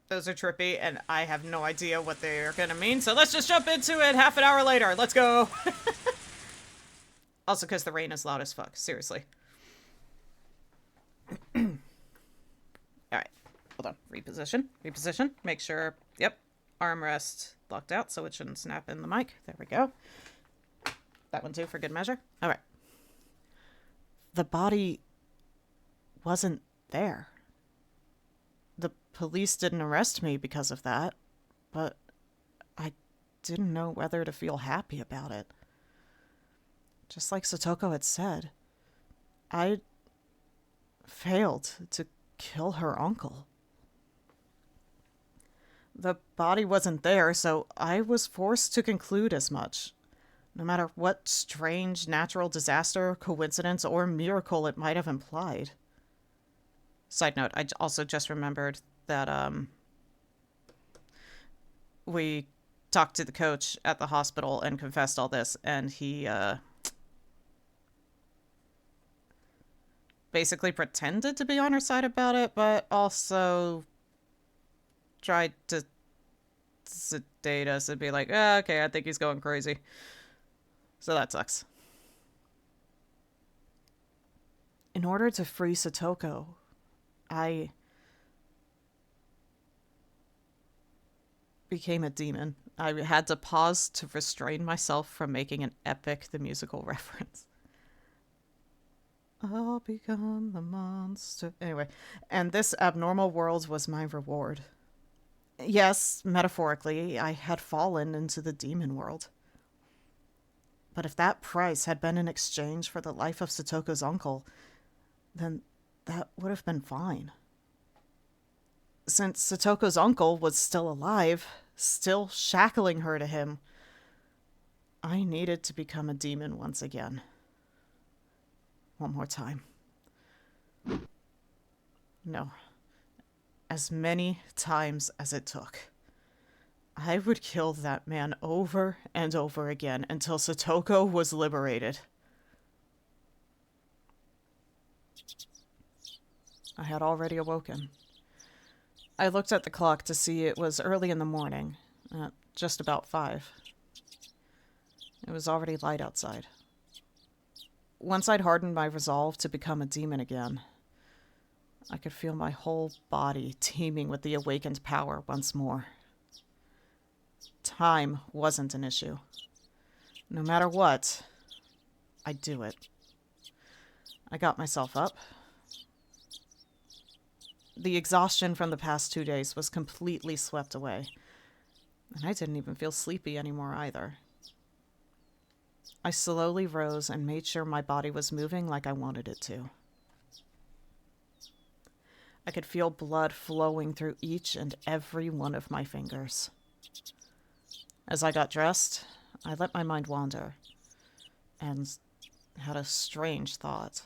Those are trippy, and I have no idea what they're gonna mean, so let's just jump into it half an hour later. Let's go! Also, because the rain is loud as fuck. Seriously. Alright. Hold on. Reposition. Reposition. Make sure. Yep. Armrest locked out so it shouldn't snap in the mic. There we go. That one too for good measure. Alright. The body wasn't there. The police didn't arrest me because of that, but I didn't know whether to feel happy about it. Just like Satoko had said, I failed to kill her uncle. The body wasn't there, so I was forced to conclude as much. No matter what strange natural disaster, coincidence, or miracle it might have implied. Side note, I also just remembered that we talked to the coach at the hospital and confessed all this, and he basically pretended to be on her side about it, but also tried to sedate us and be like, okay, I think he's going crazy. So that sucks. In order to free Satoko, I became a demon. I had to pause to restrain myself from making an Epic the Musical reference. I'll become the monster. Anyway, and this abnormal world was my reward. Yes, metaphorically, I had fallen into the demon world. But if that price had been in exchange for the life of Satoko's uncle, then that would have been fine. Since Satoko's uncle was still alive, still shackling her to him, I needed to become a demon once again. One more time. No. As many times as it took. I would kill that man over and over again until Satoko was liberated. I had already awoken. I looked at the clock to see it was early in the morning, just about 5. It was already light outside. Once I'd hardened my resolve to become a demon again, I could feel my whole body teeming with the awakened power once more. Time wasn't an issue. No matter what, I'd do it. I got myself up. The exhaustion from the past 2 days was completely swept away, and I didn't even feel sleepy anymore either. I slowly rose and made sure my body was moving like I wanted it to. I could feel blood flowing through each and every one of my fingers. As I got dressed, I let my mind wander, and had a strange thought.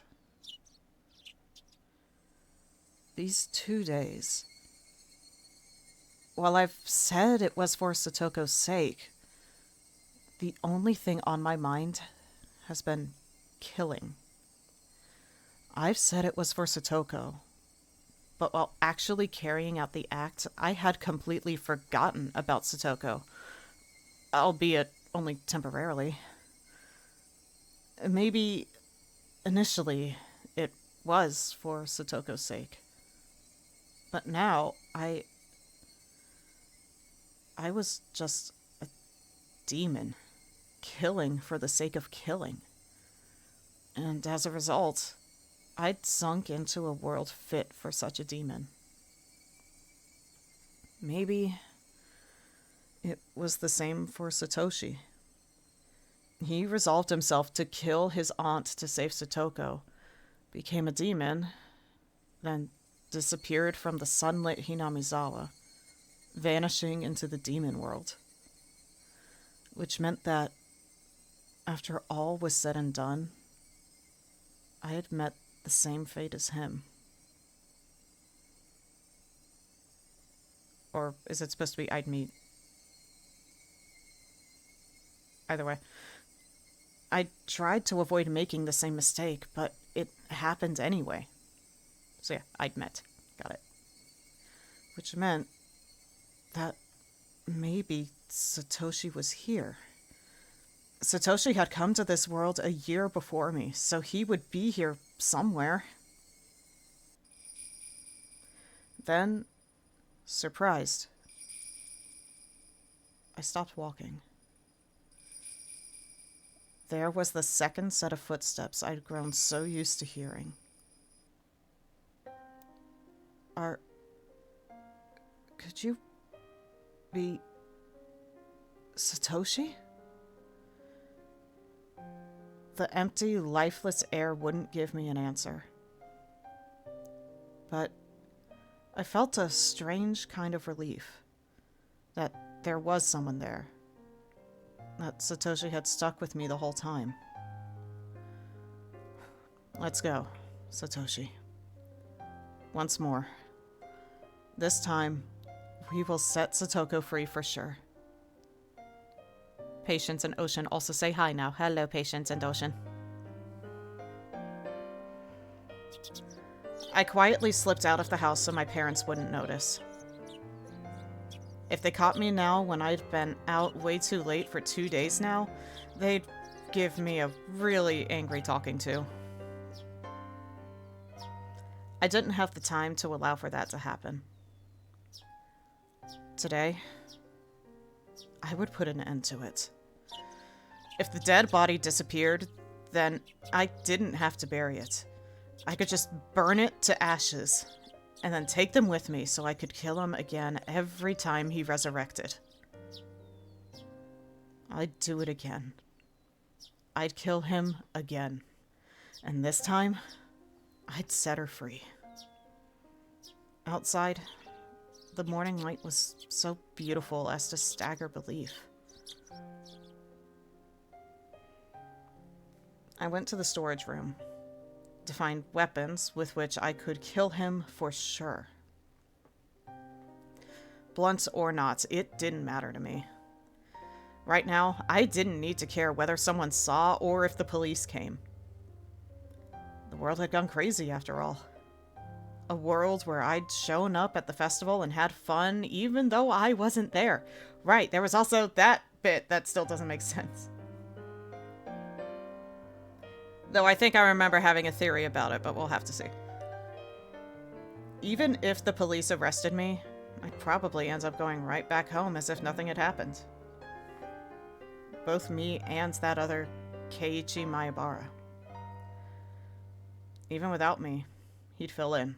These 2 days, while I've said it was for Satoko's sake, the only thing on my mind has been killing. I've said it was for Satoko, but while actually carrying out the act, I had completely forgotten about Satoko, albeit only temporarily. Maybe initially it was for Satoko's sake. But now I was just a demon, killing for the sake of killing. And as a result, I'd sunk into a world fit for such a demon. Maybe it was the same for Satoshi. He resolved himself to kill his aunt to save Satoko, became a demon, then disappeared from the sunlit Hinamizawa, vanishing into the demon world. Which meant that, after all was said and done, I had met the same fate as him. Or is it supposed to be I'd meet? Either way. I tried to avoid making the same mistake, but it happened anyway. So yeah, I'd met. Got it. Which meant that maybe Satoshi was here. Satoshi had come to this world a year before me, so he would be here somewhere. Then, surprised, I stopped walking. There was the second set of footsteps I'd grown so used to hearing. Could you be Satoshi? The empty, lifeless air wouldn't give me an answer. But I felt a strange kind of relief that there was someone there, that Satoshi had stuck with me the whole time. Let's go, Satoshi. Once more. This time, we will set Satoko free for sure. Patience and Ocean also say hi now. Hello, Patience and Ocean. I quietly slipped out of the house so my parents wouldn't notice. If they caught me now when I'd been out way too late for 2 days now, they'd give me a really angry talking to. I didn't have the time to allow for that to happen. Today, I would put an end to it. If the dead body disappeared, then I didn't have to bury it. I could just burn it to ashes, and then take them with me so I could kill him again every time he resurrected. I'd do it again. I'd kill him again. And this time, I'd set her free. Outside, the morning light was so beautiful as to stagger belief. I went to the storage room to find weapons with which I could kill him for sure. Blunt or not, it didn't matter to me. Right now, I didn't need to care whether someone saw or if the police came. The world had gone crazy after all. A world where I'd shown up at the festival and had fun even though I wasn't there. Right, there was also that bit that still doesn't make sense. Though I think I remember having a theory about it, but we'll have to see. Even if the police arrested me, I'd probably end up going right back home as if nothing had happened. Both me and that other Keiichi Maebara. Even without me, he'd fill in.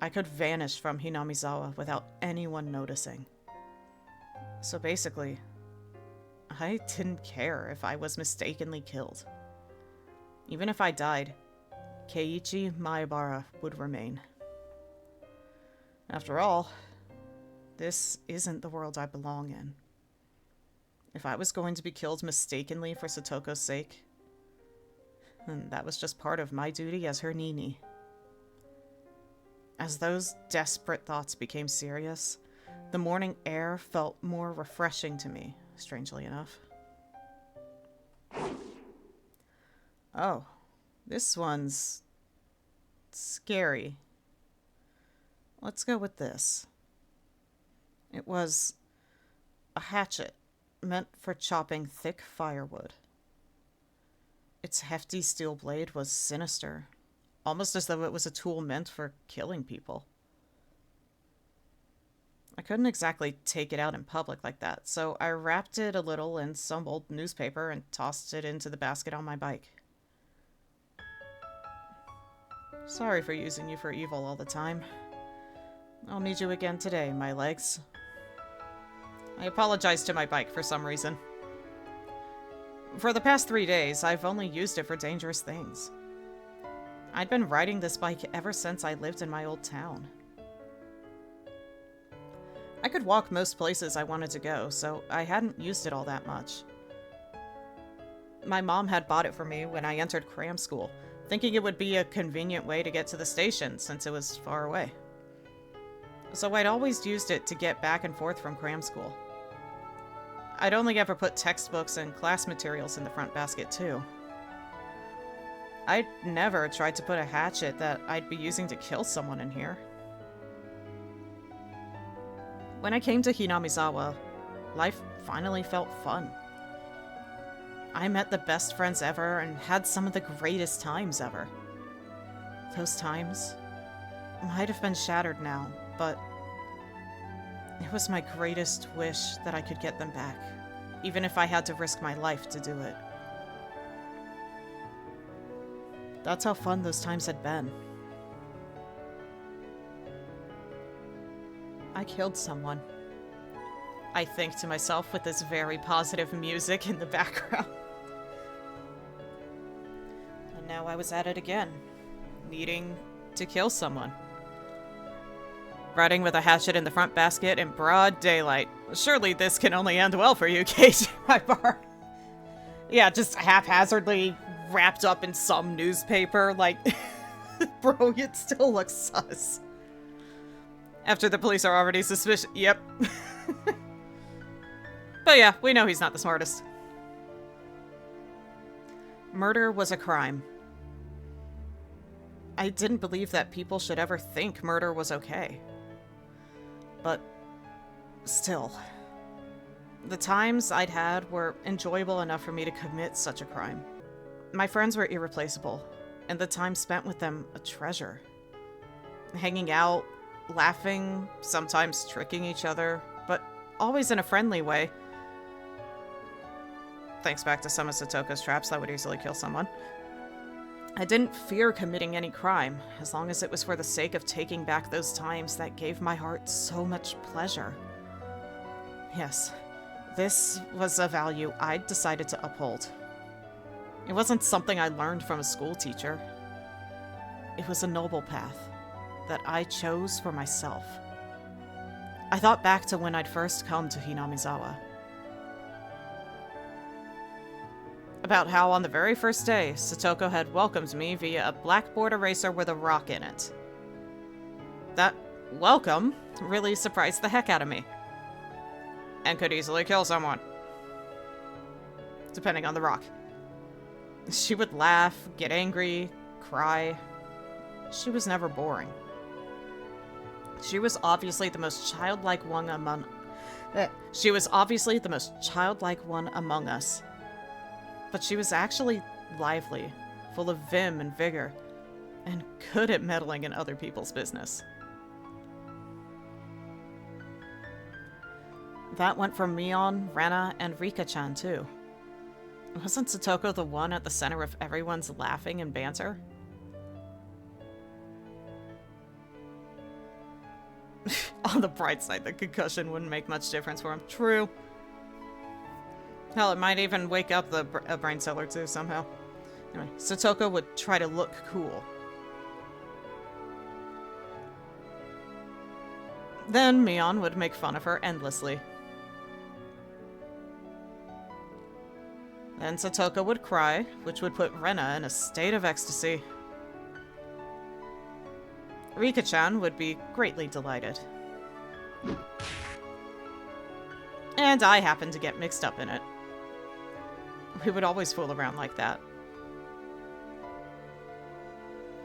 I could vanish from Hinamizawa without anyone noticing. So basically, I didn't care if I was mistakenly killed. Even if I died, Keiichi Maebara would remain. After all, this isn't the world I belong in. If I was going to be killed mistakenly for Satoko's sake, then that was just part of my duty as her Nini. As those desperate thoughts became serious, the morning air felt more refreshing to me, strangely enough. Oh, this one's scary. Let's go with this. It was a hatchet meant for chopping thick firewood. Its hefty steel blade was sinister, almost as though it was a tool meant for killing people. I couldn't exactly take it out in public like that, so I wrapped it a little in some old newspaper and tossed it into the basket on my bike. Sorry for using you for evil all the time. I'll need you again today, my legs. I apologized to my bike for some reason. For the past 3 days, I've only used it for dangerous things. I'd been riding this bike ever since I lived in my old town. I could walk most places I wanted to go, so I hadn't used it all that much. My mom had bought it for me when I entered cram school, thinking it would be a convenient way to get to the station since it was far away. So I'd always used it to get back and forth from cram school. I'd only ever put textbooks and class materials in the front basket too. I'd never tried to put a hatchet that I'd be using to kill someone in here. When I came to Hinamizawa, life finally felt fun. I met the best friends ever and had some of the greatest times ever. Those times might have been shattered now, but it was my greatest wish that I could get them back, even if I had to risk my life to do it. That's how fun those times had been. I killed someone. I think to myself with this very positive music in the background. And now I was at it again, needing to kill someone. Riding with a hatchet in the front basket in broad daylight. Surely this can only end well for you, Kate, my bar. Yeah, just haphazardly wrapped up in some newspaper, like, bro, it still looks sus. After the police are already suspicious. Yep. But yeah, we know he's not the smartest. Murder was a crime. I didn't believe that people should ever think murder was okay. But still, the times I'd had were enjoyable enough for me to commit such a crime. My friends were irreplaceable, and the time spent with them a treasure. Hanging out, laughing, sometimes tricking each other, but always in a friendly way. Thanks back to some of Satoko's traps that would easily kill someone. I didn't fear committing any crime, as long as it was for the sake of taking back those times that gave my heart so much pleasure. Yes, this was a value I'd decided to uphold. It wasn't something I learned from a school teacher. It was a noble path that I chose for myself. I thought back to when I'd first come to Hinamizawa. About how on the very first day, Satoko had welcomed me via a blackboard eraser with a rock in it. That welcome really surprised the heck out of me. And could easily kill someone. Depending on the rock. She would laugh, get angry, cry. She was never boring. She was obviously the most childlike one among us. But she was actually lively, full of vim and vigor, and good at meddling in other people's business. That went for Mion, Rena, and Rika-chan too. Wasn't Satoko the one at the center of everyone's laughing and banter? On the bright side, the concussion wouldn't make much difference for him. True. Hell, it might even wake up the brain cell or two somehow. Anyway, Satoko would try to look cool. Then Mion would make fun of her endlessly. Then Satoko would cry, which would put Rena in a state of ecstasy. Rika-chan would be greatly delighted. And I happened to get mixed up in it. We would always fool around like that.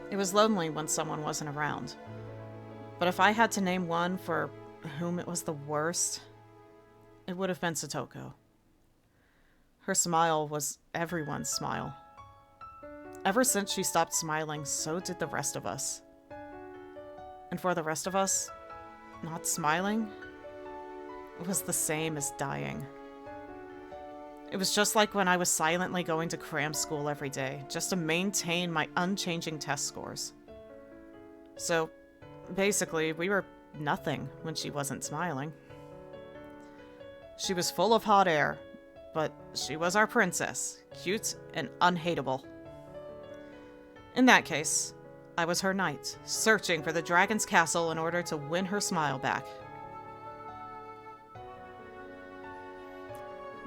It was lonely when someone wasn't around. But if I had to name one for whom it was the worst, it would have been Satoko. Her smile was everyone's smile. Ever since she stopped smiling, so did the rest of us. And for the rest of us, not smiling was the same as dying. It was just like when I was silently going to cram school every day, just to maintain my unchanging test scores. So, basically, we were nothing when she wasn't smiling. She was full of hot air, but she was our princess, cute and unhateable. In that case, I was her knight, searching for the dragon's castle in order to win her smile back.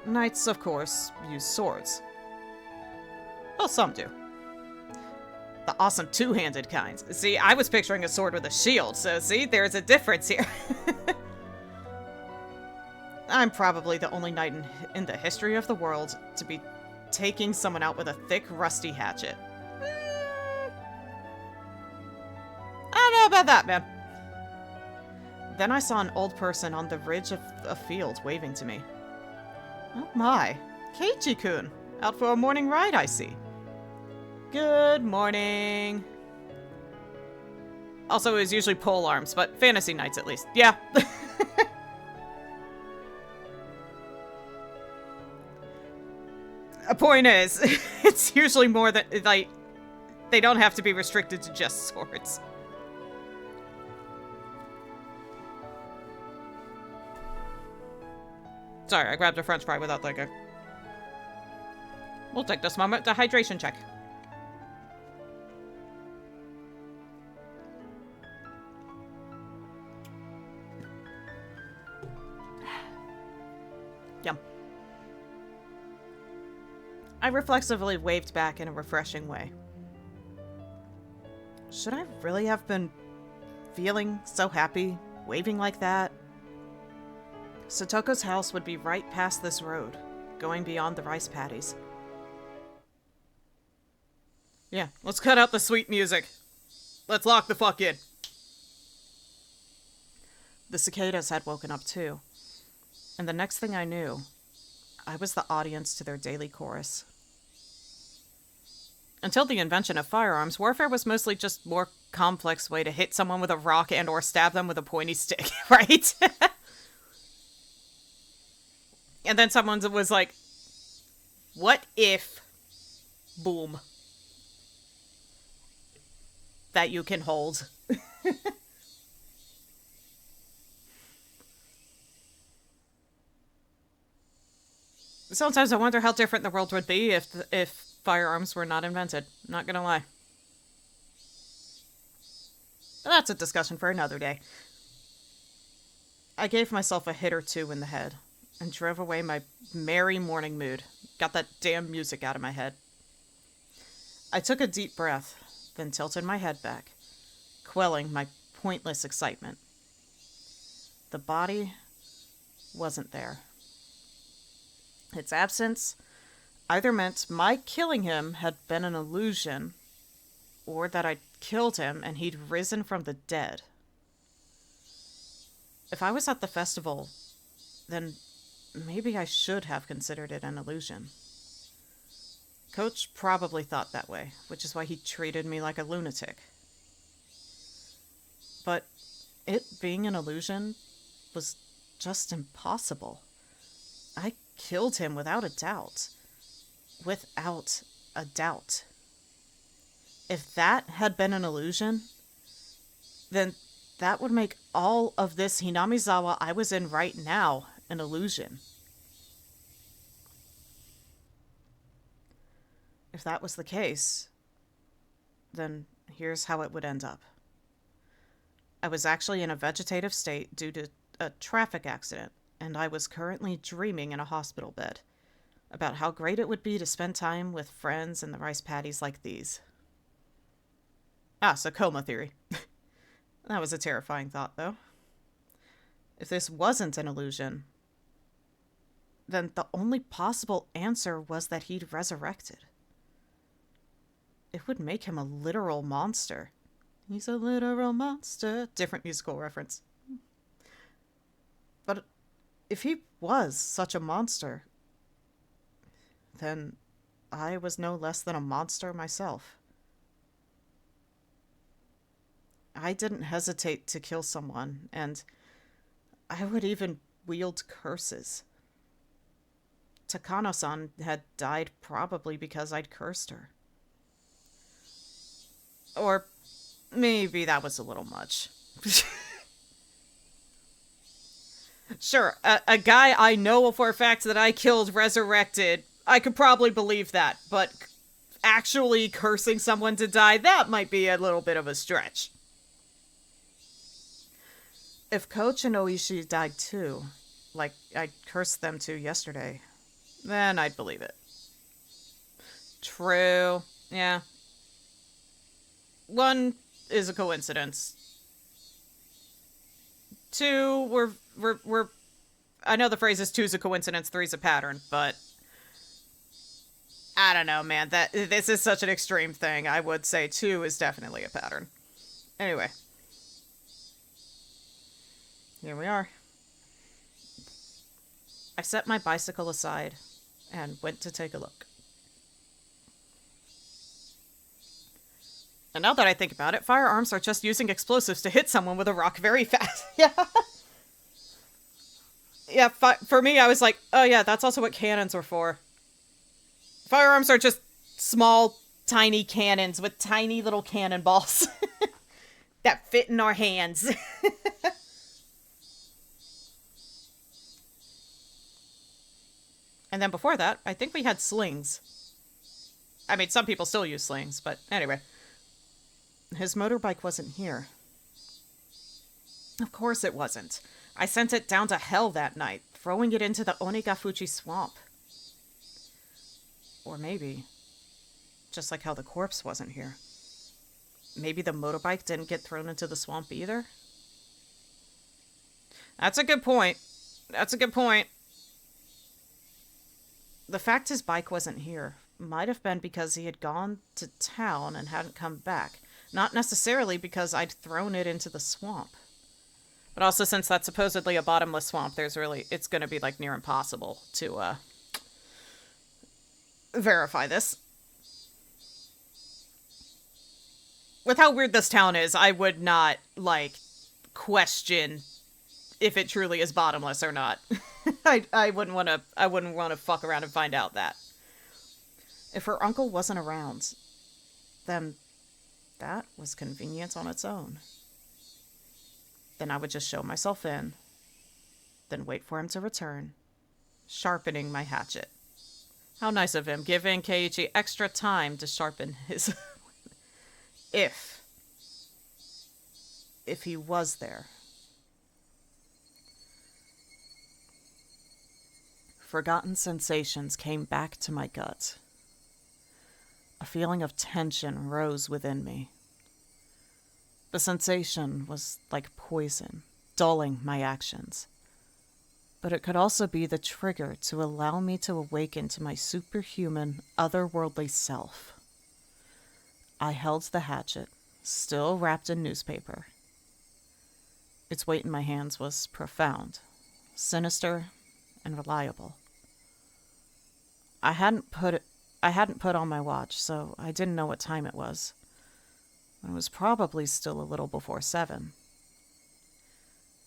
Knights, of course, use swords. Well, some do. The awesome two-handed kinds. See, I was picturing a sword with a shield, so see, there's a difference here. I'm probably the only knight in the history of the world to be taking someone out with a thick, rusty hatchet. I don't know about that, man. Then I saw an old person on the ridge of a field waving to me. Oh my, Keiichi-kun, out for a morning ride, I see. Good morning. Also, it was usually pole arms, but fantasy nights at least. Yeah. A point is, it's usually more than, like, they don't have to be restricted to just swords. Sorry, I grabbed a french fry without thinking. We'll take this moment to hydration check. Yum. I reflexively waved back in a refreshing way. Should I really have been feeling so happy, waving like that? Satoko's house would be right past this road, going beyond the rice paddies. Yeah, let's cut out the sweet music. Let's lock the fuck in. The cicadas had woken up too, and the next thing I knew, I was the audience to their daily chorus. Until the invention of firearms, warfare was mostly just a more complex way to hit someone with a rock and or stab them with a pointy stick, right? And then someone was like, what if, boom, that you can hold? Sometimes I wonder how different the world would be if firearms were not invented. Not gonna lie. But that's a discussion for another day. I gave myself a hit or two in the head and drove away my merry morning mood. Got that damn music out of my head. I took a deep breath, then tilted my head back, quelling my pointless excitement. The body wasn't there. Its absence either meant my killing him had been an illusion, or that I'd killed him and he'd risen from the dead. If I was at the festival, then maybe I should have considered it an illusion. Coach probably thought that way, which is why he treated me like a lunatic. But it being an illusion was just impossible. I killed him without a doubt. Without a doubt. If that had been an illusion, then that would make all of this Hinamizawa I was in right now an illusion. If that was the case, then here's how it would end up. I was actually in a vegetative state due to a traffic accident, and I was currently dreaming in a hospital bed about how great it would be to spend time with friends in the rice paddies like these. So coma theory. That was a terrifying thought, though. If this wasn't an illusion, then the only possible answer was that he'd resurrected. It would make him a literal monster. He's a literal monster. Different musical reference. But if he was such a monster, then I was no less than a monster myself. I didn't hesitate to kill someone, and I would even wield curses. Takano-san had died probably because I'd cursed her. Or maybe that was a little much. Sure, a guy I know for a fact that I killed resurrected, I could probably believe that, but actually cursing someone to die, that might be a little bit of a stretch. If Coach and Oishi died too, like I cursed them to yesterday, then I'd believe it. True. Yeah. One is a coincidence. Two, we're I know the phrase is two's a coincidence, three's a pattern, but I don't know, man. This is such an extreme thing. I would say two is definitely a pattern. Anyway. here we are. I set my bicycle aside and went to take a look. And now that I think about it, firearms are just using explosives to hit someone with a rock very fast. Yeah. Yeah, for me, I was like, oh yeah, that's also what cannons were for. Firearms are just small, tiny cannons with tiny little cannonballs that fit in our hands. And then before that, I think we had slings. I mean, some people still use slings, but anyway. His motorbike wasn't here. Of course it wasn't. I sent it down to hell that night, throwing it into the Onigafuchi swamp. Or maybe, just like how the corpse wasn't here, maybe the motorbike didn't get thrown into the swamp either? That's a good point. That's a good point. The fact his bike wasn't here might have been because he had gone to town and hadn't come back. Not necessarily because I'd thrown it into the swamp. But also, since that's supposedly a bottomless swamp, it's going to be, like, near impossible to, verify this. With how weird this town is, I would not, like, question if it truly is bottomless or not. I wouldn't want to fuck around and find out that. If her uncle wasn't around, then that was convenience on its own. Then I would just show myself in, then wait for him to return, sharpening my hatchet. How nice of him, giving Keiichi extra time to sharpen his... if he was there. Forgotten sensations came back to my gut. A feeling of tension rose within me. The sensation was like poison, dulling my actions. But it could also be the trigger to allow me to awaken to my superhuman, otherworldly self. I held the hatchet, still wrapped in newspaper. Its weight in my hands was profound, sinister, and reliable. I hadn't put on my watch, so I didn't know what time it was. It was probably still a little before 7.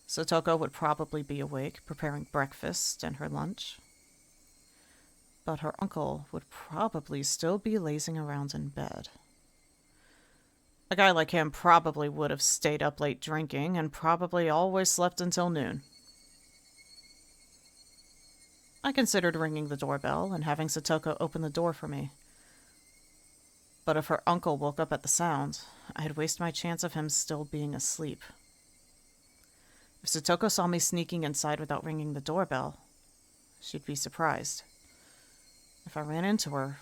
Satoko would probably be awake, preparing breakfast and her lunch. But her uncle would probably still be lazing around in bed. A guy like him probably would have stayed up late drinking and probably always slept until noon. I considered ringing the doorbell and having Satoko open the door for me. But if her uncle woke up at the sound, I'd waste my chance of him still being asleep. If Satoko saw me sneaking inside without ringing the doorbell, she'd be surprised. If I ran into her,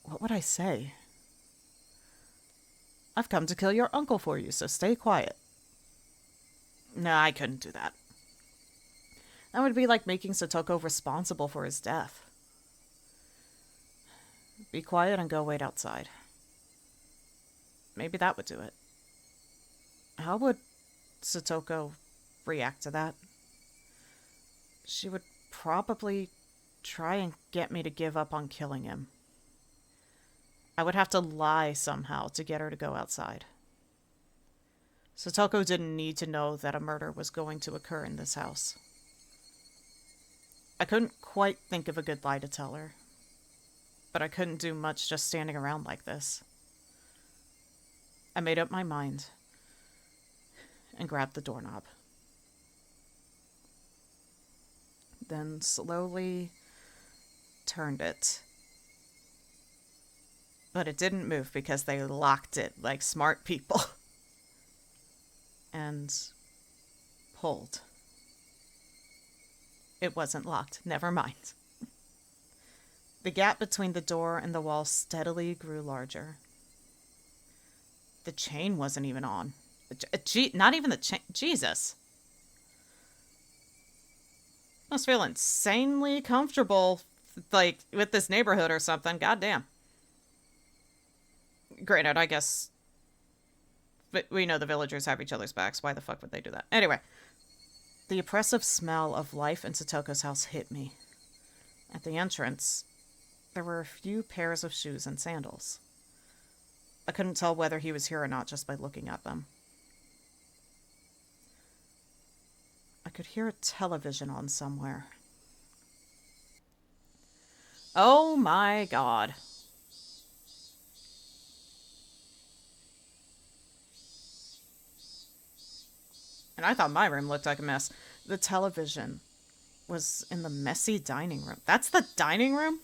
what would I say? I've come to kill your uncle for you, so stay quiet. No, I couldn't do that. That would be like making Satoko responsible for his death. Be quiet and go wait outside. Maybe that would do it. How would Satoko react to that? She would probably try and get me to give up on killing him. I would have to lie somehow to get her to go outside. Satoko didn't need to know that a murder was going to occur in this house. I couldn't quite think of a good lie to tell her, but I couldn't do much just standing around like this. I made up my mind and grabbed the doorknob. Then slowly turned it. But it didn't move because they locked it like smart people. And pulled. It wasn't locked. Never mind. The gap between the door and the wall steadily grew larger. The chain wasn't even on. Not even the chain. Jesus. Must feel insanely comfortable, like, with this neighborhood or something. Goddamn. Granted, I guess... But we know the villagers have each other's backs. Why the fuck would they do that? Anyway. The oppressive smell of life in Satoko's house hit me. At the entrance, there were a few pairs of shoes and sandals. I couldn't tell whether he was here or not just by looking at them. I could hear a television on somewhere. Oh my god. And I thought my room looked like a mess. The television was in the messy dining room. That's the dining room?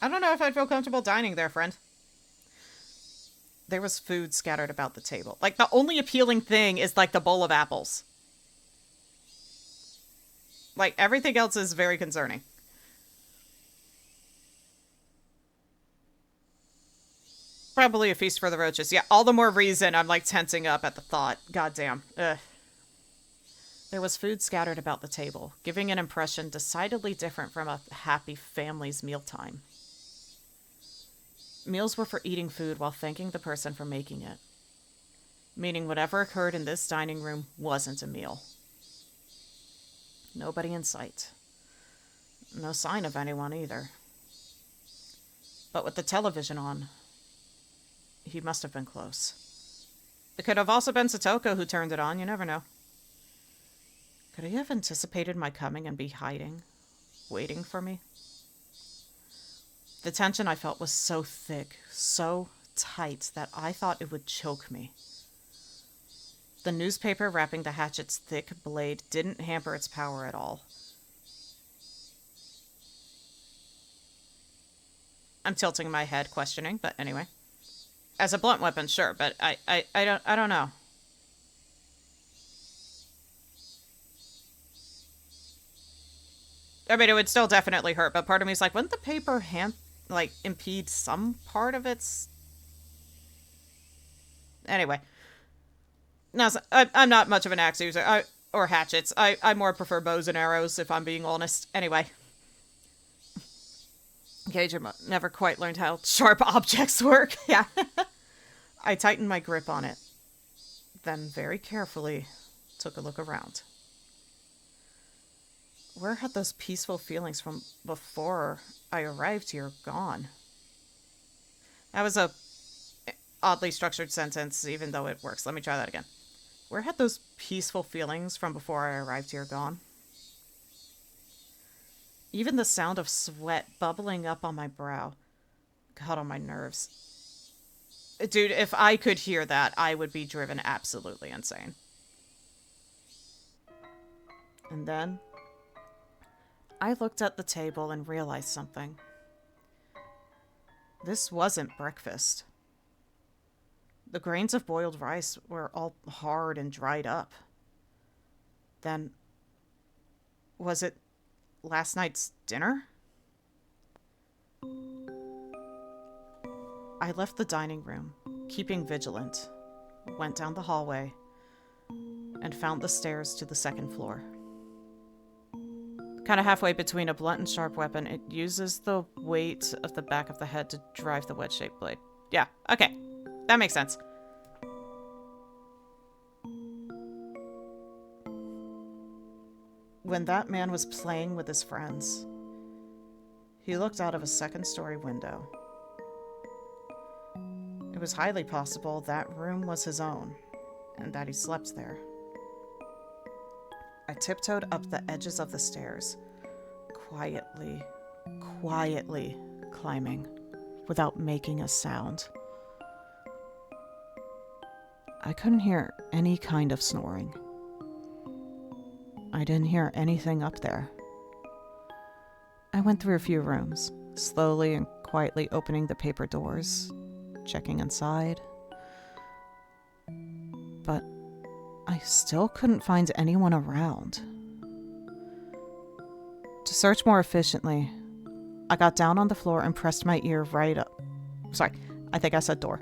I don't know if I'd feel comfortable dining there, friend. There was food scattered about the table. Like, the only appealing thing is, like, the bowl of apples. Like, everything else is very concerning. Probably a feast for the roaches. Yeah, all the more reason I'm, like, tensing up at the thought. Goddamn. Ugh. There was food scattered about the table, giving an impression decidedly different from a happy family's mealtime. Meals were for eating food while thanking the person for making it. Meaning whatever occurred in this dining room wasn't a meal. Nobody in sight. No sign of anyone either. But with the television on, he must have been close. It could have also been Satoko who turned it on, you never know. Could he have anticipated my coming and be hiding, waiting for me? The tension I felt was so thick, so tight, that I thought it would choke me. The newspaper wrapping the hatchet's thick blade didn't hamper its power at all. I'm tilting my head, questioning, but anyway. As a blunt weapon, sure, but I don't know. I mean, it would still definitely hurt, but part of me is like, wouldn't the paper impede some part of its... Anyway. No, I'm not much of an axe user, or hatchets. I more prefer bows and arrows, if I'm being honest. Anyway. Gage never quite learned how sharp objects work. Yeah. I tightened my grip on it. Then, very carefully, took a look around. Where had those peaceful feelings from before I arrived here gone? That was a oddly structured sentence, even though it works. Let me try that again. Where had those peaceful feelings from before I arrived here gone? Even the sound of sweat bubbling up on my brow got on my nerves. Dude, if I could hear that, I would be driven absolutely insane. And then I looked at the table and realized something. This wasn't breakfast. The grains of boiled rice were all hard and dried up. Then, was it last night's dinner? I left the dining room, keeping vigilant, went down the hallway, and found the stairs to the second floor. Kind of halfway between a blunt and sharp weapon, it uses the weight of the back of the head to drive the wedge-shaped blade. Yeah, okay. That makes sense. When that man was playing with his friends, he looked out of a second-story window. It was highly possible that room was his own, and that he slept there. I tiptoed up the edges of the stairs, quietly climbing, without making a sound. I couldn't hear any kind of snoring. I didn't hear anything up there. I went through a few rooms, slowly and quietly opening the paper doors, checking inside. But I still couldn't find anyone around. To search more efficiently, I got down on the floor and pressed my ear right up. Sorry, I think I said door.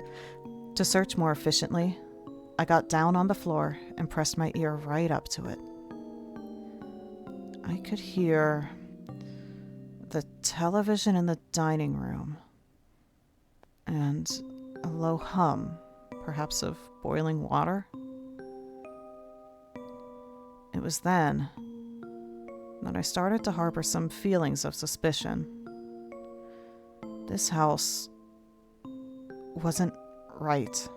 To search more efficiently, I got down on the floor and pressed my ear right up to it. I could hear the television in the dining room and A low hum, perhaps of boiling water. It was then that I started to harbor some feelings of suspicion. This house wasn't right.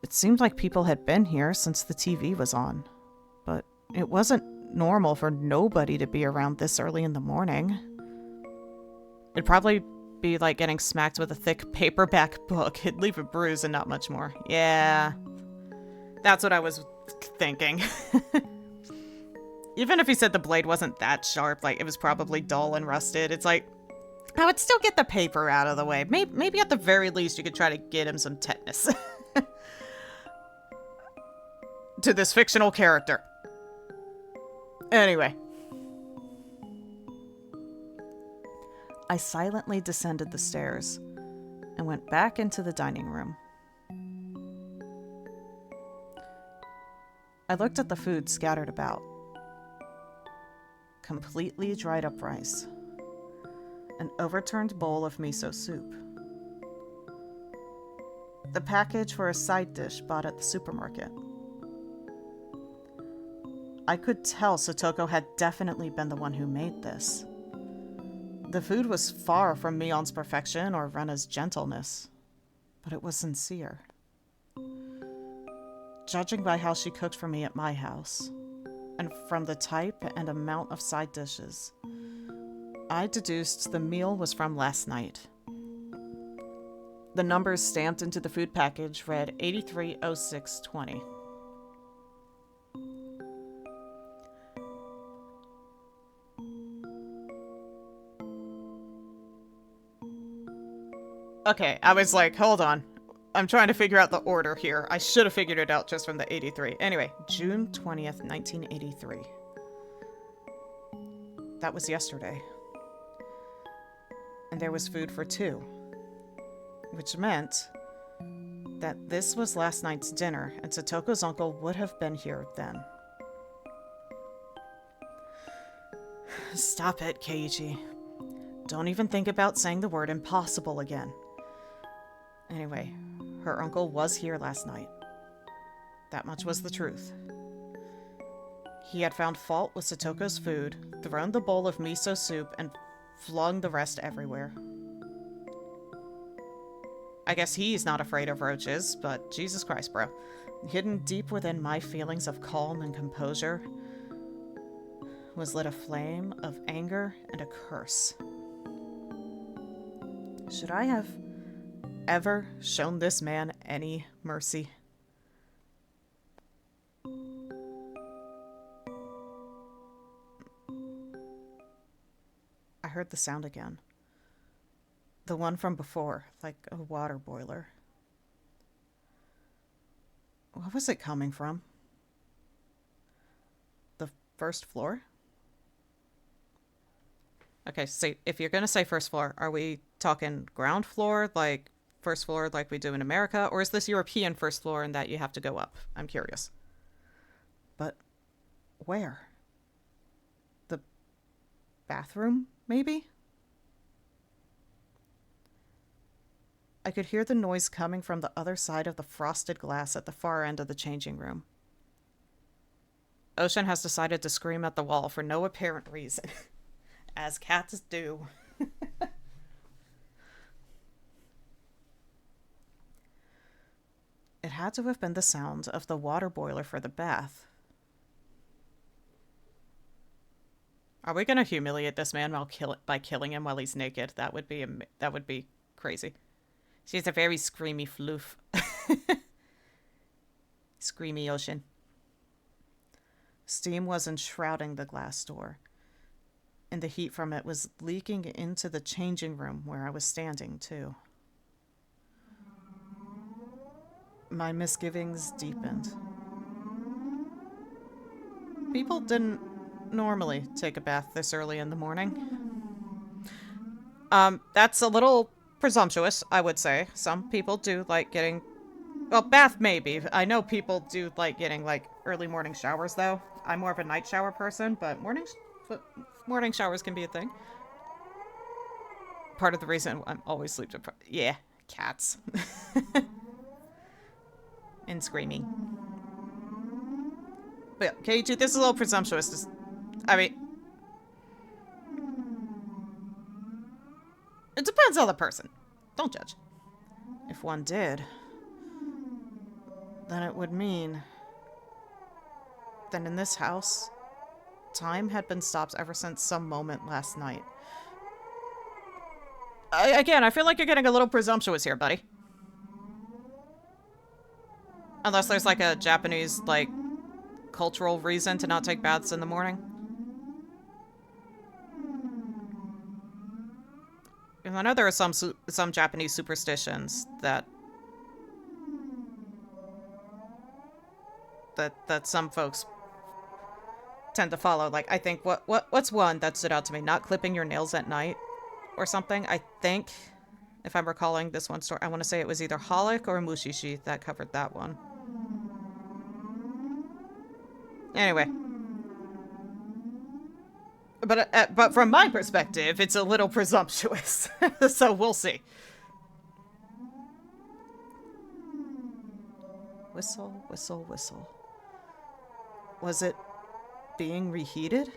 It seemed like people had been here since the TV was on, but it wasn't normal for nobody to be around this early in the morning. It'd probably be like getting smacked with a thick paperback book. It'd leave a bruise and not much more. Yeah, that's what I was thinking. Even if he said the blade wasn't that sharp, like it was probably dull and rusted, it's like, I would still get the paper out of the way. Maybe at the very least you could try to get him some tetanus. To this fictional character. Anyway. I silently descended the stairs and went back into the dining room. I looked at the food scattered about. Completely dried up rice. An overturned bowl of miso soup. The package for a side dish bought at the supermarket. I could tell Satoko had definitely been the one who made this. The food was far from Mion's perfection or Rena's gentleness, but it was sincere. Judging by how she cooked for me at my house, and from the type and amount of side dishes, I deduced the meal was from last night. The numbers stamped into the food package read 830620. Okay, I was like, hold on. I'm trying to figure out the order here. I should have figured it out just from the 83. Anyway, June 20th, 1983. That was yesterday. And there was food for two. Which meant that this was last night's dinner, and Satoko's uncle would have been here then. Stop it, Keiichi. Don't even think about saying the word impossible again. Anyway, her uncle was here last night. That much was the truth. He had found fault with Satoko's food, thrown the bowl of miso soup, and flung the rest everywhere. I guess he's not afraid of roaches, but Jesus Christ, bro. Hidden deep within my feelings of calm and composure was lit a flame of anger and a curse. Should I have ever shown this man any mercy? I heard the sound again. The one from before, like a water boiler. What was it coming from? The first floor? Okay, so if you're gonna say first floor, are we talking ground floor, like first floor like we do in America, or is this European first floor and that you have to go up? I'm curious. But where? The bathroom, maybe? I could hear the noise coming from the other side of the frosted glass at the far end of the changing room. Ocean has decided to scream at the wall for no apparent reason. As cats do. It had to have been the sound of the water boiler for the bath. Are we going to humiliate this man by killing him while he's naked? That would be crazy. She's a very screamy floof. Screamy Ocean. Steam was enshrouding the glass door, and the heat from it was leaking into the changing room where I was standing, too. My misgivings deepened. People didn't normally take a bath this early in the morning. That's a little presumptuous, I would say. Some people do like getting... Well, bath maybe. I know people do like getting, like, early morning showers, though. I'm more of a night shower person, but morning showers can be a thing. Part of the reason I'm always sleep deprived. Yeah, Cats. And screaming. But yeah, Keiichi, this is a little presumptuous. I mean, it depends on the person. Don't judge. If one did, then it would mean that in this house, time had been stopped ever since some moment last night. Again, I feel like you're getting a little presumptuous here, buddy. Unless there's like a Japanese, like, cultural reason to not take baths in the morning. I know there are some Japanese superstitions that some folks tend to follow. Like, I think what's one that stood out to me? Not clipping your nails at night or something. I think, if I'm recalling this one story, I want to say it was either Holic or Mushishi that covered that one. Anyway. But from my perspective, it's a little presumptuous. So we'll see. Whistle, whistle, whistle. Was it being reheated?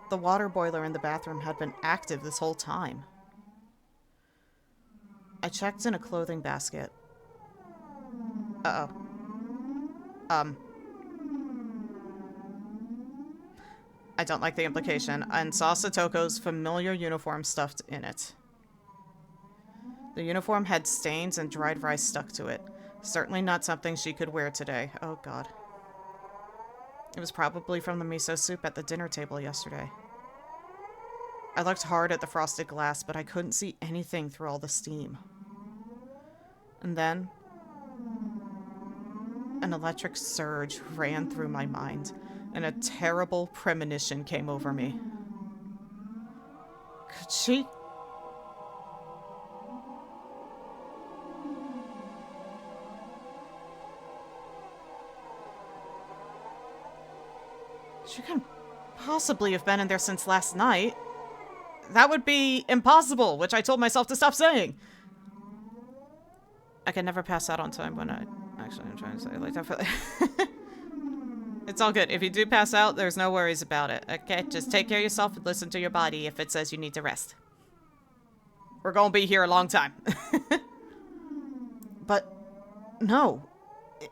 The water boiler in the bathroom had been active this whole time. I checked in a clothing basket. Uh-oh. I don't like the implication, and saw Satoko's familiar uniform stuffed in it. The uniform had stains and dried rice stuck to it. Certainly not something she could wear today. Oh god. It was probably from the miso soup at the dinner table yesterday. I looked hard at the frosted glass, but I couldn't see anything through all the steam. And then, an electric surge ran through my mind, and a terrible premonition came over me. Could she? She couldn't possibly have been in there since last night. That would be impossible, which I told myself to stop saying. I can never pass out on time when I... Actually, I'm trying to say it like that for... It's all good. If you do pass out, there's no worries about it. Okay? Just take care of yourself and listen to your body if it says you need to rest. We're gonna be here a long time. But, no.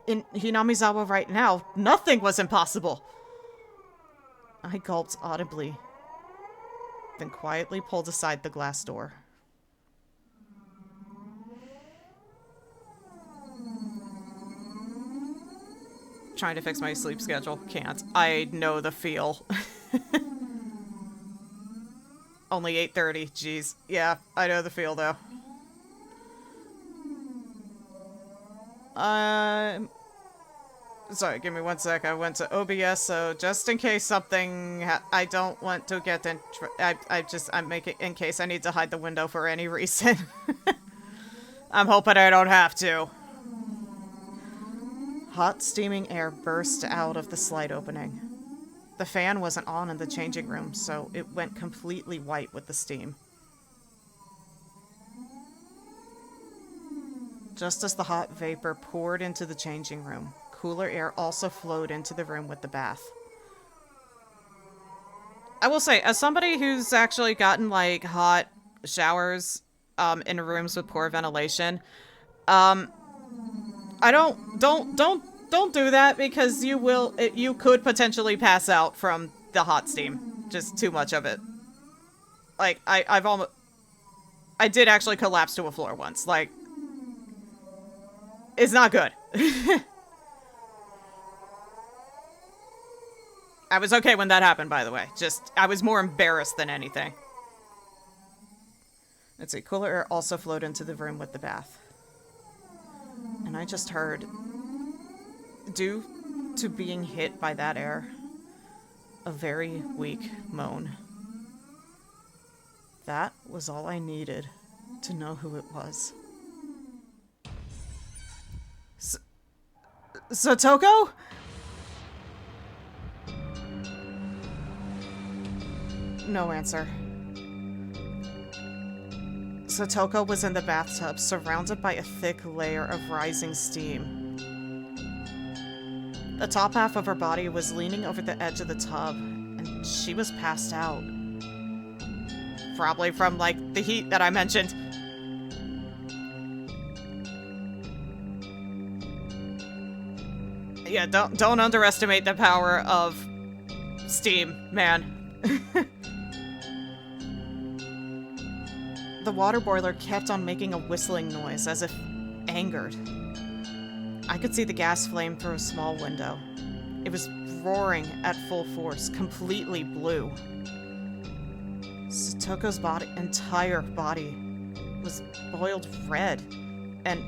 In Hinamizawa right now, nothing was impossible. I gulped audibly, then quietly pulled aside the glass door. Trying to fix my sleep schedule. Can't. I know the feel. Only 8:30. Jeez. Yeah, I know the feel, though. Sorry, give me 1 sec. I went to OBS, so just in case something... I don't want to get in... I'm making... In case I need to hide the window for any reason. I'm hoping I don't have to. Hot, steaming air burst out of the slight opening. The fan wasn't on in the changing room, so it went completely white with the steam. Just as the hot vapor poured into the changing room, cooler air also flowed into the room with the bath. I will say, as somebody who's actually gotten, like, hot showers in rooms with poor ventilation, I don't do that, because you could potentially pass out from the hot steam. Just too much of it. Like, I did actually collapse to a floor once. Like, it's not good. I was okay when that happened, by the way. Just, I was more embarrassed than anything. Let's see, cooler air also flowed into the room with the bath. And I just heard, due to being hit by that air, a very weak moan. That was all I needed to know who it was. Satoko? No answer. Satoko was in the bathtub, surrounded by a thick layer of rising steam. The top half of her body was leaning over the edge of the tub, and she was passed out. Probably from, like, the heat that I mentioned. Yeah, don't underestimate the power of steam, man. The water boiler kept on making a whistling noise, as if angered. I could see the gas flame through a small window. It was roaring at full force, completely blue. Satoko's entire body was boiled red and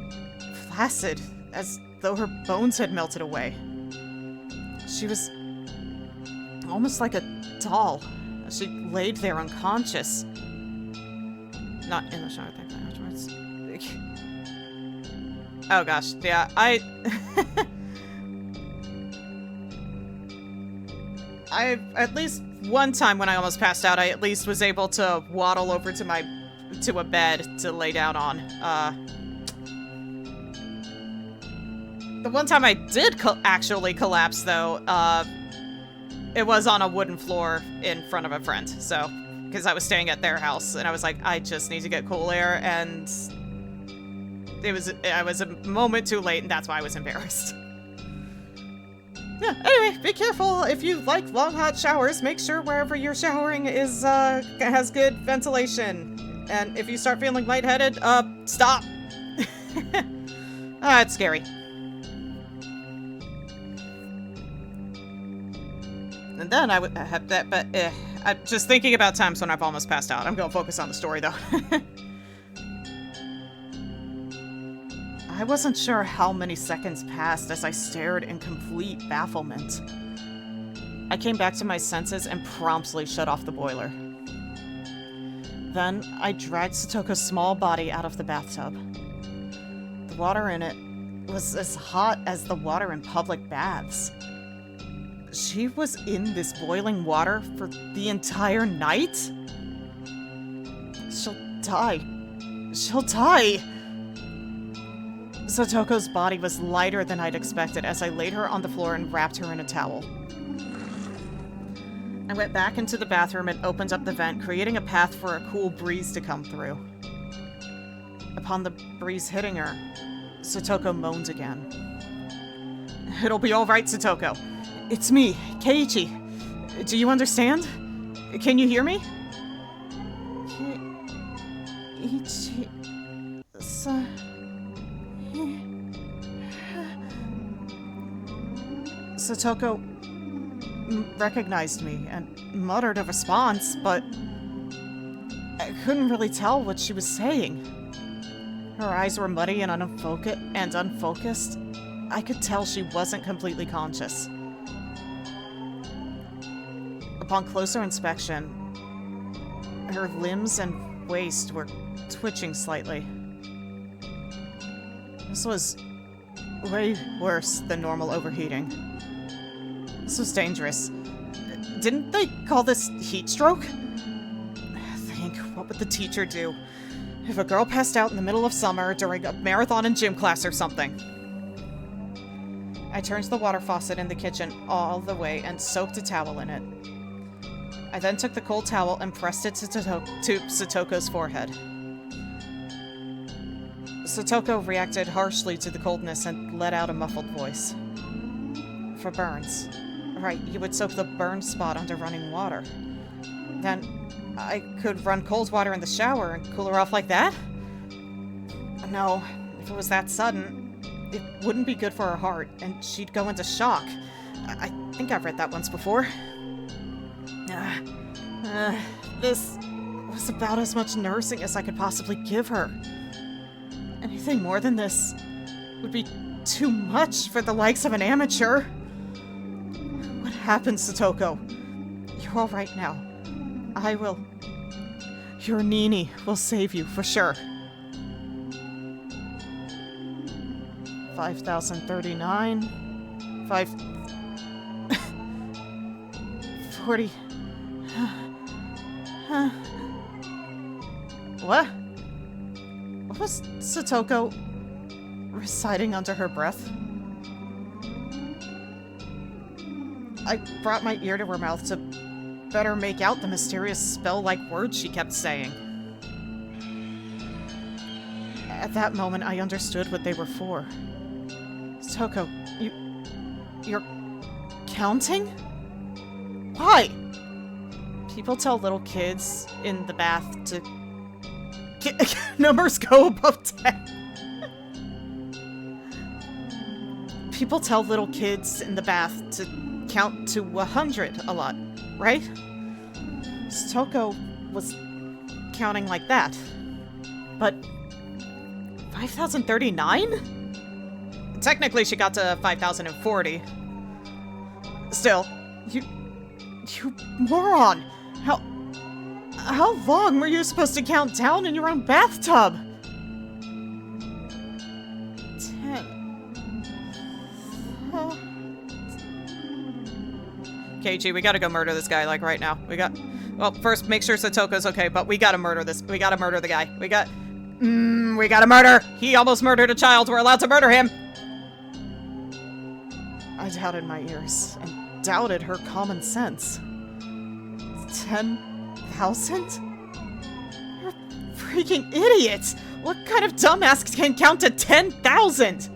flaccid, as though her bones had melted away. She was almost like a doll. She laid there unconscious. Not in the shower, thankfully, afterwards. Oh gosh, yeah, I at least one time when I almost passed out, I at least was able to waddle over to a bed to lay down on. The one time I did actually collapse, though, it was on a wooden floor in front of a friend, so, because I was staying at their house, and I was like, I just need to get cool air, and I was a moment too late, and that's why I was embarrassed. Yeah, anyway, be careful. If you like long hot showers, make sure wherever you're showering has good ventilation. And if you start feeling lightheaded, stop. It's scary. And then I would have that, but I'm just thinking about times when I've almost passed out. I'm gonna focus on the story, though. I wasn't sure how many seconds passed as I stared in complete bafflement. I came back to my senses and promptly shut off the boiler. Then, I dragged Satoko's small body out of the bathtub. The water in it was as hot as the water in public baths. She was in this boiling water for the entire night? She'll die. She'll die! Satoko's body was lighter than I'd expected as I laid her on the floor and wrapped her in a towel. I went back into the bathroom and opened up the vent, creating a path for a cool breeze to come through. Upon the breeze hitting her, Satoko moaned again. It'll be all right, Satoko. It's me, Keiichi. Do you understand? Can you hear me? Keiichi... Satoko recognized me and muttered a response, but I couldn't really tell what she was saying. Her eyes were muddy and unfocused. I could tell she wasn't completely conscious. Upon closer inspection, her limbs and waist were twitching slightly. This was way worse than normal overheating. This was dangerous. Didn't they call this heat stroke? Think, what would the teacher do if a girl passed out in the middle of summer during a marathon in gym class or something? I turned the water faucet in the kitchen all the way and soaked a towel in it. I then took the cold towel and pressed it to Satoko's forehead. Satoko reacted harshly to the coldness and let out a muffled voice. For burns. Right, you would soak the burned spot under running water. Then I could run cold water in the shower and cool her off like that? No, if it was that sudden, it wouldn't be good for her heart, and she'd go into shock. I think I've read that once before. This was about as much nursing as I could possibly give her. Anything more than this would be too much for the likes of an amateur. What happened, Satoko? You're all right now. I will. Your Nini will save you for sure. 5,039. 40. What? Was Satoko reciting under her breath? I brought my ear to her mouth to better make out the mysterious spell-like words she kept saying. At that moment, I understood what they were for. Satoko, you're counting? Why? People tell little kids in the bath to... Numbers go above 10. People tell little kids in the bath to count to 100 a lot, right? Satoko was counting like that. But 5,039? Technically, she got to 5,040. Still, you moron! How long were you supposed to count down in your own bathtub? 10. Oh. KG, we gotta go murder this guy, like, right now. Well, first, make sure Satoko's okay, but we gotta murder we gotta murder the guy. We gotta murder! He almost murdered a child, we're allowed to murder him! I doubted my ears, and doubted her common sense. 10,000? You're a freaking idiot! What kind of dumbass can count to 10,000?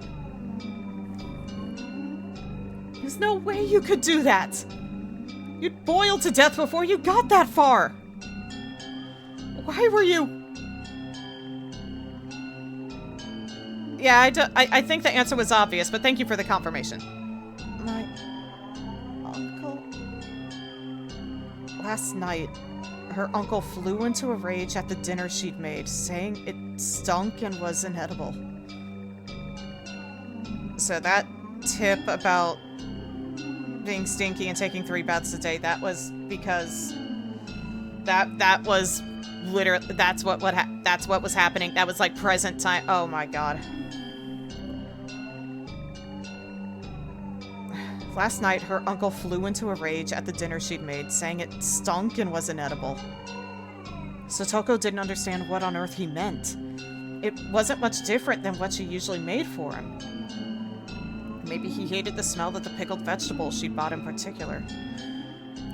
There's no way you could do that! You'd boil to death before you got that far! Why were you... Yeah, I think the answer was obvious, but thank you for the confirmation. My uncle... Last night, her uncle flew into a rage at the dinner she'd made, saying it stunk and was inedible. So that tip about being stinky and taking 3 baths a day, that was because that was literally that's what was happening. That was like present time. Oh my god. Last night, her uncle flew into a rage at the dinner she'd made, saying it stunk and was inedible. Satoko didn't understand what on earth he meant. It wasn't much different than what she usually made for him. Maybe he hated the smell of the pickled vegetables she'd bought in particular.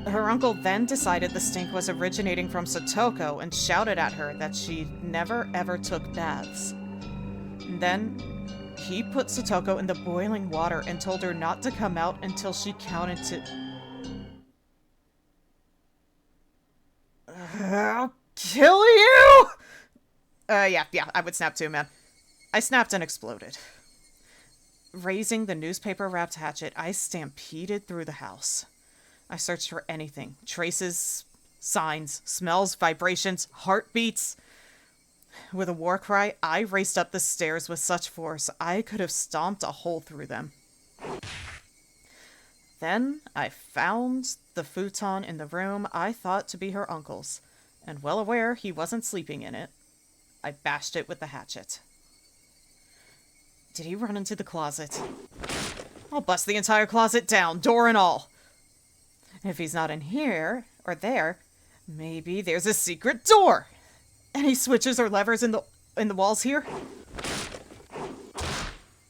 Her uncle then decided the stink was originating from Satoko and shouted at her that she never ever took baths. And then he put Satoko in the boiling water and told her not to come out until she counted to... I'll kill you! Yeah, I would snap too, man. I snapped and exploded. Raising the newspaper-wrapped hatchet, I stampeded through the house. I searched for anything. Traces, signs, smells, vibrations, heartbeats. With a war cry, I raced up the stairs with such force I could have stomped a hole through them. Then I found the futon in the room I thought to be her uncle's, and well aware he wasn't sleeping in it, I bashed it with the hatchet. Did he run into the closet? I'll bust the entire closet down, door and all. If he's not in here, or there, maybe there's a secret door. Any switches or levers in the walls here?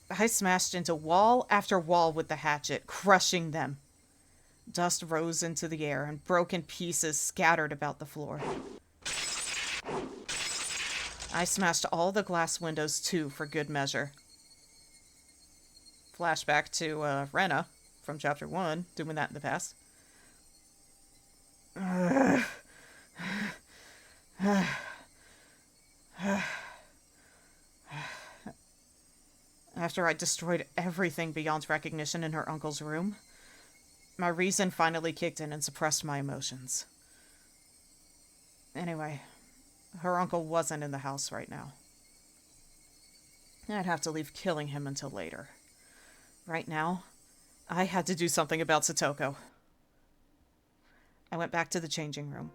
I smashed into wall after wall with the hatchet, crushing them. Dust rose into the air, and broken pieces scattered about the floor. I smashed all the glass windows, too, for good measure. Flashback to Rena from Chapter 1, doing that in the past. After I destroyed everything beyond recognition in her uncle's room, my reason finally kicked in and suppressed my emotions. Anyway, her uncle wasn't in the house right now. I'd have to leave killing him until later. Right now, I had to do something about Satoko. I went back to the changing room.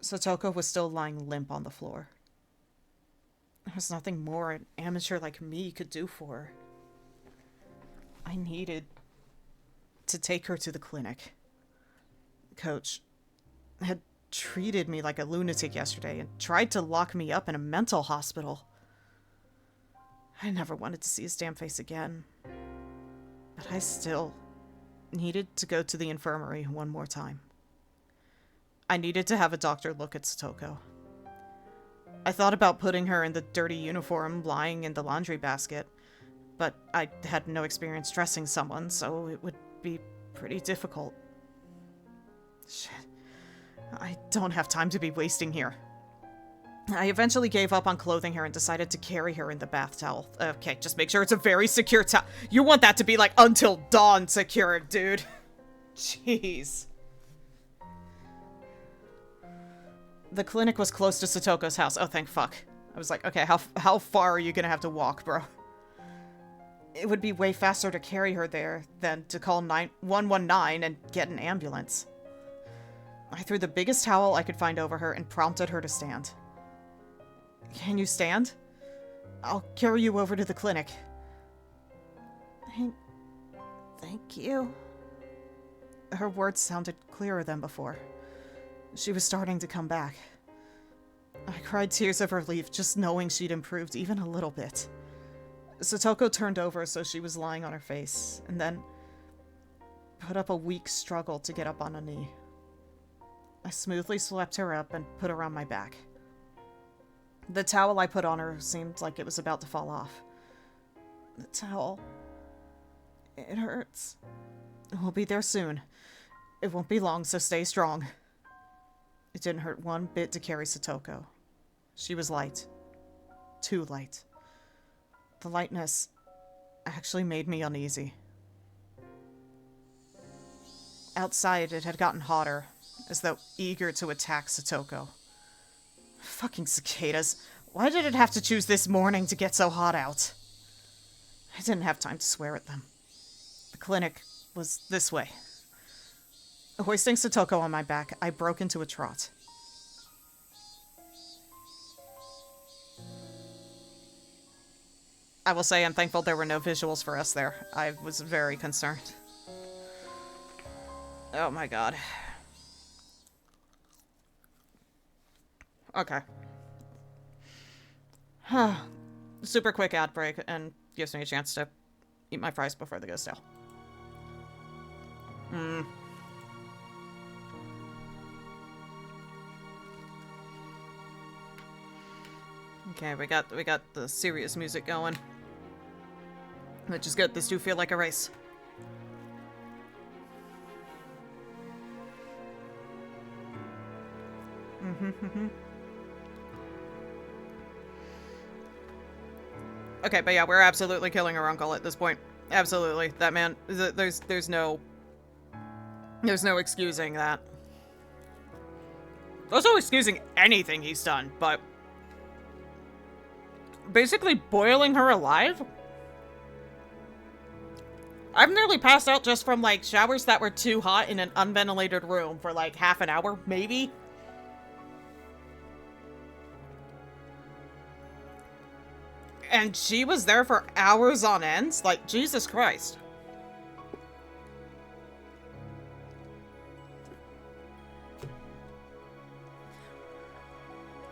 Satoko was still lying limp on the floor. There was nothing more an amateur like me could do for her. I needed to take her to the clinic. Coach had treated me like a lunatic yesterday and tried to lock me up in a mental hospital. I never wanted to see his damn face again. But I still needed to go to the infirmary one more time. I needed to have a doctor look at Satoko. I thought about putting her in the dirty uniform lying in the laundry basket, but I had no experience dressing someone, so it would be pretty difficult. Shit. I don't have time to be wasting here. I eventually gave up on clothing her and decided to carry her in the bath towel. Okay, just make sure it's a very secure towel. You want that to be like until dawn secure, dude. Jeez. The clinic was close to Satoko's house. Oh, thank fuck. I was like, okay, how far are you gonna have to walk, bro? It would be way faster to carry her there than to call 119 and get an ambulance. I threw the biggest towel I could find over her and prompted her to stand. Can you stand? I'll carry you over to the clinic. Thank you. Her words sounded clearer than before. She was starting to come back. I cried tears of relief just knowing she'd improved even a little bit. Satoko turned over so she was lying on her face, and then put up a weak struggle to get up on a knee. I smoothly swept her up and put her on my back. The towel I put on her seemed like it was about to fall off. The towel... it hurts. We'll be there soon. It won't be long, so stay strong. It didn't hurt one bit to carry Satoko. She was light. Too light. The lightness actually made me uneasy. Outside, it had gotten hotter, as though eager to attack Satoko. Fucking cicadas. Why did it have to choose this morning to get so hot out? I didn't have time to swear at them. The clinic was this way. Hoisting Satoko on my back, I broke into a trot. I will say I'm thankful there were no visuals for us there. I was very concerned. Oh my god. Okay. Super quick ad break, and gives me a chance to eat my fries before they go stale. Okay, we got the serious music going. Which is good. This do feel like a race. Okay, but yeah, we're absolutely killing our uncle at this point. Absolutely. That man, there's no excusing that. There's no excusing anything he's done, but basically boiling her alive? I've nearly passed out just from, like, showers that were too hot in an unventilated room for, like, half an hour, maybe? And she was there for hours on end? Like, Jesus Christ.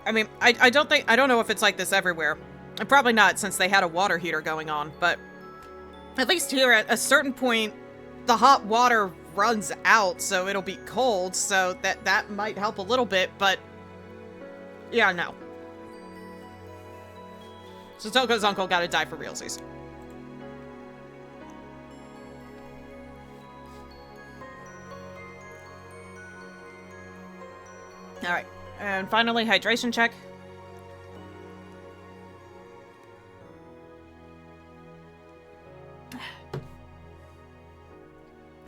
I mean, I don't know if it's like this everywhere. Probably not, since they had a water heater going on, but at least here, at a certain point, the hot water runs out, so it'll be cold, so that might help a little bit, but yeah, no. Satoko's uncle gotta die for realsies. Alright, and finally, hydration check.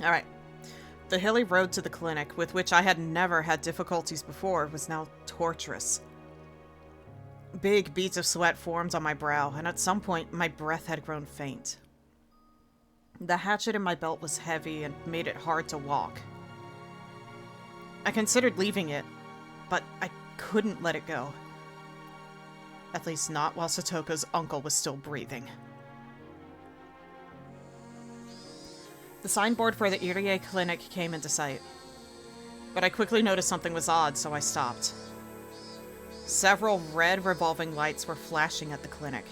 Alright. The hilly road to the clinic, with which I had never had difficulties before, was now torturous. Big beads of sweat formed on my brow, and at some point, my breath had grown faint. The hatchet in my belt was heavy and made it hard to walk. I considered leaving it, but I couldn't let it go. At least not while Satoko's uncle was still breathing. The signboard for the Irie clinic came into sight. But I quickly noticed something was odd, so I stopped. Several red revolving lights were flashing at the clinic.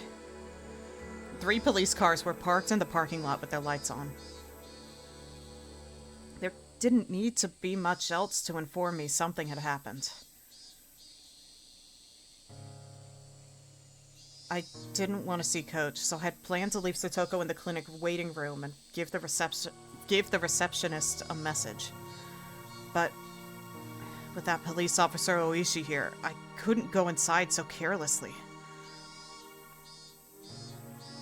3 police cars were parked in the parking lot with their lights on. There didn't need to be much else to inform me something had happened. I didn't want to see Coach, so I had planned to leave Satoko in the clinic waiting room and give the receptionist a message. But with that police officer Oishi here, I couldn't go inside so carelessly.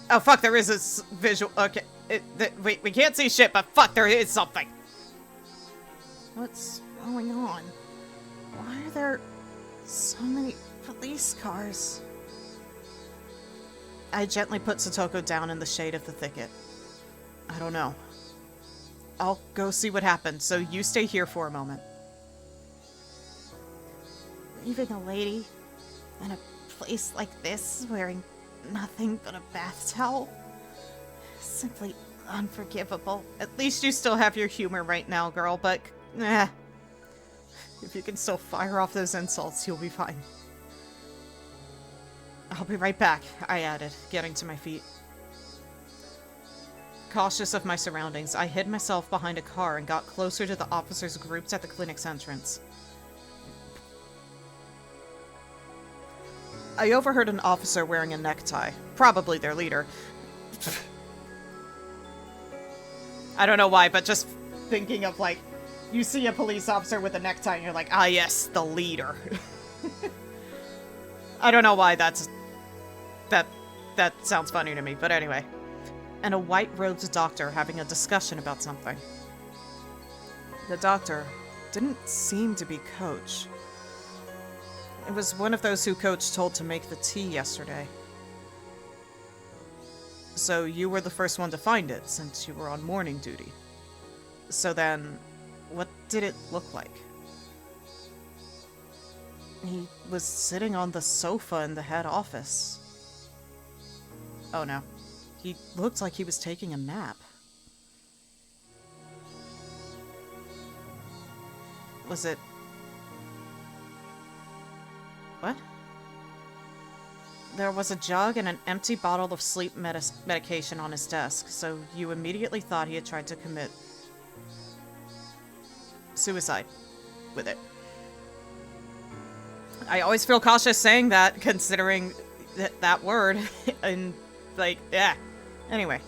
Oh fuck, there is a visual. Okay, we can't see shit, but fuck, there is something. What's going on? Why are there so many police cars? I gently put Satoko down in the shade of the thicket. I don't know. I'll go see what happened, so you stay here for a moment. Leaving a lady in a place like this, wearing nothing but a bath towel? Simply unforgivable. At least you still have your humor right now, girl, but if you can still fire off those insults, you'll be fine. I'll be right back, I added, getting to my feet. Cautious of my surroundings, I hid myself behind a car and got closer to the officers grouped at the clinic's entrance. I overheard an officer wearing a necktie, probably their leader. I don't know why, but just thinking of, like, you see a police officer with a necktie and you're like, ah yes, the leader. I don't know why that sounds funny to me, but anyway. And a white-robed doctor having a discussion about something. The doctor didn't seem to be Coach. It was one of those who Coach told to make the tea yesterday. So you were the first one to find it, since you were on morning duty. So then, what did it look like? He was sitting on the sofa in the head office. Oh no. He looked like he was taking a nap. Was it... What? There was a jug and an empty bottle of sleep medication on his desk, so you immediately thought he had tried to commit suicide with it. I always feel cautious saying that, considering that word, and, like, yeah. Anyway.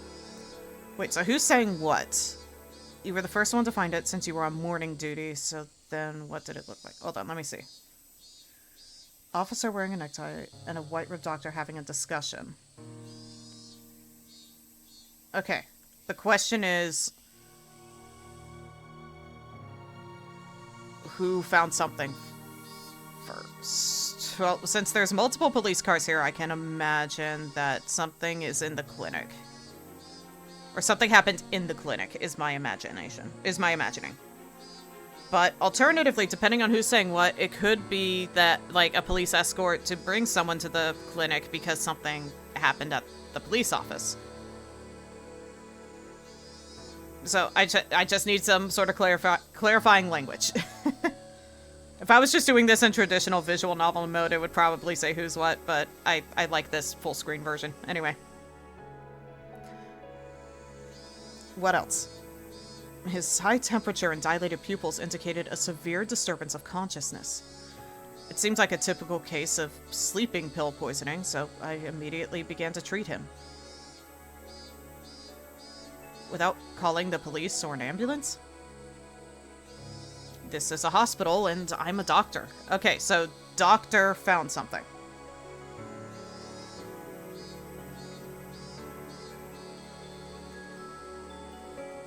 Wait, so who's saying what? You were the first one to find it since you were on morning duty, so then what did it look like? Hold on, let me see. Officer wearing a necktie and a white-robed doctor having a discussion. Okay. The question is... who found something first? Well, since there's multiple police cars here, I can imagine that something is in the clinic. Or something happened in the clinic, is my imagining. But alternatively, depending on who's saying what, it could be that, like, a police escort to bring someone to the clinic because something happened at the police office. So I just need some sort of clarifying language. If I was just doing this in traditional visual novel mode, it would probably say who's what, but I like this full screen version. Anyway. What else? His high temperature and dilated pupils indicated a severe disturbance of consciousness. It seemed like a typical case of sleeping pill poisoning, so I immediately began to treat him. Without calling the police or an ambulance? This is a hospital, and I'm a doctor. Okay, so doctor found something.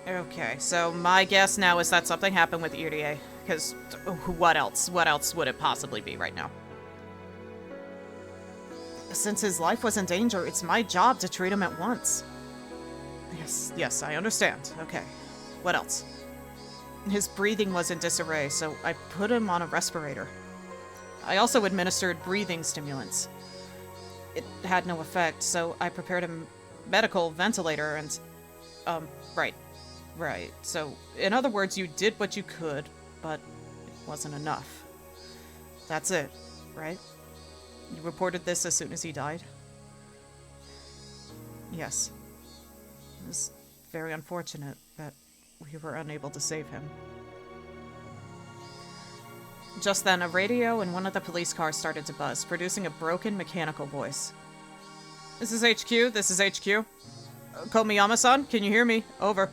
Okay, so my guess now is that something happened with Irie, because what else? What else would it possibly be right now? Since his life was in danger, it's my job to treat him at once. Yes, I understand. Okay, what else? His breathing was in disarray, so I put him on a respirator. I also administered breathing stimulants. It had no effect, so I prepared a medical ventilator and... Right. So, in other words, you did what you could, but it wasn't enough. That's it, right? You reported this as soon as he died? Yes. It was very unfortunate that we were unable to save him. Just then, a radio in one of the police cars started to buzz, producing a broken mechanical voice. This is HQ, this is HQ. Komiyama-san, can you hear me? Over.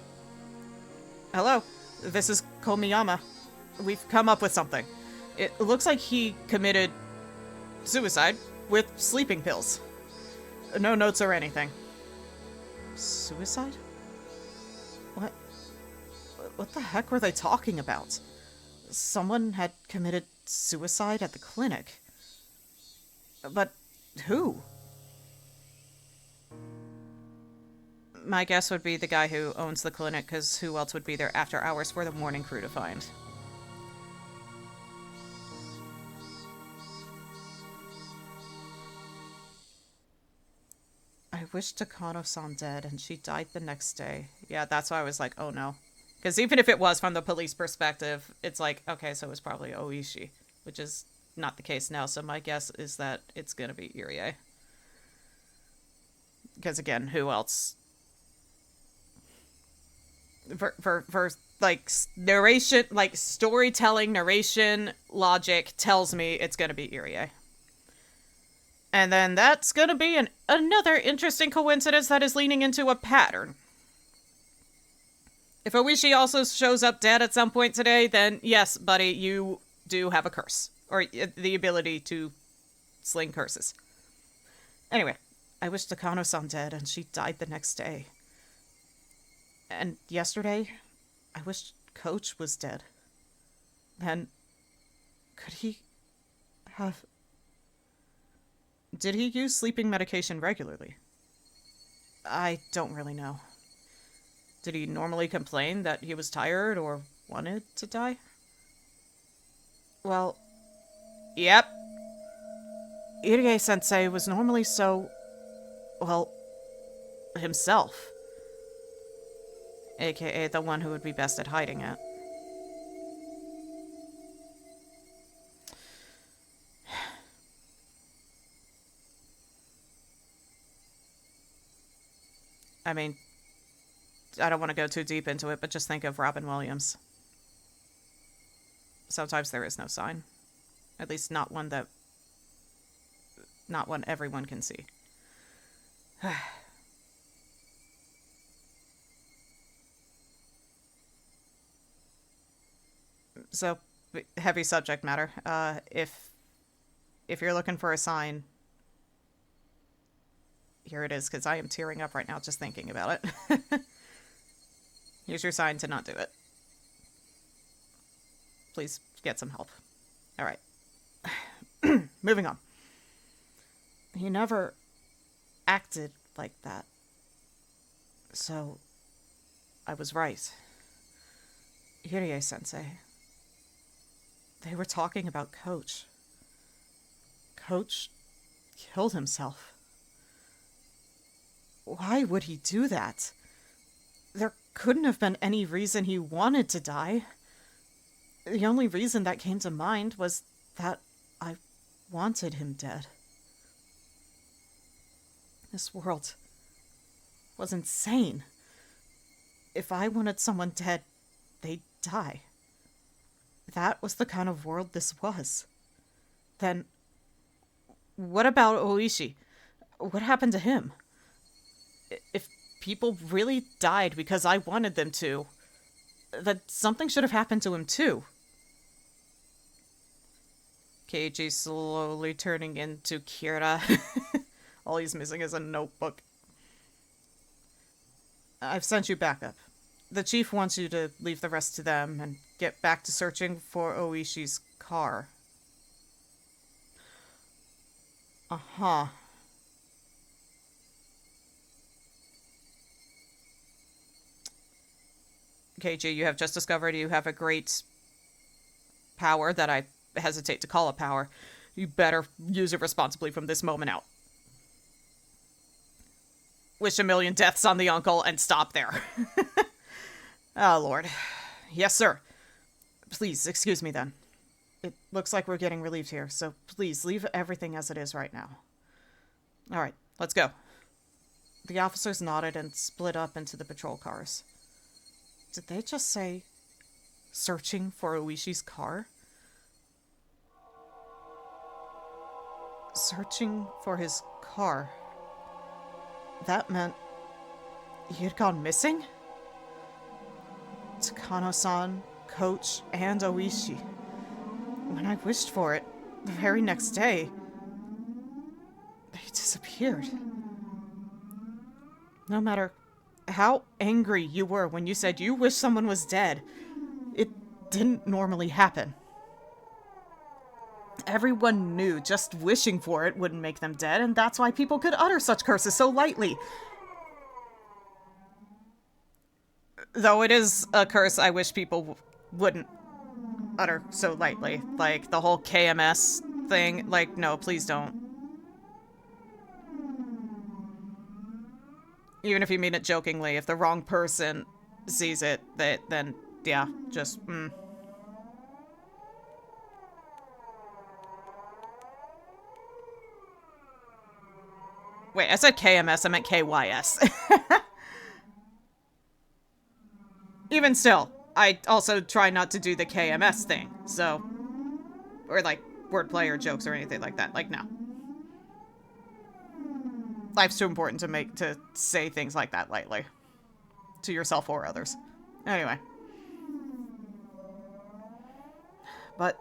Hello, this is Komiyama. We've come up with something. It looks like he committed suicide with sleeping pills. No notes or anything. Suicide? What the heck were they talking about? Someone had committed suicide at the clinic. But who? My guess would be the guy who owns the clinic, because who else would be there after hours for the morning crew to find? I wish Takano-san dead, and she died the next day. Yeah, that's why I was like, oh no. Because even if it was from the police perspective, it's like, okay, so it was probably Oishi, which is not the case now, so my guess is that it's gonna be Irie. Because again, who else? For like, narration, like, storytelling, narration, logic tells me it's gonna be Irie. And then that's gonna be another interesting coincidence that is leaning into a pattern. If Oishi also shows up dead at some point today, then yes, buddy, you do have a curse. Or the ability to sling curses. Anyway, I wish Takano-san dead, and she died the next day. And yesterday, I wished Coach was dead. Then, could he have... Did he use sleeping medication regularly? I don't really know. Did he normally complain that he was tired or wanted to die? Well, yep. Irie-sensei was normally so... well, himself. AKA the one who would be best at hiding it. I mean, I don't want to go too deep into it, but just think of Robin Williams. Sometimes there is no sign. At least not one everyone can see. So, heavy subject matter. If you're looking for a sign, here it is, because I am tearing up right now just thinking about it. Here's your sign to not do it. Please get some help. Alright. Moving on. He never acted like that. So, I was right. Irie-sensei. They were talking about Coach. Coach killed himself. Why would he do that? There couldn't have been any reason he wanted to die. The only reason that came to mind was that I wanted him dead. This world was insane. If I wanted someone dead, they'd die. That was the kind of world this was. Then, what about Oishi? What happened to him? If people really died because I wanted them to, then something should have happened to him too. Keiji slowly turning into Kira. All he's missing is a notebook. I've sent you backup. The chief wants you to leave the rest to them and get back to searching for Oishi's car. Uh-huh. KG, you have just discovered you have a great power that I hesitate to call a power. You better use it responsibly from this moment out. Wish a million deaths on the uncle and stop there. Oh, Lord. Yes, sir. Please, excuse me then. It looks like we're getting relieved here, so please leave everything as it is right now. Alright, let's go. The officers nodded and split up into the patrol cars. Did they just say searching for Oishi's car? Searching for his car. That meant he had gone missing? Takano-san, Coach, and Oishi. When I wished for it, the very next day, they disappeared. No matter how angry you were when you said you wished someone was dead, it didn't normally happen. Everyone knew just wishing for it wouldn't make them dead, and that's why people could utter such curses so lightly. Though it is a curse I wish people wouldn't utter so lightly. Like, the whole KMS thing. Like, no, please don't. Even if you mean it jokingly, if the wrong person sees it, then, yeah, just, Wait, I said KMS, I meant KYS. Even still, I also try not to do the KMS thing, so... Or, like, wordplay or jokes or anything like that. Like, no. Life's too important to say things like that lightly. To yourself or others. Anyway. But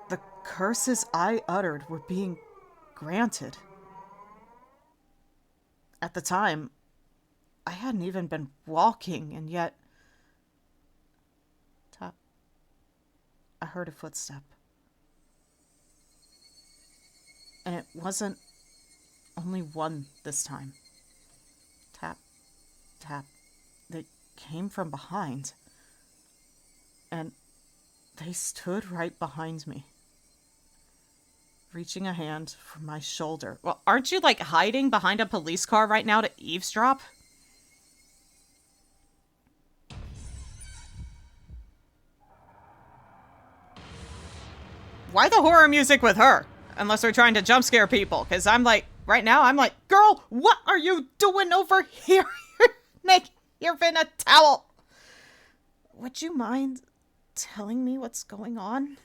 the curses I uttered were being granted. At the time, I hadn't even been walking, and yet... Tap. I heard a footstep. And it wasn't only one this time. Tap, tap. They came from behind. And they stood right behind me. Reaching a hand for my shoulder. Well, aren't you, like, hiding behind a police car right now to eavesdrop? Why the horror music with her? Unless they're trying to jump scare people. Because I'm like, right now, I'm like, girl, what are you doing over here? Nick, you're in a towel. Would you mind telling me what's going on?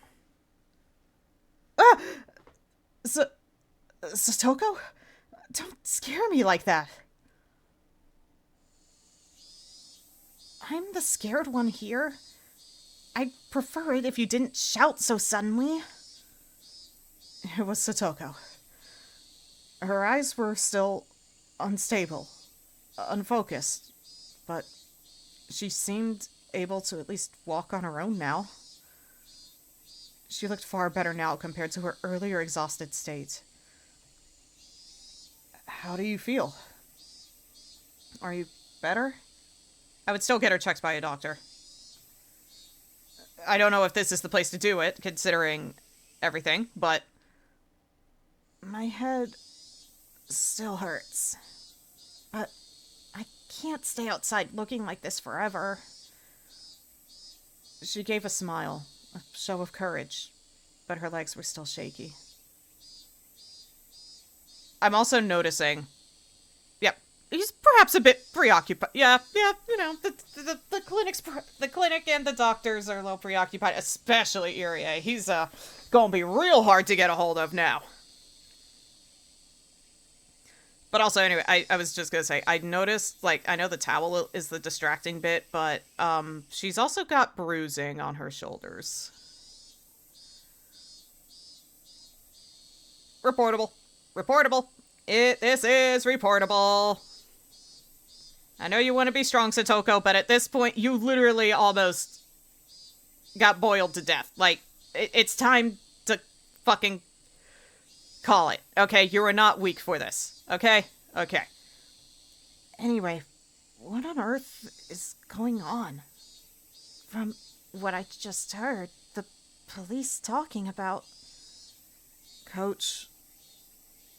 Ah! Satoko? Don't scare me like that. I'm the scared one here. I'd prefer it if you didn't shout so suddenly. It was Satoko. Her eyes were still unstable, unfocused, but she seemed able to at least walk on her own now. She looked far better now compared to her earlier exhausted state. How do you feel? Are you better? I would still get her checked by a doctor. I don't know if this is the place to do it, considering everything, but... My head still hurts. But I can't stay outside looking like this forever. She gave a smile, a show of courage, but her legs were still shaky. I'm also noticing... Yep, he's perhaps a bit preoccupied. Yeah, you know, the clinic and the doctors are a little preoccupied, especially Irie. He's, gonna be real hard to get a hold of now. But also, anyway, I was just gonna say, I noticed, like, I know the towel is the distracting bit, but, she's also got bruising on her shoulders. Reportable. Reportable. This is reportable. I know you want to be strong, Satoko, but at this point, you literally almost got boiled to death. Like, it's time to fucking call it. Okay, you are not weak for this. Okay? Okay. Anyway, what on earth is going on? From what I just heard, the police talking about... Coach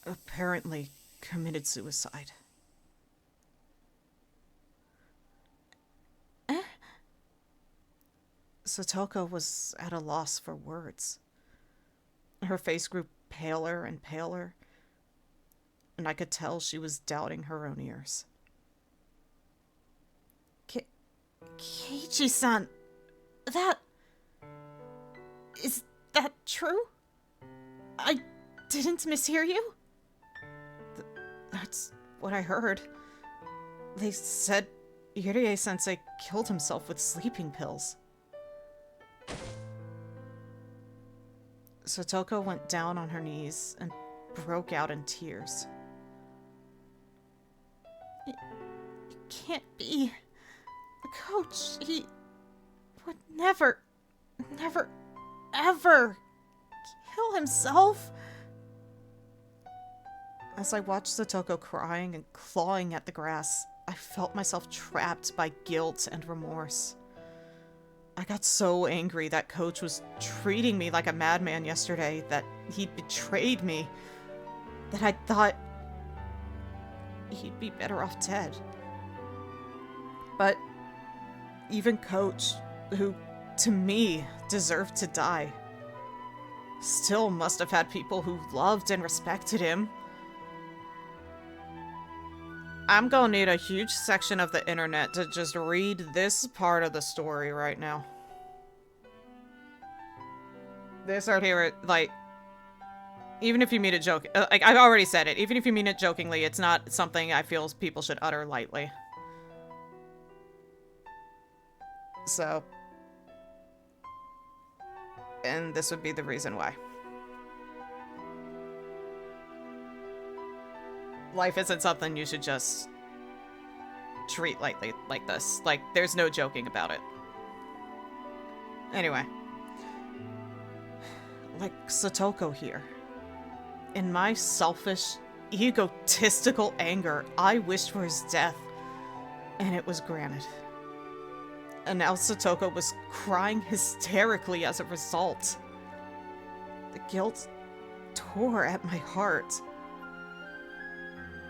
apparently committed suicide. Satoko was at a loss for words. Her face grew paler and paler, and I could tell she was doubting her own ears. Keiichi-san, is that true? I didn't mishear you? That's what I heard. They said Irie-sensei killed himself with sleeping pills. Satoko went down on her knees and broke out in tears. It can't be. Coach, he would never, ever kill himself. As I watched Satoko crying and clawing at the grass, I felt myself trapped by guilt and remorse. I got so angry that Coach was treating me like a madman yesterday, that he betrayed me, that I thought he'd be better off dead. But even Coach, who, to me, deserved to die, still must have had people who loved and respected him. I'm gonna need a huge section of the internet to just read this part of the story right now. This right here, like, even if you mean it like, I've already said it, even if you mean it jokingly, it's not something I feel people should utter lightly. So, and this would be the reason why. Life isn't something you should just treat lightly like this. Like, there's no joking about it. Anyway. Like Satoko here. In my selfish, egotistical anger, I wished for his death, and it was granted. And now Satoko was crying hysterically as a result. The guilt tore at my heart.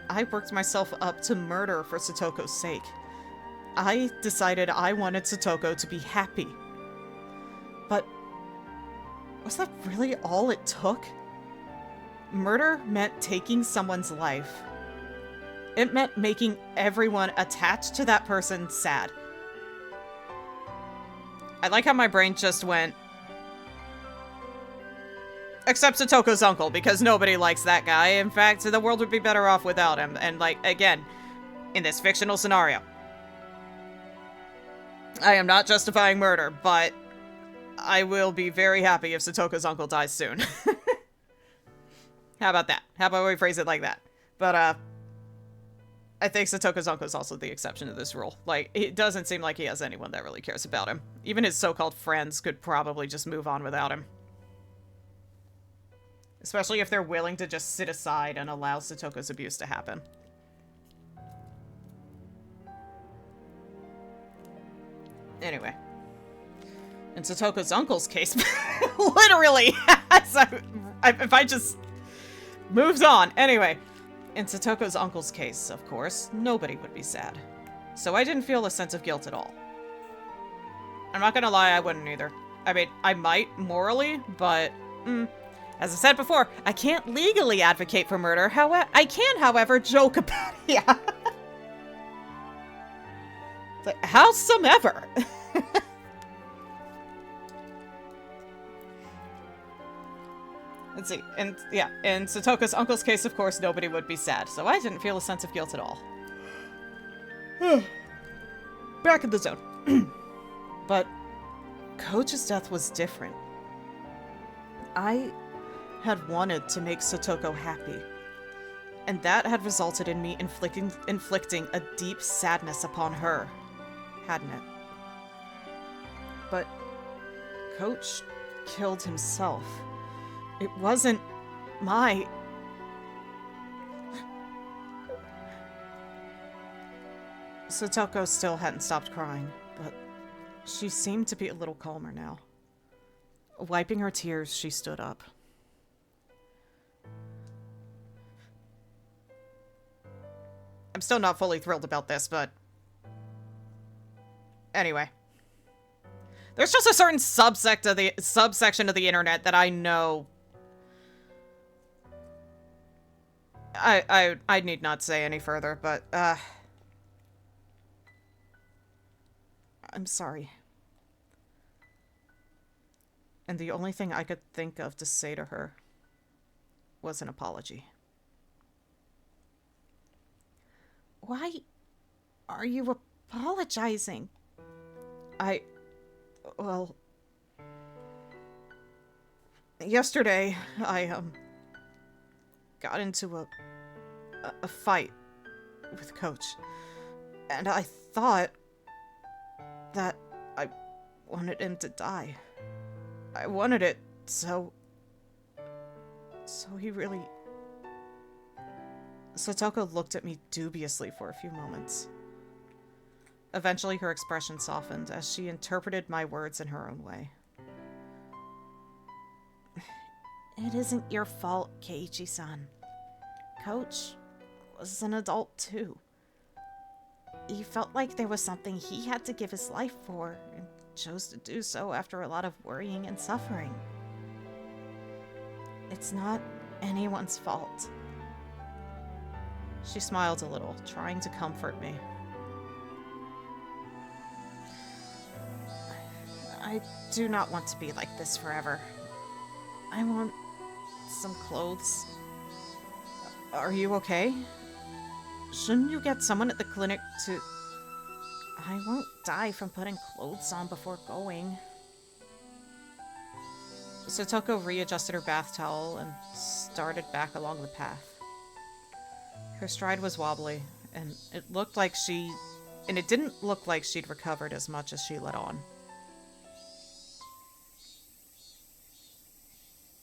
I worked myself up to murder for Satoko's sake. I decided I wanted Satoko to be happy. But was that really all it took? Murder meant taking someone's life. It meant making everyone attached to that person sad. I like how my brain just went, except Satoko's uncle, because nobody likes that guy. In fact, the world would be better off without him. And, like, again, in this fictional scenario, I am not justifying murder, but I will be very happy if Satoko's uncle dies soon. How about that? How about we phrase it like that? But, I think Satoko's uncle is also the exception to this rule. Like, it doesn't seem like he has anyone that really cares about him. Even his so-called friends could probably just move on without him. Especially if they're willing to just sit aside and allow Satoko's abuse to happen. Anyway. In Satoko's uncle's case, literally, if I just moves on. Anyway, in Satoko's uncle's case, of course, nobody would be sad. So I didn't feel a sense of guilt at all. I'm not gonna lie, I wouldn't either. I mean, I might morally, but as I said before, I can't legally advocate for murder. I can, however, joke about it. Yeah. It's like, howsomever. Let's see. And yeah, in Satoko's uncle's case, of course, nobody would be sad. So I didn't feel a sense of guilt at all. Back in the zone. But Coach's death was different. I had wanted to make Satoko happy, and that had resulted in me inflicting a deep sadness upon her, hadn't it? But Coach killed himself. It wasn't my... Satoko still hadn't stopped crying, but she seemed to be a little calmer now. Wiping her tears, she stood up. I'm still not fully thrilled about this, but... Anyway. There's just a certain subsection of the internet that I know. I need not say any further, but I'm sorry. And the only thing I could think of to say to her was an apology. Why are you apologizing? Well, yesterday I got into a fight with Coach, and I thought that I wanted him to die. I wanted it so he really... Satoko looked at me dubiously for a few moments. Eventually her expression softened as she interpreted my words in her own way. It isn't your fault, Keiichi-san. Coach was an adult too. He felt like there was something he had to give his life for, and chose to do so after a lot of worrying and suffering. It's not anyone's fault. She smiled a little, trying to comfort me. I do not want to be like this forever. I want some clothes. Are you okay? Shouldn't you get someone at the clinic to... I won't die from putting clothes on before going. Satoko readjusted her bath towel and started back along the path. Her stride was wobbly, and it didn't look like she'd recovered as much as she let on.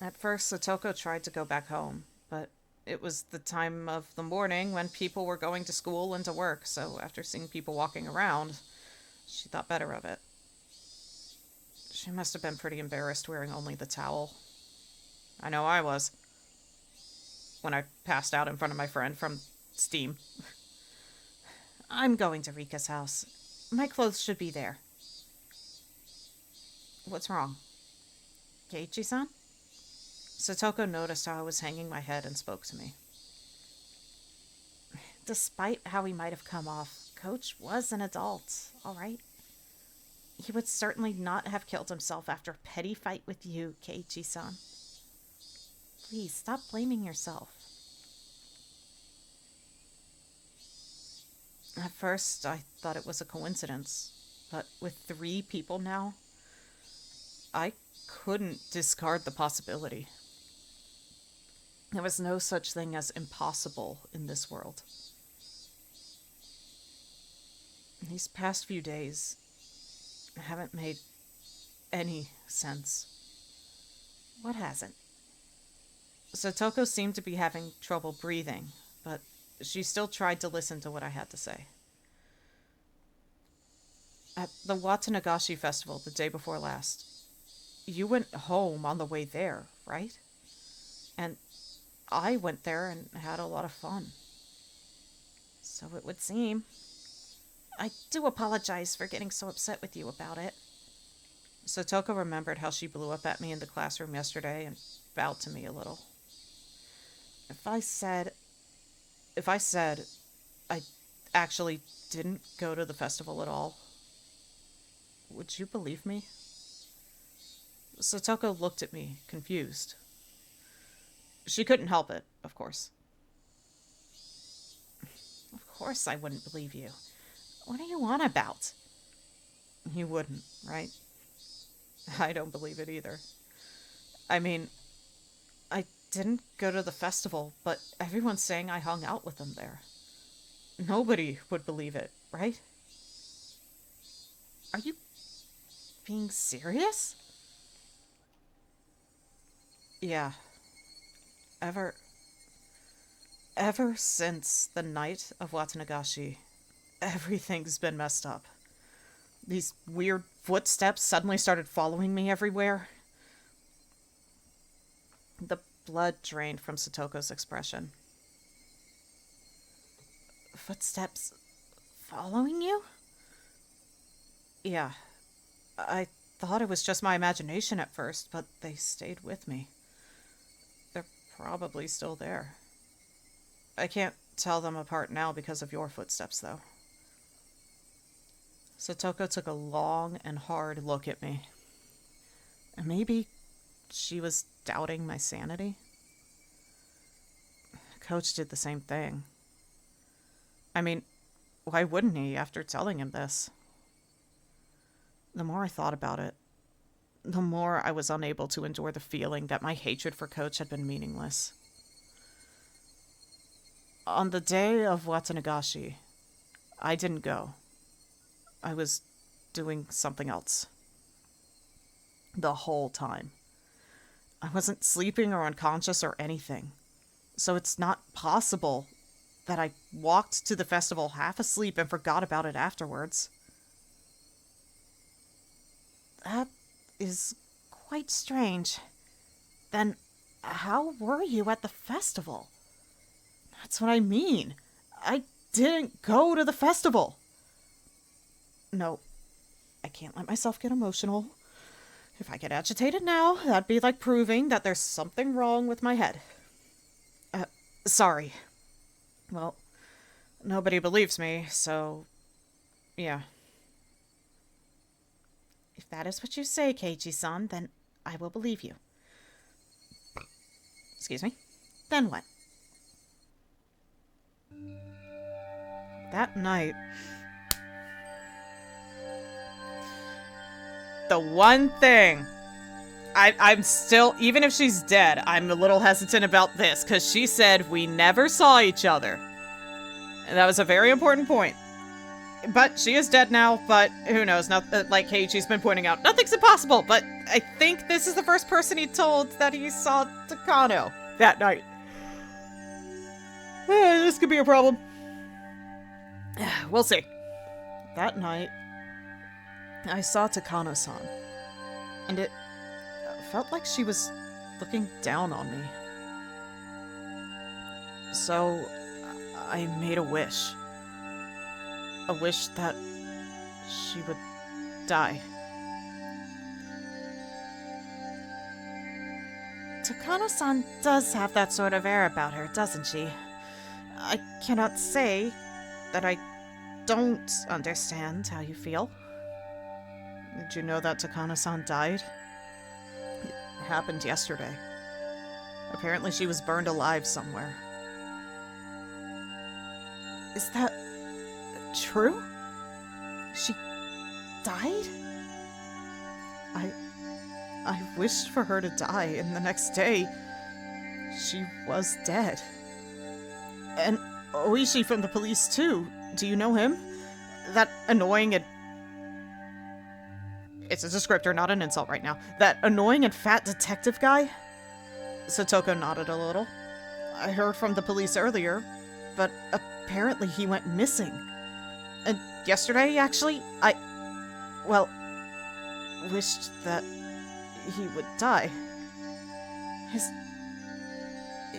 At first, Satoko tried to go back home, but it was the time of the morning when people were going to school and to work, so after seeing people walking around, she thought better of it. She must have been pretty embarrassed wearing only the towel. I know I was. When I passed out in front of my friend from Steam. I'm going to Rika's house. My clothes should be there. What's wrong? Keiichi-san? Satoko noticed how I was hanging my head and spoke to me. Despite how he might have come off, Coach was an adult, all right? He would certainly not have killed himself after a petty fight with you, Keiichi-san. Please, stop blaming yourself. At first, I thought it was a coincidence, but with 3 people now, I couldn't discard the possibility. There was no such thing as impossible in this world. These past few days haven't made any sense. What hasn't? Satoko seemed to be having trouble breathing, but she still tried to listen to what I had to say. At the Watanagashi festival the day before last, you went home on the way there, right? And I went there and had a lot of fun. So it would seem. I do apologize for getting so upset with you about it. Satoko remembered how she blew up at me in the classroom yesterday and bowed to me a little. If I said I actually didn't go to the festival at all, would you believe me? Satoko looked at me, confused. She couldn't help it, of course. Of course I wouldn't believe you. What are you on about? You wouldn't, right? I don't believe it either. I mean, I didn't go to the festival, but everyone's saying I hung out with them there. Nobody would believe it, right? Are you being serious? Yeah. Ever since the night of Watanagashi, everything's been messed up. These weird footsteps suddenly started following me everywhere. The blood drained from Satoko's expression. Footsteps following you? Yeah. I thought it was just my imagination at first, but they stayed with me. They're probably still there. I can't tell them apart now because of your footsteps, though. Satoko took a long and hard look at me. And maybe she was doubting my sanity? Coach did the same thing. I mean, why wouldn't he after telling him this? The more I thought about it, the more I was unable to endure the feeling that my hatred for Coach had been meaningless. On the day of Watanagashi, I didn't go. I was doing something else. The whole time. I wasn't sleeping or unconscious or anything. So it's not possible that I walked to the festival half asleep and forgot about it afterwards. That is quite strange. Then how were you at the festival? That's what I mean. I didn't go to the festival. No, I can't let myself get emotional. If I get agitated now, that'd be like proving that there's something wrong with my head. Sorry. Well, nobody believes me, so yeah. If that is what you say, Keiichi-san, then I will believe you. Excuse me. Then what? That night, the one thing I'm still, even if she's dead, I'm a little hesitant about this, because she said we never saw each other. And that was a very important point. But she is dead now, but who knows, not, like Keiichi's been pointing out, nothing's impossible, but I think this is the first person he told that he saw Takano that night. This could be a problem. We'll see. That night, I saw Takano-san, and it felt like she was looking down on me. So, I made a wish. A wish that she would die. Takano-san does have that sort of air about her, doesn't she? I cannot say that I don't understand how you feel. Did you know that Takano-san died? It happened yesterday. Apparently she was burned alive somewhere. Is that true? She died? I wished for her to die, and the next day, she was dead. And Oishi from the police, too. Do you know him? That annoying and... It's a descriptor, not an insult right now. That annoying and fat detective guy? Satoko nodded a little. I heard from the police earlier, but apparently he went missing. And yesterday, actually, well, wished that he would die.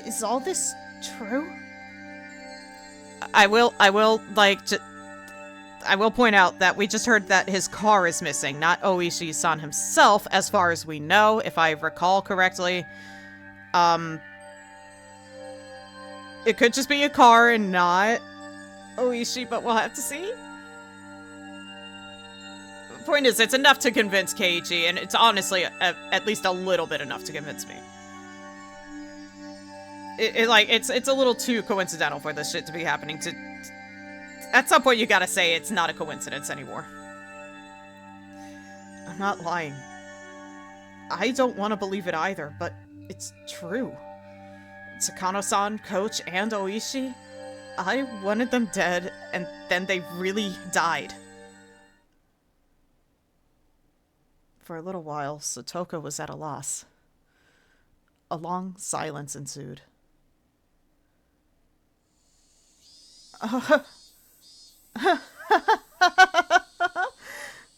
Is all this true? I will point out that we just heard that his car is missing, not Oishi-san himself, as far as we know, if I recall correctly. It could just be a car and not Oishi, but we'll have to see. The point is, it's enough to convince Keiichi, and it's honestly at least a little bit enough to convince me. It's a little too coincidental for this shit to be happening. At some point, you gotta say it's not a coincidence anymore. I'm not lying. I don't want to believe it either, but it's true. Takano-san, Coach, and Oishi, I wanted them dead, and then they really died. For a little while, Satoko was at a loss. A long silence ensued.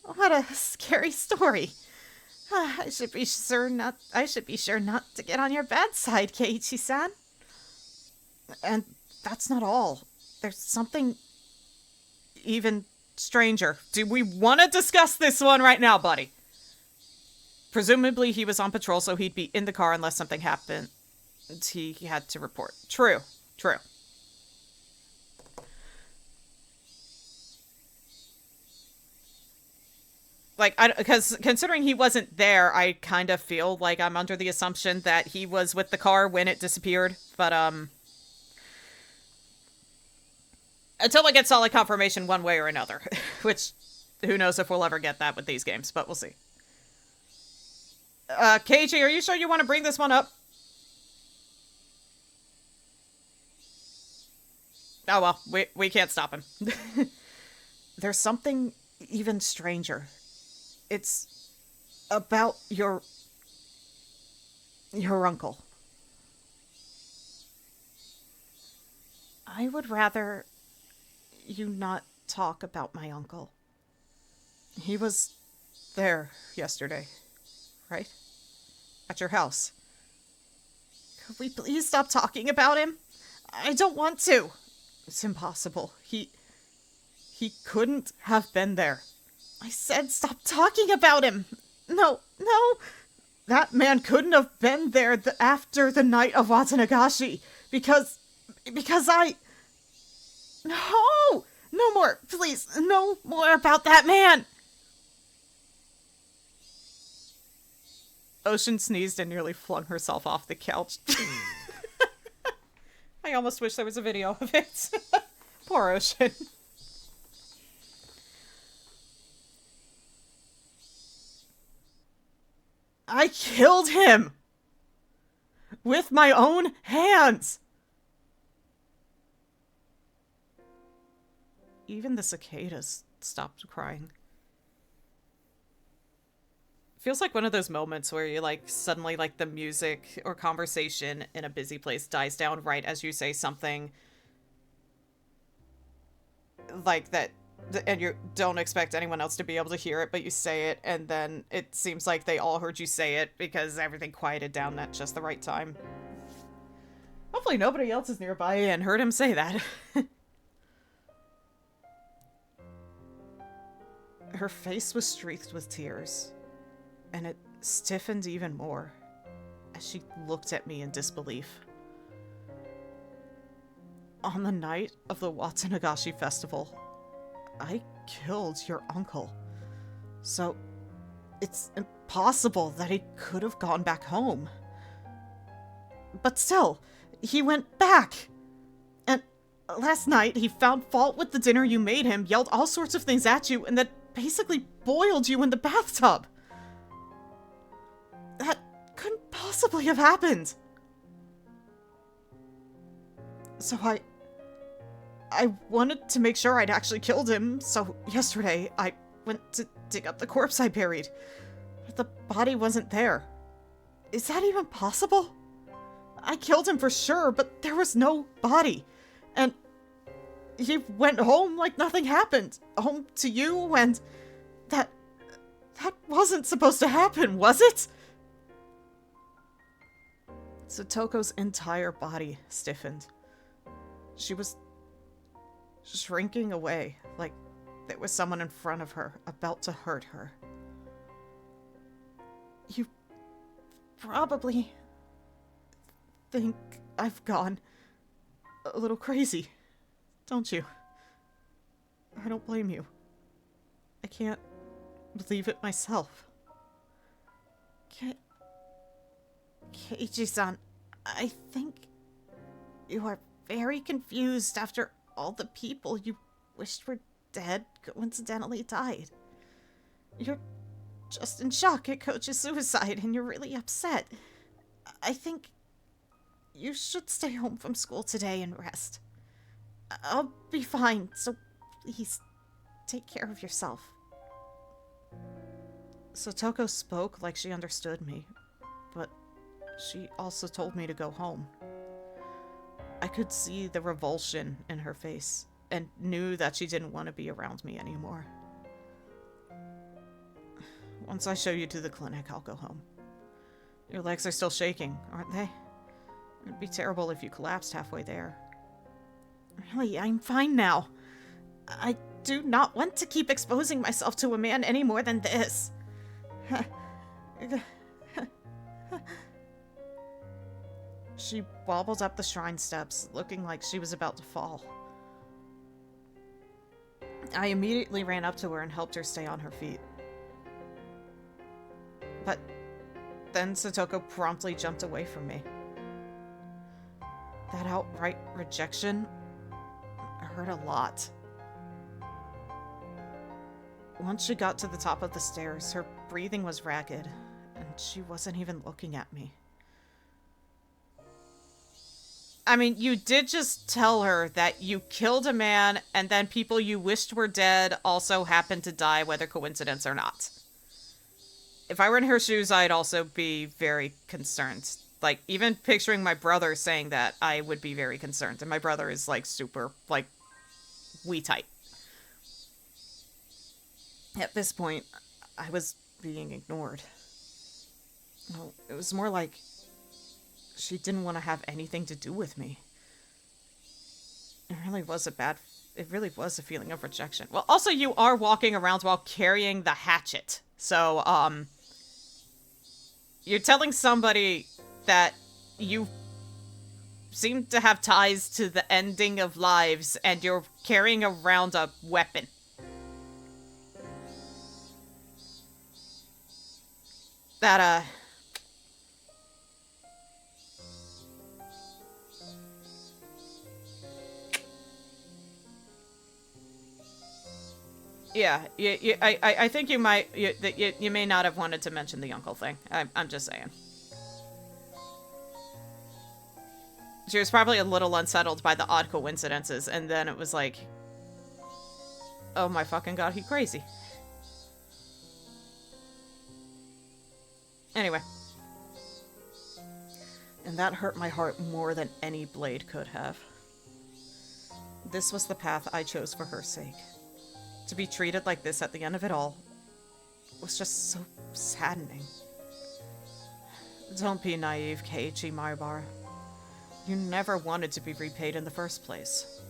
What a scary story. I should be sure not to get on your bad side, Keiichi-san. And that's not all. There's something even stranger. Do we want to discuss this one right now, buddy? Presumably he was on patrol, so he'd be in the car unless something happened. He had to report. True. True. Like, because considering he wasn't there, I kind of feel like I'm under the assumption that he was with the car when it disappeared. But, until I get solid confirmation one way or another. Which, who knows if we'll ever get that with these games, but we'll see. KG, are you sure you want to bring this one up? Oh well, we can't stop him. There's something even stranger. It's about your uncle. I would rather you not talk about my uncle. He was there yesterday, right? At your house. Could we please stop talking about him? I don't want to. It's impossible. He couldn't have been there. I said stop talking about him. No. That man couldn't have been there after the night of Tatarigoroshi. Because I... No! No more, please. No more about that man. Ocean sneezed and nearly flung herself off the couch. I almost wish there was a video of it. Poor Ocean. I killed him! With my own hands! Even the cicadas stopped crying. Feels like one of those moments where you suddenly the music or conversation in a busy place dies down right as you say something like that, and you don't expect anyone else to be able to hear it, but you say it, and then it seems like they all heard you say it because everything quieted down at just the right time. Hopefully nobody else is nearby and heard him say that. Her face was streaked with tears, and it stiffened even more as she looked at me in disbelief. On the night of the Watanagashi festival, I killed your uncle. So, it's impossible that he could have gone back home. But still, he went back. And last night, he found fault with the dinner you made him, yelled all sorts of things at you, and then basically boiled you in the bathtub. That couldn't possibly have happened. So I wanted to make sure I'd actually killed him, so yesterday I went to dig up the corpse I buried. But the body wasn't there. Is that even possible? I killed him for sure, but there was no body. And he went home like nothing happened. Home to you, and that wasn't supposed to happen, was it? Satoko's entire body stiffened. She was shrinking away, like there was someone in front of her, about to hurt her. You probably think I've gone a little crazy, don't you? I don't blame you. I can't believe it myself. Keiji-san, I think you are very confused after all the people you wished were dead coincidentally died. You're just in shock at Coach's suicide and you're really upset. I think you should stay home from school today and rest. I'll be fine, so please take care of yourself. Satoko spoke like she understood me, but she also told me to go home. I could see the revulsion in her face, and knew that she didn't want to be around me anymore. Once I show you to the clinic, I'll go home. Your legs are still shaking, aren't they? It'd be terrible if you collapsed halfway there. Really, I'm fine now. I do not want to keep exposing myself to a man any more than this. She wobbled up the shrine steps, looking like she was about to fall. I immediately ran up to her and helped her stay on her feet. But then Satoko promptly jumped away from me. That outright rejection hurt a lot. Once she got to the top of the stairs, her breathing was ragged, and she wasn't even looking at me. I mean, you did just tell her that you killed a man, and then people you wished were dead also happened to die, whether coincidence or not. If I were in her shoes, I'd also be very concerned. Like, even picturing my brother saying that, I would be very concerned. And my brother is, like, super, like, we tight. At this point, I was being ignored. No, it was more like she didn't want to have anything to do with me. It really was a feeling of rejection. Well, also you are walking around while carrying the hatchet. So, you're telling somebody that you seem to have ties to the ending of lives and you're carrying around a weapon. That, yeah, I think you might, you may not have wanted to mention the uncle thing. I'm just saying. She was probably a little unsettled by the odd coincidences, and then it was like, oh my fucking god, he crazy. Anyway. And that hurt my heart more than any blade could have. This was the path I chose for her sake. To be treated like this at the end of it all was just so saddening. Don't be naive, Keiichi Maibara. You never wanted to be repaid in the first place.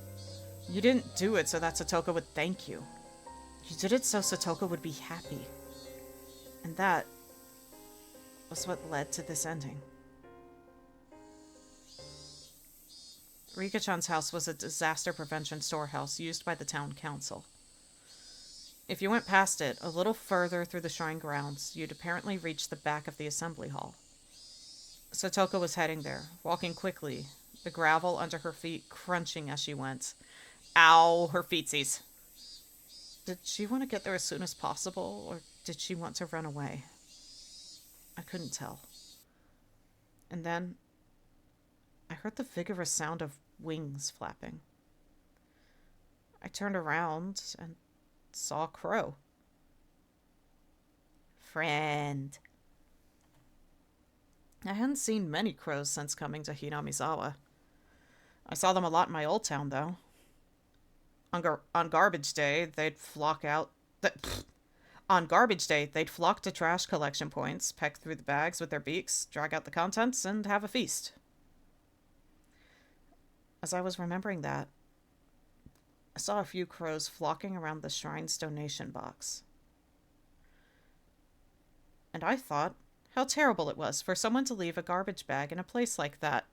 You didn't do it so that Satoko would thank you. You did it so Satoko would be happy. And that was what led to this ending. Rika-chan's house was a disaster prevention storehouse used by the town council. If you went past it, a little further through the shrine grounds, you'd apparently reach the back of the assembly hall. Satoko was heading there, walking quickly, the gravel under her feet crunching as she went. Ow, her feetsies. Did she want to get there as soon as possible, or did she want to run away? I couldn't tell. And then I heard the vigorous sound of wings flapping. I turned around and saw a crow. Friend. I hadn't seen many crows since coming to Hinamizawa. I saw them a lot in my old town, though. On garbage day, they'd flock out... On garbage day, they'd flock to trash collection points, peck through the bags with their beaks, drag out the contents, and have a feast. As I was remembering that, I saw a few crows flocking around the shrine's donation box. And I thought how terrible it was for someone to leave a garbage bag in a place like that.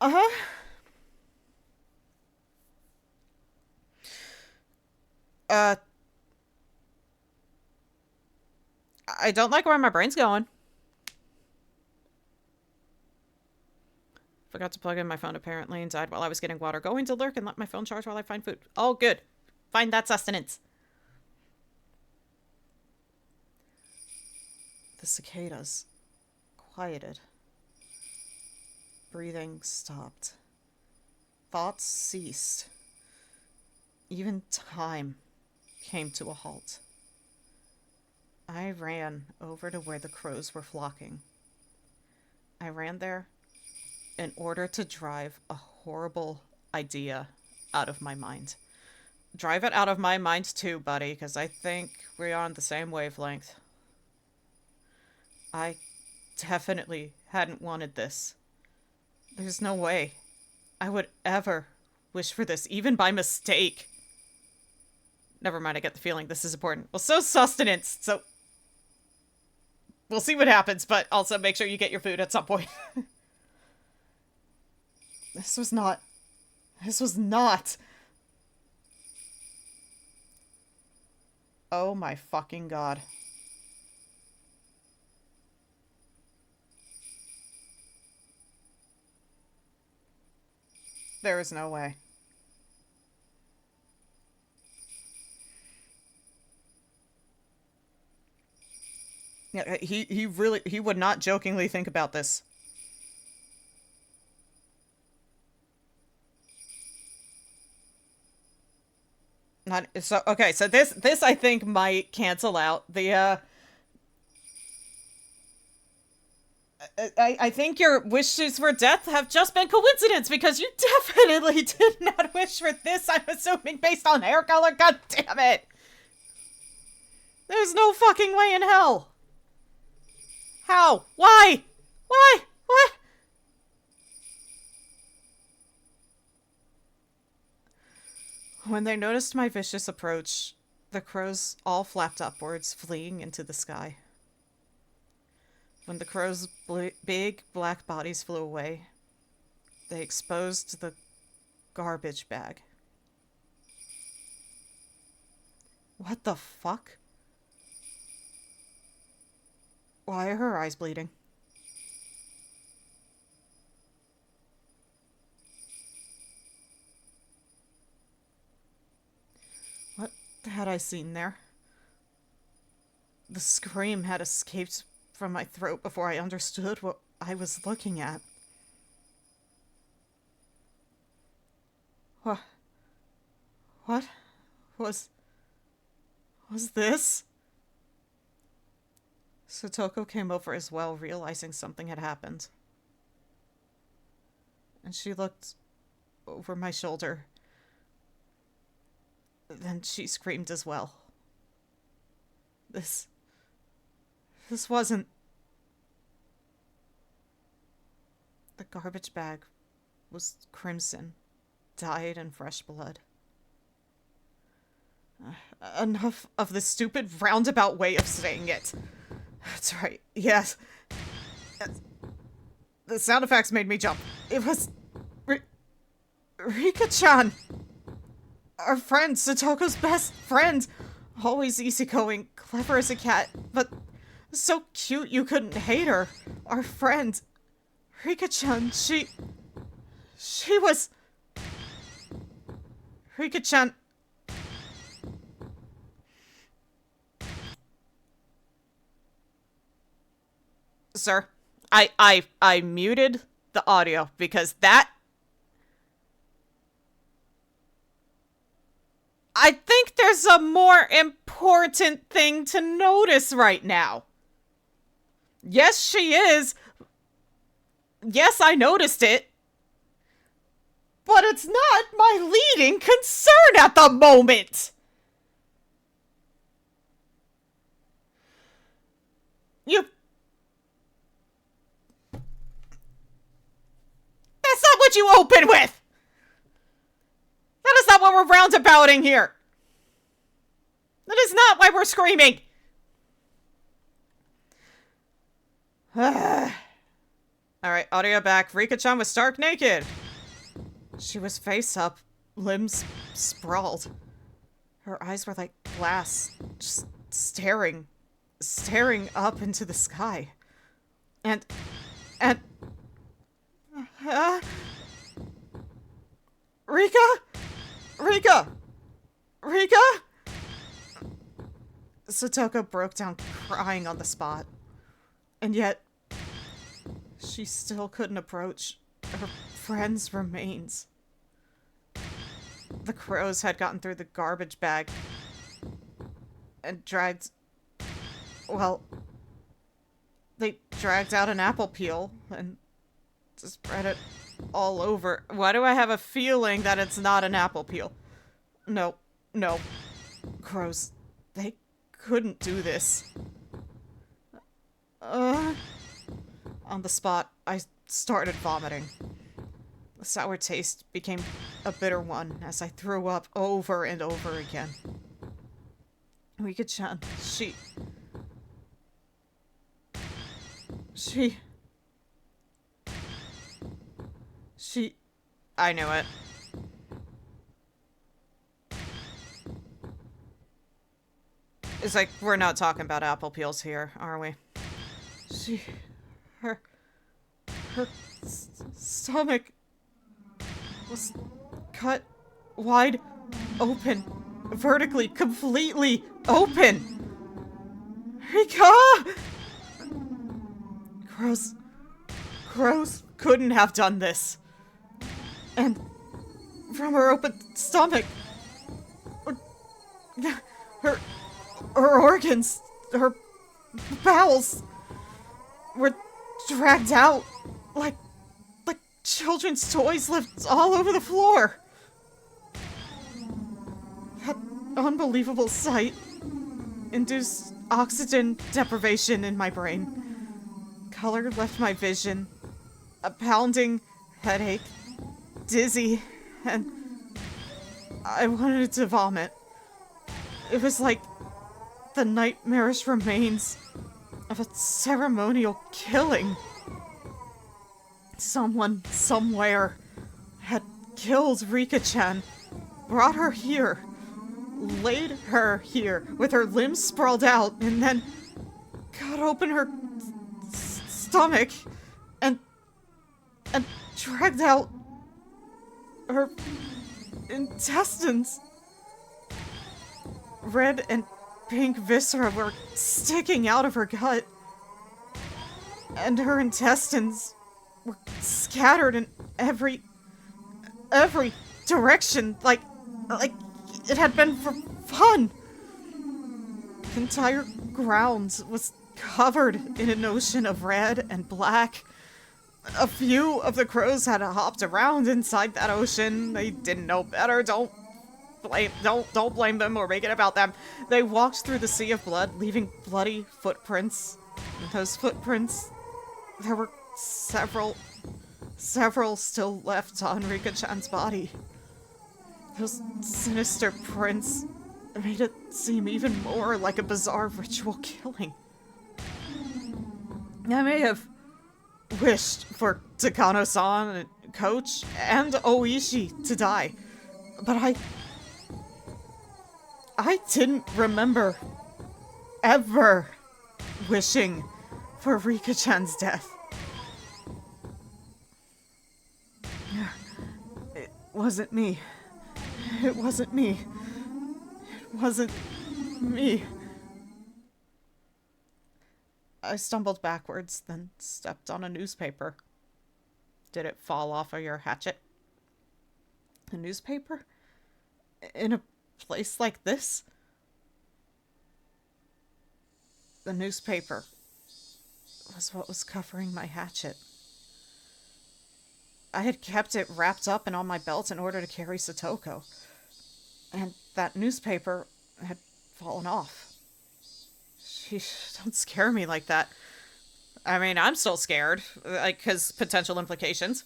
Uh-huh. I don't like where my brain's going. Forgot to plug in my phone apparently and died while I was getting water. Going to lurk and let my phone charge while I find food. Oh, good. Find that sustenance. The cicadas quieted. Breathing stopped. Thoughts ceased. Even time came to a halt. I ran over to where the crows were flocking. I ran there in order to drive a horrible idea out of my mind. Drive it out of my mind too, buddy, because I think we're on the same wavelength. I definitely hadn't wanted this. There's no way I would ever wish for this, even by mistake. Never mind, I get the feeling this is important. Well, so sustenance, so... We'll see what happens, but also make sure you get your food at some point. This was not... This was not... Oh my fucking god. There is no way. Yeah, he would not jokingly think about this. Not so okay, so this I think might cancel out the I think your wishes for death have just been coincidence because you definitely did not wish for this, I'm assuming, based on hair color. God damn it. There's no fucking way in hell. How? Why? Why? What? When they noticed my vicious approach, the crows all flapped upwards, fleeing into the sky. When the crows' big black bodies flew away, they exposed the garbage bag. What the fuck? Why are her eyes bleeding? What had I seen there? The scream had escaped from my throat before I understood what I was looking at. What was this? Satoko came over as well, realizing something had happened. And she looked over my shoulder. Then she screamed as well. This wasn't... The garbage bag was crimson, dyed in fresh blood. Enough of this stupid roundabout way of saying it. That's right, yes. The sound effects made me jump. It was... Rika-chan! Our friend, Satoko's best friend. Always easygoing, clever as a cat, but so cute you couldn't hate her. Our friend, Rika-chan, she was... Rika-chan... Sir, I muted the audio because that... I think there's a more important thing to notice right now. Yes, she is. Yes, I noticed it. But it's not my leading concern at the moment. That's not what you open with! That is not what we're roundabouting here! That is not why we're screaming! Alright, audio back. Rika-chan was stark naked. She was face up, limbs sprawled. Her eyes were like glass, just staring up into the sky. And... Rika! Satoko broke down crying on the spot. And yet, she still couldn't approach her friend's remains. The crows had gotten through the garbage bag and dragged... Well, they dragged out an apple peel and spread it all over. Why do I have a feeling that it's not an apple peel? No. Crows, they couldn't do this. On the spot, I started vomiting. The sour taste became a bitter one as I threw up over and over again. Rika-chan, she... I knew it. It's like, we're not talking about apple peels here, are we? Her stomach was cut wide open. Vertically, completely open. Rika! Gross couldn't have done this. And from her open stomach, her organs, her bowels were dragged out like children's toys left all over the floor. That unbelievable sight induced oxygen deprivation in my brain. Color left my vision. A pounding headache. Dizzy. And I wanted to vomit. It was like the nightmarish remains of a ceremonial killing. Someone, somewhere, had killed Rika-chan, brought her here, laid her here with her limbs sprawled out, and then cut open her stomach and dragged out her intestines. Red and pink viscera were sticking out of her gut, and her intestines were scattered in every direction, like it had been for fun. The entire grounds was covered in an ocean of red and black. A few of the crows had hopped around inside that ocean. They didn't know better. Don't blame them or make it about them. They walked through the sea of blood, leaving bloody footprints. And those footprints, there were several still left on Rika-chan's body. Those sinister prints made it seem even more like a bizarre ritual killing. I may have wished for Takano-san, Coach, and Oishi to die, but I didn't remember ever wishing for Rika-chan's death. It wasn't me. It wasn't me. It wasn't me. I stumbled backwards, then stepped on a newspaper. Did it fall off of your hatchet? A newspaper? In a place like this? The newspaper was what was covering my hatchet. I had kept it wrapped up and on my belt in order to carry Satoko. And that newspaper had fallen off. Sheesh, don't scare me like that. I mean, I'm still scared, like, 'cause potential implications.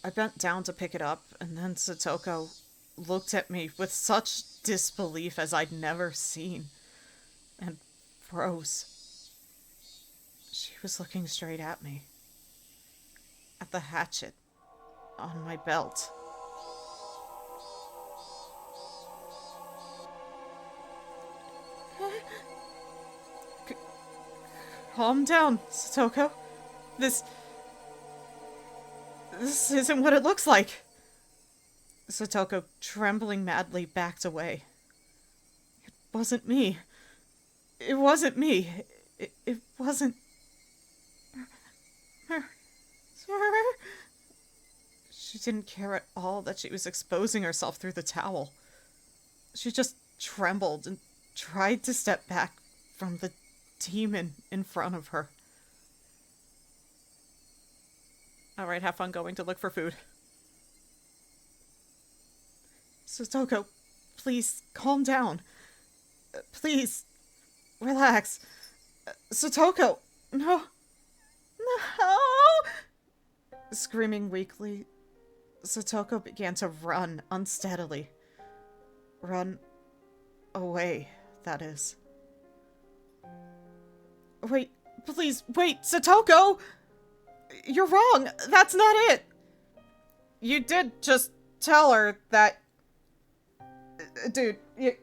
I bent down to pick it up, and then Satoko looked at me with such disbelief as I'd never seen, and froze. She was looking straight at me. At the hatchet on my belt. Calm down, Satoko. This isn't what it looks like. Satoko, trembling madly, backed away. It wasn't me. It wasn't me. It wasn't... She didn't care at all that she was exposing herself through the towel. She just trembled and tried to step back from the demon in front of her. Alright, have fun going to look for food. Satoko, please, calm down. Please, relax. Satoko, no. No! Screaming weakly, Satoko began to run unsteadily. Run away, that is. Wait, please, wait, Satoko! You're wrong! That's not it! You did just tell her that... Dude, you...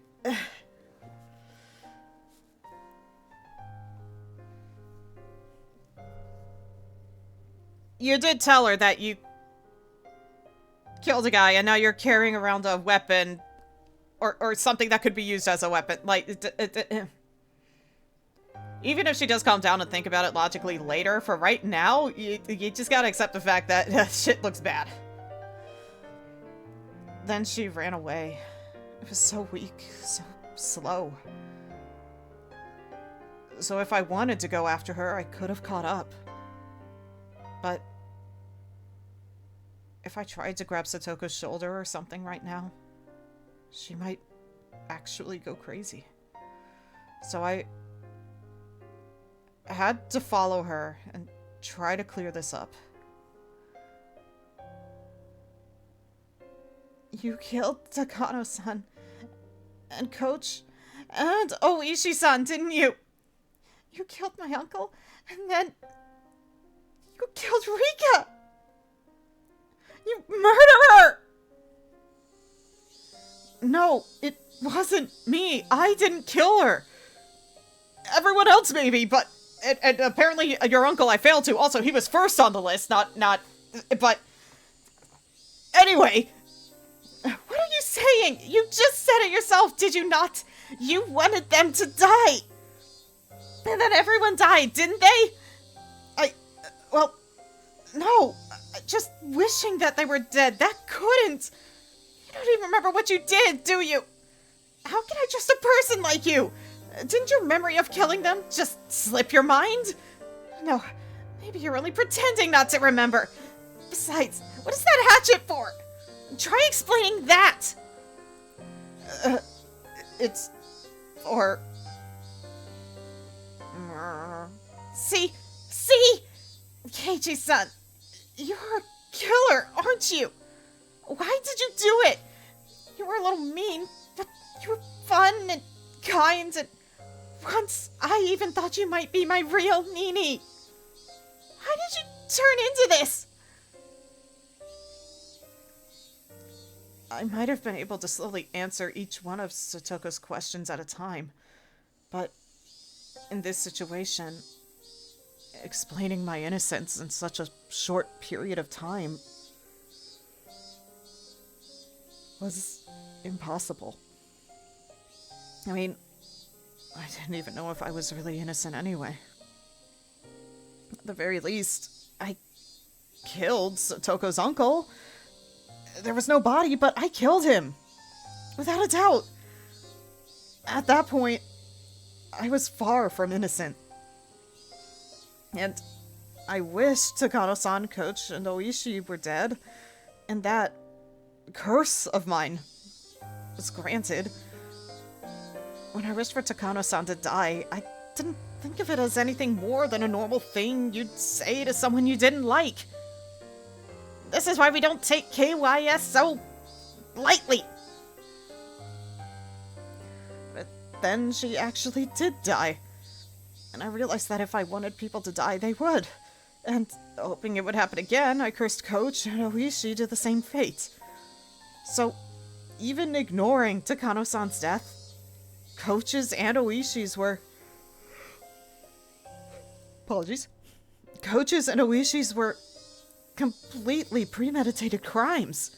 You did tell her that you killed a guy and now you're carrying around a weapon or something that could be used as a weapon. Like, even if she does calm down and think about it logically later, for right now, you just gotta accept the fact that shit looks bad. Then she ran away. It was so weak, so slow. So if I wanted to go after her, I could have caught up. But if I tried to grab Satoko's shoulder or something right now, she might actually go crazy. So I had to follow her and try to clear this up. You killed Takano-san and Coach and Oishi-san, didn't you? You killed my uncle and then you killed Rika! You murderer! No, it wasn't me. I didn't kill her. Everyone else maybe, but... And apparently your uncle I failed to. Also, he was first on the list, not... But... Anyway... What are you saying? You just said it yourself, did you not? You wanted them to die. And then everyone died, didn't they? Well, no. Just wishing that they were dead. That couldn't. You don't even remember what you did, do you? How can I trust a person like you? Didn't your memory of killing them just slip your mind? No, maybe you're only pretending not to remember. Besides, what is that hatchet for? Try explaining that! It's for... See? Keiichi-san, you're a killer, aren't you? Why did you do it? You were a little mean, but you were fun and kind, and once I even thought you might be my real Nini. How did you turn into this? I might have been able to slowly answer each one of Satoko's questions at a time, but in this situation, explaining my innocence in such a short period of time was impossible. I mean, I didn't even know if I was really innocent anyway. At the very least, I killed Satoko's uncle. There was no body, but I killed him. Without a doubt. At that point, I was far from innocent. And I wish Takano-san, Coach, and Oishi were dead, and that curse of mine was granted. When I wished for Takano-san to die, I didn't think of it as anything more than a normal thing you'd say to someone you didn't like. This is why we don't take KYS so lightly. But then she actually did die. And I realized that if I wanted people to die, they would. And hoping it would happen again, I cursed Coach and Oishi to the same fate. So, even ignoring Takano-san's death, Coach's and Oishi's were... Apologies. Coach's and Oishi's were completely premeditated crimes.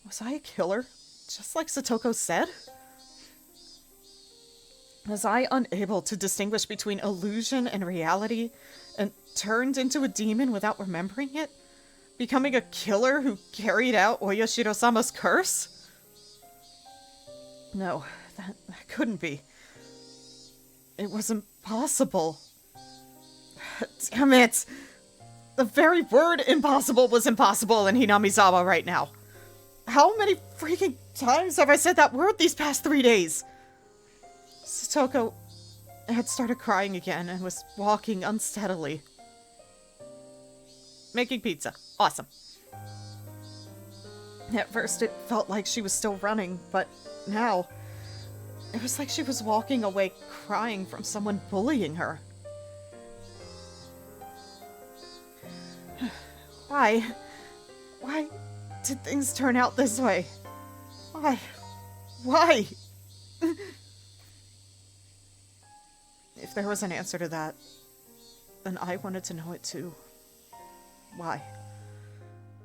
Was I a killer? Just like Satoko said? Was I unable to distinguish between illusion and reality, and turned into a demon without remembering it? Becoming a killer who carried out Oyashiro-sama's curse? No, that couldn't be. It was impossible. Damn it! The very word impossible was impossible in Hinamizawa right now. How many freaking times have I said that word these past 3 days? Satoko had started crying again and was walking unsteadily. Making pizza. Awesome. At first it felt like she was still running, but now it was like she was walking away crying from someone bullying her. Why? Why did things turn out this way? Why? Why? If there was an answer to that, then I wanted to know it too. Why?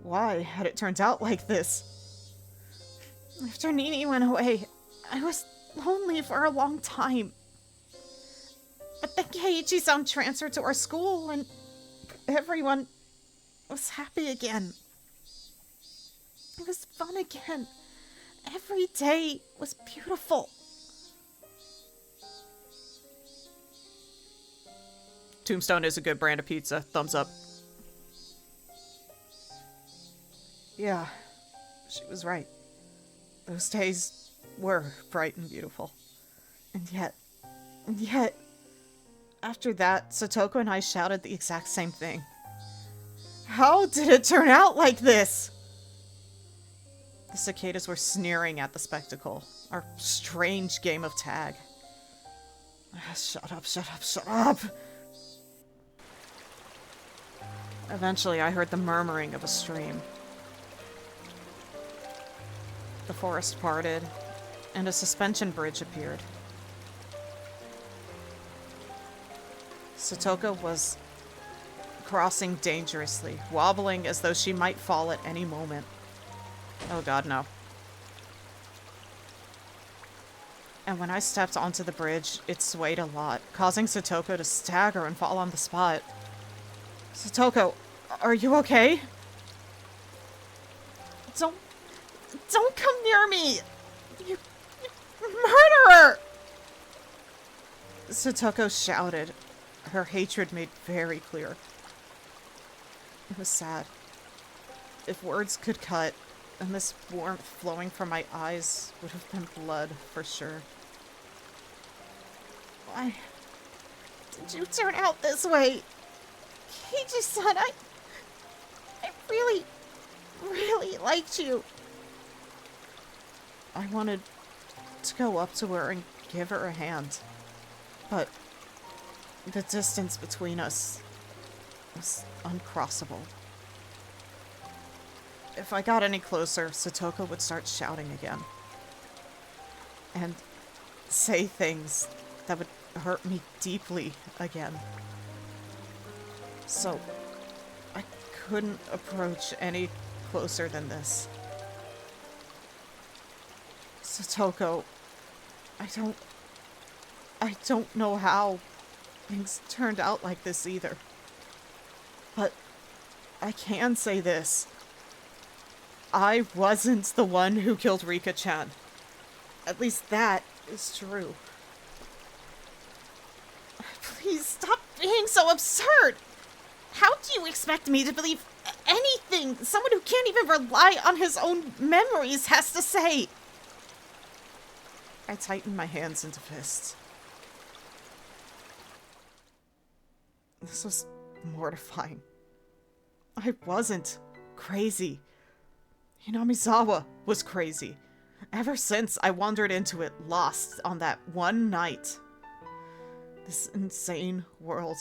Why had it turned out like this? After Nini went away, I was lonely for a long time. But then Keiichi-san transferred to our school and everyone was happy again. It was fun again. Every day was beautiful. Tombstone is a good brand of pizza. Thumbs up. Yeah, she was right. Those days were bright and beautiful. And yet, after that, Satoko and I shouted the exact same thing. How did it turn out like this? The cicadas were sneering at the spectacle, our strange game of tag. Shut up, shut up, shut up! Eventually, I heard the murmuring of a stream. The forest parted, and a suspension bridge appeared. Satoko was crossing dangerously, wobbling as though she might fall at any moment. Oh god, no. And when I stepped onto the bridge, it swayed a lot, causing Satoko to stagger and fall on the spot. Satoko, are you okay? Don't come near me! You murderer! Satoko shouted, her hatred made very clear. It was sad. If words could cut, then this warmth flowing from my eyes would have been blood for sure. Why did you turn out this way? Keiichi-san, I really, really liked you. I wanted to go up to her and give her a hand, but the distance between us was uncrossable. If I got any closer, Satoko would start shouting again. And say things that would hurt me deeply again. So, I couldn't approach any closer than this. Satoko, I don't know how things turned out like this either. But I can say this. I wasn't the one who killed Rika-chan. At least that is true. Please stop being so absurd! How do you expect me to believe anything someone who can't even rely on his own memories has to say? I tightened my hands into fists. This was mortifying. I wasn't crazy. Hinamizawa was crazy. Ever since I wandered into it lost on that one night. This insane world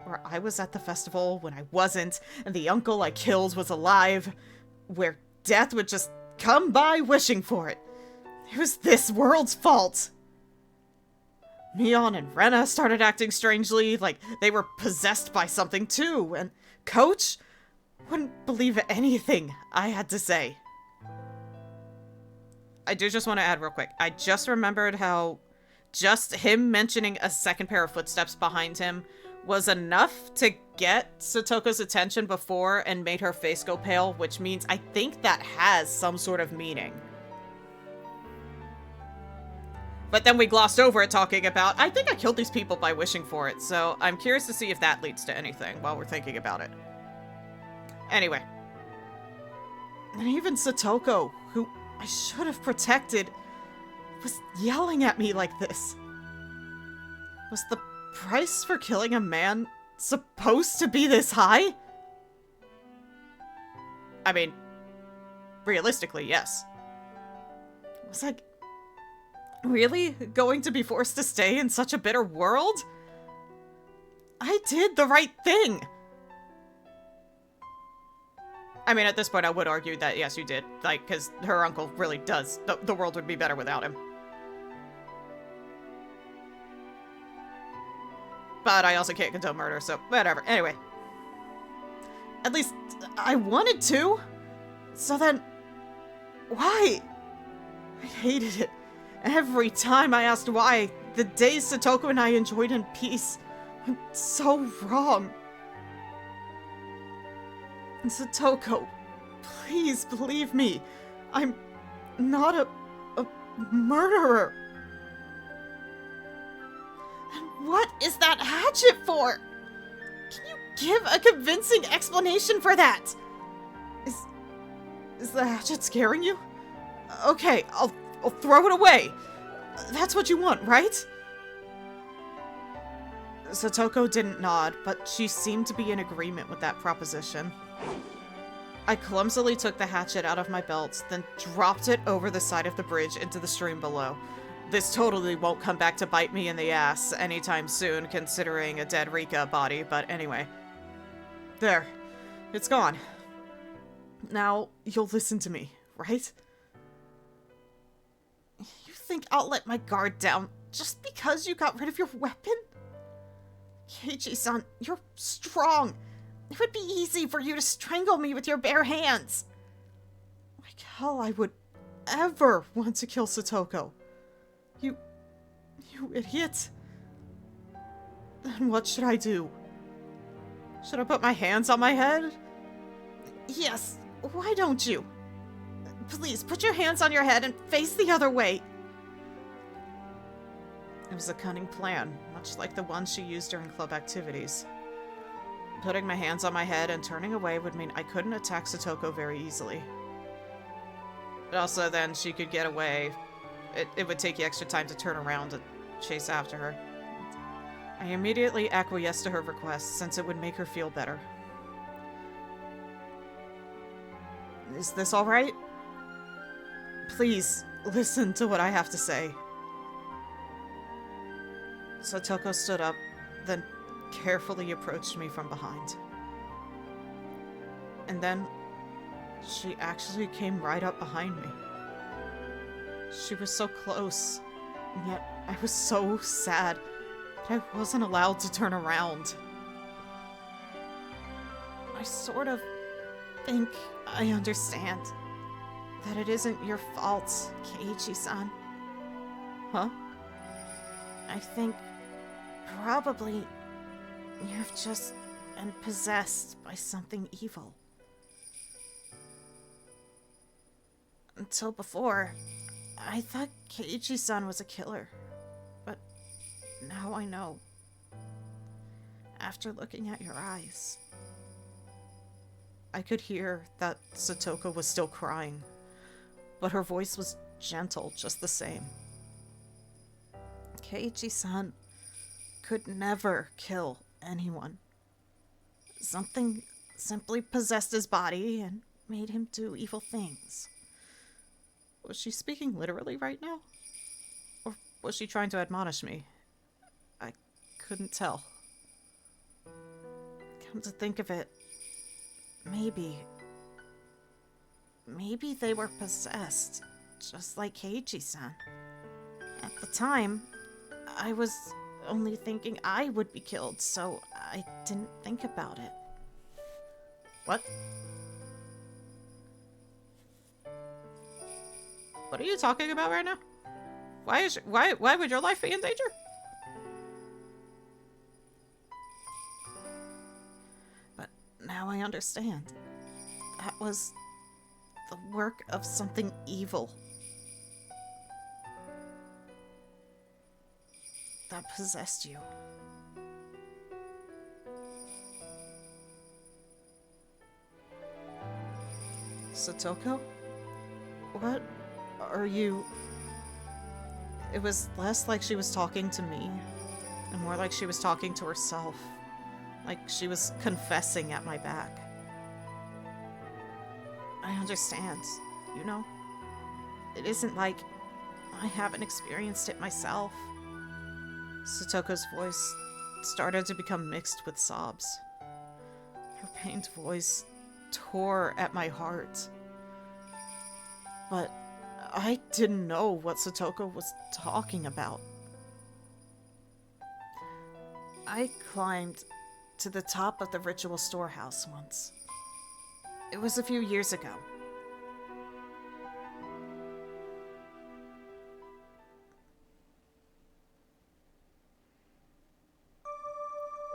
where I was at the festival when I wasn't, and the uncle I killed was alive, where death would just come by wishing for it. It was this world's fault. Mion and Rena started acting strangely, like they were possessed by something too, and Coach wouldn't believe anything I had to say. I do just want to add real quick. I just remembered how just him mentioning a second pair of footsteps behind him was enough to get Satoko's attention before and made her face go pale, which means I think that has some sort of meaning. But then we glossed over it talking about, I think I killed these people by wishing for it, so I'm curious to see if that leads to anything while we're thinking about it. Anyway. And even Satoko, who I should have protected, was yelling at me like this. Was the price for killing a man supposed to be this high? I mean, realistically, yes. Was I really going to be forced to stay in such a bitter world? I did the right thing. I mean, at this point, I would argue that, yes, you did. Like, because her uncle really does. The world would be better without him. But I also can't condone murder, so whatever. Anyway. At least, I wanted to. So then, why? I hated it. Every time I asked why, the days Satoko and I enjoyed in peace went so wrong. And Satoko, please believe me. I'm not a murderer. And what is that hatchet for? Can you give a convincing explanation for that? Is the hatchet scaring you? Okay, I'll throw it away. That's what you want, right? Satoko didn't nod, but she seemed to be in agreement with that proposition. I clumsily took the hatchet out of my belt, then dropped it over the side of the bridge into the stream below. This totally won't come back to bite me in the ass anytime soon, considering a dead Rika body, but anyway. There. It's gone. Now, you'll listen to me, right? You think I'll let my guard down just because you got rid of your weapon? Keiichi-san, you're strong. It would be easy for you to strangle me with your bare hands. Like hell I would ever want to kill Satoko. You idiot. Then what should I do? Should I put my hands on my head? Yes, why don't you? Please, put your hands on your head and face the other way. It was a cunning plan, much like the one she used during club activities. Putting my hands on my head and turning away would mean I couldn't attack Satoko very easily. But also then she could get away. It would take you extra time to turn around and chase after her. I immediately acquiesced to her request, since it would make her feel better. Is this alright? Please, listen to what I have to say. Satoko stood up, then carefully approached me from behind. And then, she actually came right up behind me. She was so close, and yet I was so sad that I wasn't allowed to turn around. I sort of think I understand that it isn't your fault, Keiichi-san. Huh? I think probably you've just been possessed by something evil. Until before, I thought Keiichi-san was a killer, but now I know. After looking at your eyes, I could hear that Satoko was still crying, but her voice was gentle just the same. Keiichi-san could never kill anyone. Something simply possessed his body and made him do evil things. Was she speaking literally right now? Or was she trying to admonish me? I couldn't tell. Come to think of it, maybe they were possessed, just like Keiichi-san. At the time, I was only thinking I would be killed, so I didn't think about it. What? What are you talking about right now? Why would your life be in danger? But now I understand. That was the work of something evil. That possessed you. Satoko? What are you... It was less like she was talking to me, and more like she was talking to herself. Like she was confessing at my back. I understand. you know? It isn't like I haven't experienced it myself. Satoko's voice started to become mixed with sobs. Her pained voice tore at my heart. But I didn't know what Satoko was talking about. I climbed to the top of the ritual storehouse once. It was a few years ago.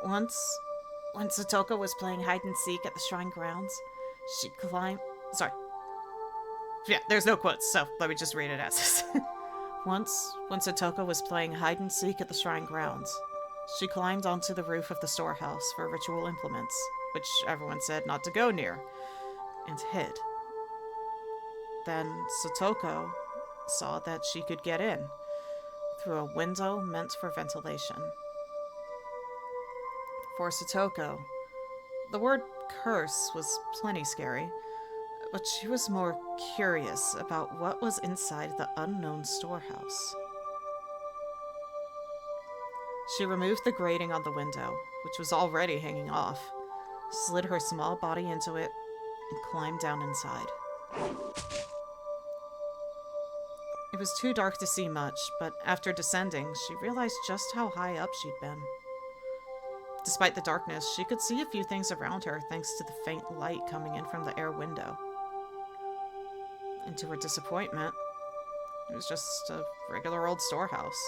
Once, when Satoko was playing hide and seek at the shrine grounds, she climbed... Sorry. Yeah, there's no quotes, so let me just read it as is. Once, when Satoko was playing hide and seek at the shrine grounds, she climbed onto the roof of the storehouse for ritual implements, which everyone said not to go near, and hid. Then Satoko saw that she could get in through a window meant for ventilation. For Satoko, the word curse was plenty scary, but she was more curious about what was inside the unknown storehouse. She removed the grating on the window, which was already hanging off, slid her small body into it, and climbed down inside. It was too dark to see much, but after descending, she realized just how high up she'd been. Despite the darkness, she could see a few things around her thanks to the faint light coming in from the air window. And to her disappointment, it was just a regular old storehouse.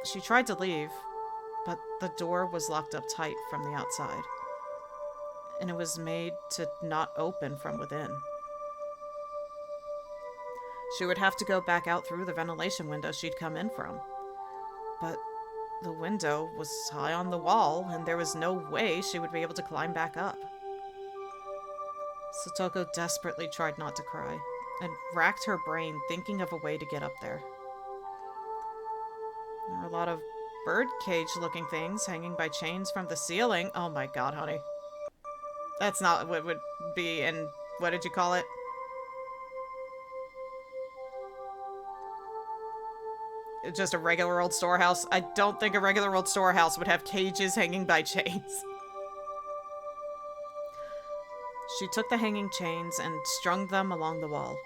She tried to leave, but the door was locked up tight from the outside, and it was made to not open from within. She would have to go back out through the ventilation window she'd come in from, but the window was high on the wall, and there was no way she would be able to climb back up. Satoko desperately tried not to cry, and racked her brain thinking of a way to get up there. There were a lot of birdcage-looking things hanging by chains from the ceiling. Oh my god, honey. That's not what would be in... what did you call it? Just a regular old storehouse? I don't think a regular old storehouse would have cages hanging by chains. She took the hanging chains and strung them along the wall.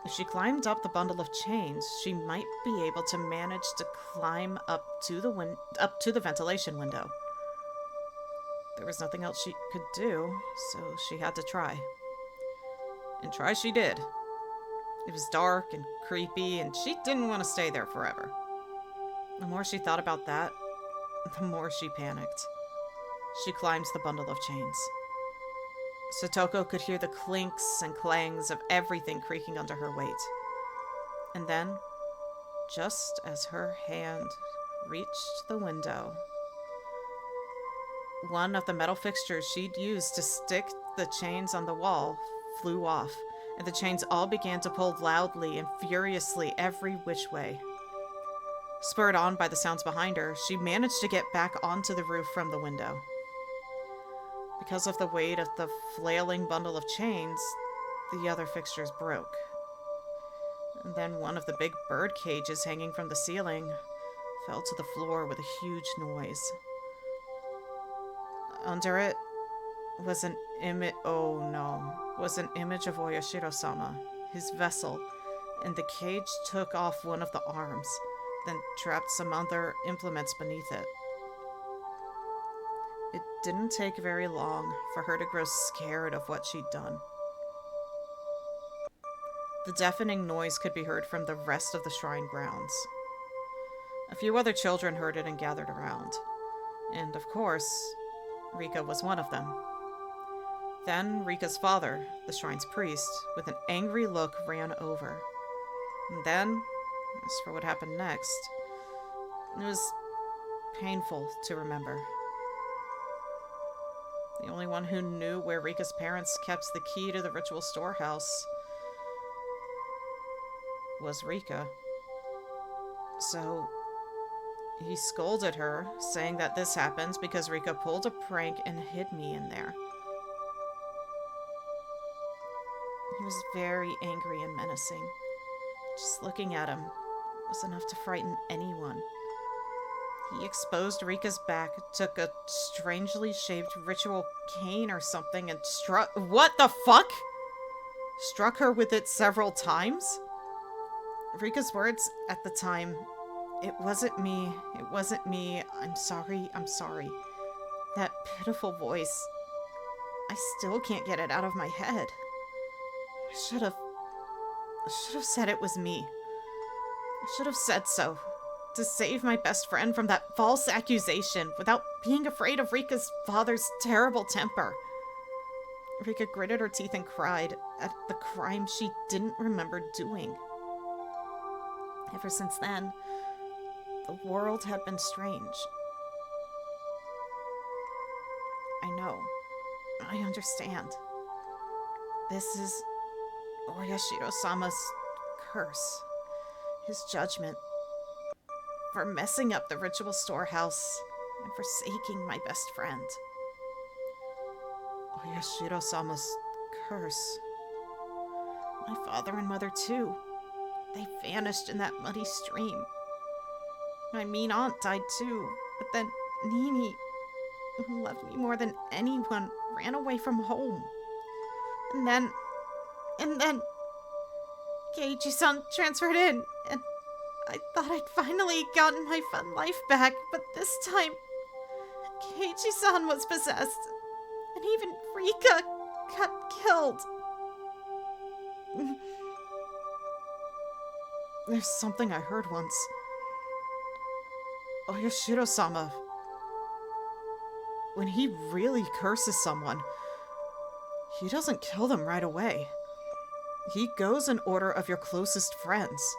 If she climbed up the bundle of chains, she might be able to manage to climb up to the ventilation window. There was nothing else she could do, so she had to try. And try she did. It was dark and creepy, and she didn't want to stay there forever. The more she thought about that, the more she panicked. She climbed the bundle of chains. Satoko could hear the clinks and clangs of everything creaking under her weight. And then, just as her hand reached the window, one of the metal fixtures she'd used to stick the chains on the wall flew off, and the chains all began to pull loudly and furiously every which way. Spurred on by the sounds behind her, she managed to get back onto the roof from the window. Because of the weight of the flailing bundle of chains, the other fixtures broke. And then one of the big bird cages hanging from the ceiling fell to the floor with a huge noise. Under it was an image of Oyashiro-sama, his vessel, and the cage took off one of the arms, then trapped some other implements beneath it. It didn't take very long for her to grow scared of what she'd done. The deafening noise could be heard from the rest of the shrine grounds. A few other children heard it and gathered around. And, of course, Rika was one of them. Then Rika's father, the shrine's priest, with an angry look ran over. And then, as for what happened next, it was painful to remember. The only one who knew where Rika's parents kept the key to the ritual storehouse was Rika. So he scolded her, saying that this happened because Rika pulled a prank and hid me in there. was very angry and menacing. Just looking at him was enough to frighten anyone. He exposed Rika's back, took a strangely shaped ritual cane or something, and what the fuck? Struck her with it several times? Rika's words at the time, "It wasn't me, it wasn't me, I'm sorry, I'm sorry." That pitiful voice. I still can't get it out of my head. I should have said it was me. I should have said so. To save my best friend from that false accusation without being afraid of Rika's father's terrible temper. Rika gritted her teeth and cried at the crime she didn't remember doing. Ever since then, the world had been strange. I know. I understand. This is Oyashiro-sama's curse. His judgment. For messing up the ritual storehouse and forsaking my best friend. Oyashiro-sama's curse. My father and mother too. They vanished in that muddy stream. My mean aunt died too, but then Nini, who loved me more than anyone, ran away from home. And then Keiichi-san transferred in, and I thought I'd finally gotten my fun life back, but this time, Keiichi-san was possessed, and even Rika got killed. There's something I heard once. Oyashiro-sama, when he really curses someone, he doesn't kill them right away. He goes in order of your closest friends.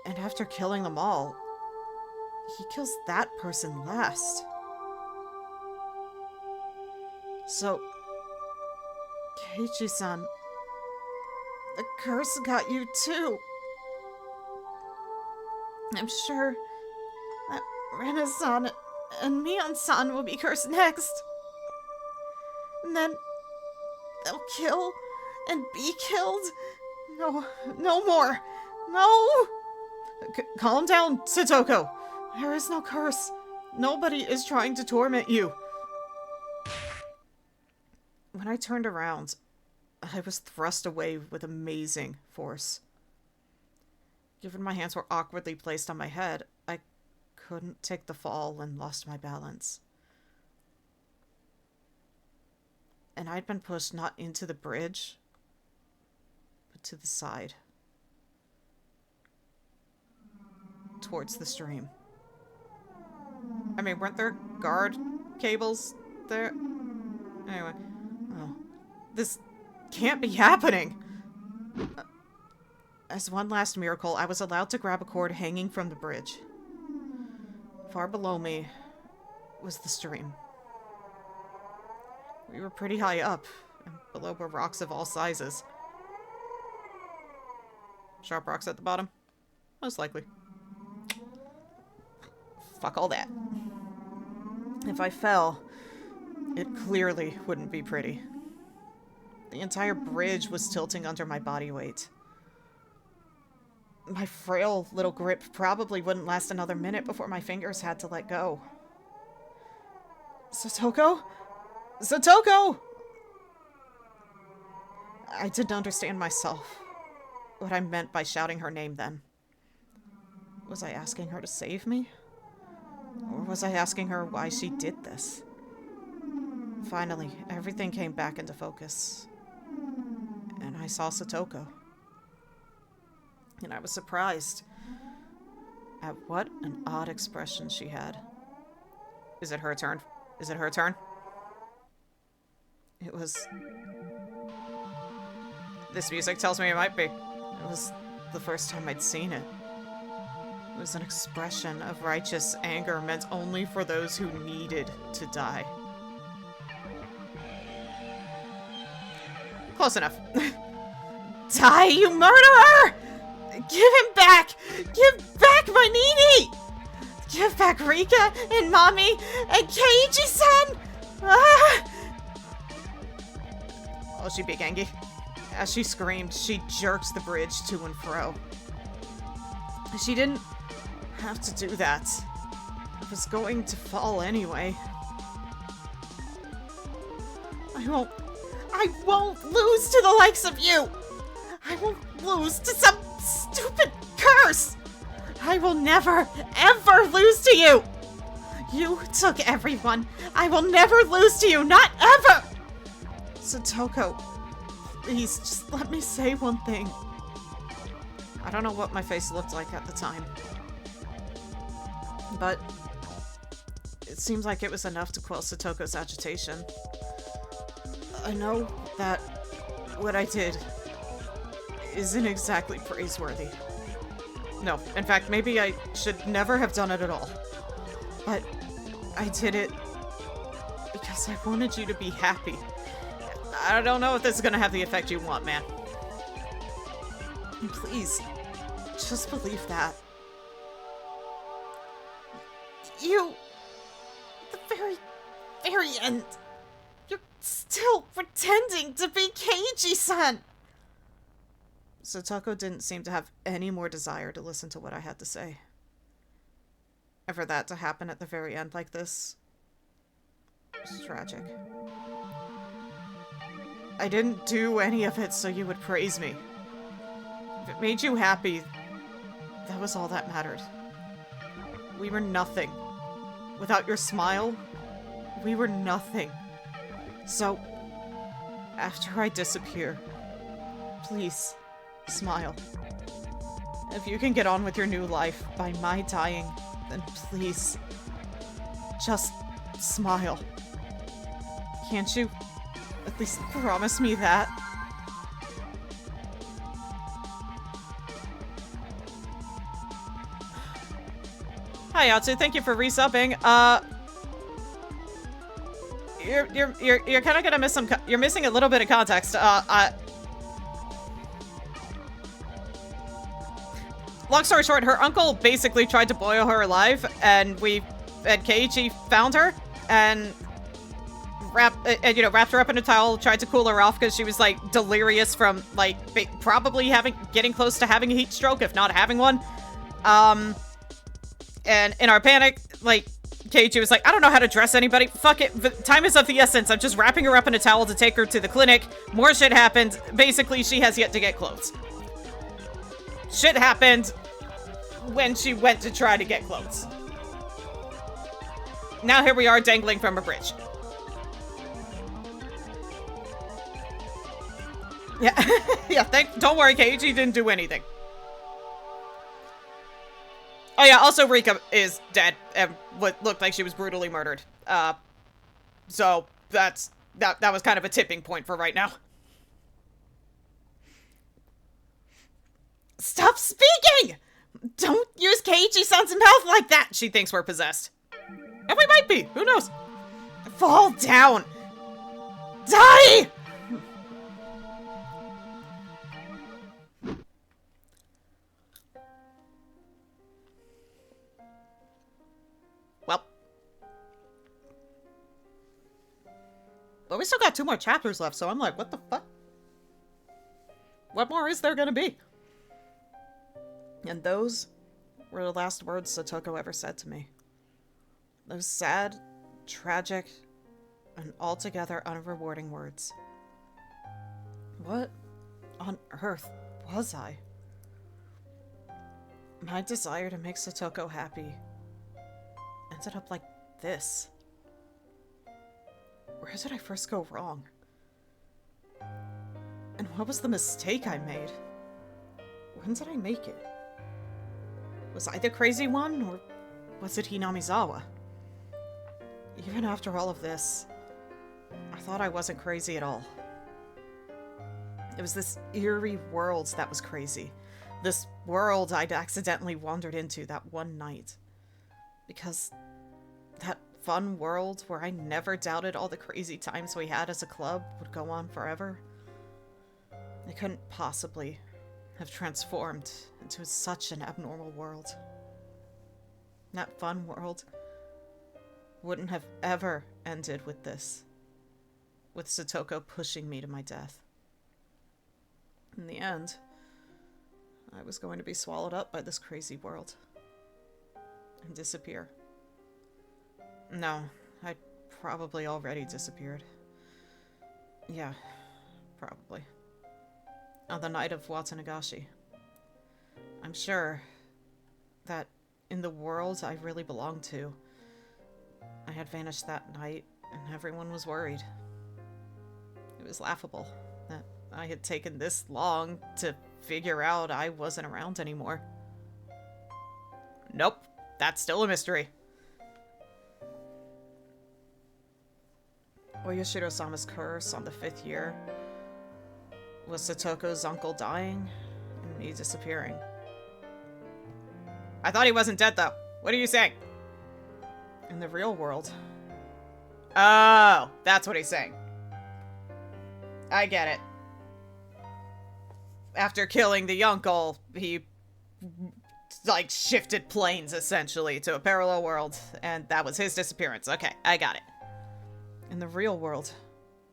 And after killing them all, he kills that person last. So, Keiichi-san, the curse got you too. I'm sure that Rena-san and Mion-san will be cursed next. And then they'll kill and be killed. No more. No! Calm down, Satoko. There is no curse. Nobody is trying to torment you. When I turned around, I was thrust away with amazing force. Given my hands were awkwardly placed on my head, I couldn't take the fall and lost my balance. And I'd been pushed not into the bridge, but to the side. Towards the stream. I mean, weren't there guard cables there? Anyway. Oh. This can't be happening! As one last miracle, I was allowed to grab a cord hanging from the bridge. Far below me was the stream. We were pretty high up, and below were rocks of all sizes. Sharp rocks at the bottom? Most likely. Fuck all that. If I fell, it clearly wouldn't be pretty. The entire bridge was tilting under my body weight. My frail little grip probably wouldn't last another minute before my fingers had to let go. Satoko? Satoko! I didn't understand myself. What I meant by shouting her name then. Was I asking her to save me? Or was I asking her why she did this? Finally, everything came back into focus. And I saw Satoko. And I was surprised at what an odd expression she had. Is it her turn? Is it her turn? It was... This music tells me it might be. It was the first time I'd seen it. It was an expression of righteous anger meant only for those who needed to die. Close enough. Die, you murderer! Give him back! Give back my Nini! Give back Rika and Mommy and Keiichi-san! Ah! she be, Gengi? As she screamed, she jerked the bridge to and fro. She didn't have to do that. It was going to fall anyway. I won't lose to the likes of you! I won't lose to some stupid curse! I will never, ever lose to you! You took everyone. I will never lose to you, not ever! Satoko, please, just let me say one thing. I don't know what my face looked like at the time, but it seems like it was enough to quell Satoko's agitation. I know that what I did isn't exactly praiseworthy. No, in fact, maybe I should never have done it at all. But I did it because I wanted you to be happy. I don't know if this is gonna have the effect you want, man. Please, just believe that. You, at the very end, you're still pretending to be Keiji-san! Satoko didn't seem to have any more desire to listen to what I had to say. And for that to happen at the very end like this was tragic. I didn't do any of it so you would praise me. If it made you happy, that was all that mattered. We were nothing. Without your smile, we were nothing. So, after I disappear, please, smile. If you can get on with your new life by my dying, then please, just smile. Can't you at least promise me that? Hi, Yatsu. Thank you for resubbing. You're kind of gonna miss some. You're missing a little bit of context. Long story short, her uncle basically tried to boil her alive, and Keiichi found her and wrapped her up in a towel, tried to cool her off because she was like delirious from like probably getting close to having a heat stroke, if not having one. And in our panic, like, Keiichi was like, I don't know how to dress anybody. Fuck it. The time is of the essence. I'm just wrapping her up in a towel to take her to the clinic. More shit happened. Basically, she has yet to get clothes. Shit happened when she went to try to get clothes. Now here we are dangling from a bridge. Yeah. Yeah, don't worry, Keiichi didn't do anything. Oh yeah, also Rika is dead, and what looked like she was brutally murdered. So that was kind of a tipping point for right now. Stop speaking! Don't use Keiichi-san's mouth like that! She thinks we're possessed. And we might be, who knows? Fall down! Die! Well, we still got 2 more chapters left, so I'm like, what the fuck? What more is there gonna be? And those were the last words Satoko ever said to me. Those sad, tragic, and altogether unrewarding words. What on earth was I? My desire to make Satoko happy ended up like this. Where did I first go wrong? And what was the mistake I made? When did I make it? Was I the crazy one, or was it Hinamizawa? Even after all of this, I thought I wasn't crazy at all. It was this eerie world that was crazy. This world I'd accidentally wandered into that one night. Because that fun world where I never doubted all the crazy times we had as a club would go on forever. It couldn't possibly have transformed into such an abnormal world. That fun world wouldn't have ever ended with this. with Satoko pushing me to my death. In the end, I was going to be swallowed up by this crazy world and disappear. No, I'd probably already disappeared. Yeah, probably. On the night of Watanagashi. I'm sure that in the world I really belonged to, I had vanished that night and everyone was worried. It was laughable that I had taken this long to figure out I wasn't around anymore. Nope, that's still a mystery. Oyashiro-sama's curse on the 5th year was Satoko's uncle dying and me disappearing. I thought he wasn't dead, though. What are you saying? In the real world. Oh, that's what he's saying. I get it. After killing the uncle, he, like, shifted planes, essentially, to a parallel world, and that was his disappearance. Okay, I got it. In the real world,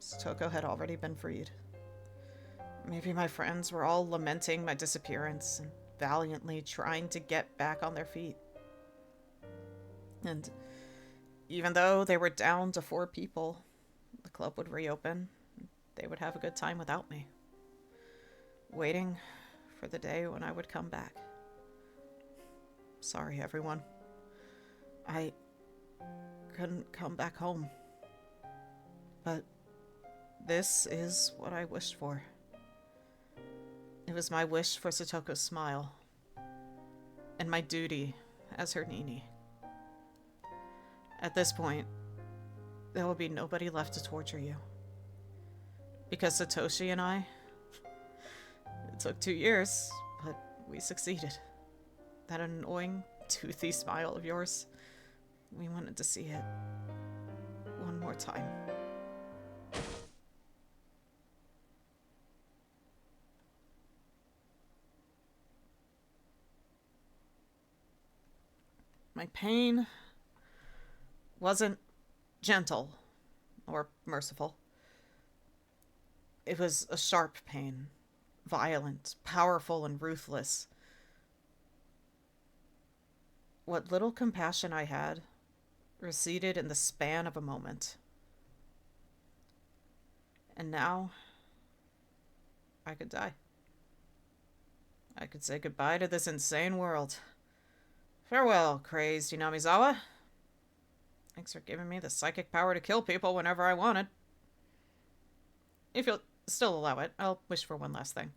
Satoko had already been freed. Maybe my friends were all lamenting my disappearance and valiantly trying to get back on their feet. And even though they were down to 4 people, the club would reopen. They would have a good time without me. Waiting for the day when I would come back. Sorry, everyone. I couldn't come back home. But this is what I wished for. It was my wish for Satoko's smile. And my duty as her Nini. At this point, there will be nobody left to torture you. Because Satoshi and I, it took 2 years, but we succeeded. That annoying, toothy smile of yours, we wanted to see it one more time. My pain wasn't gentle or merciful. It was a sharp pain, violent, powerful, and ruthless. What little compassion I had receded in the span of a moment. And now, I could die. I could say goodbye to this insane world. Farewell, crazed Hinamizawa. Thanks for giving me the psychic power to kill people whenever I wanted. If you'll still allow it, I'll wish for one last thing.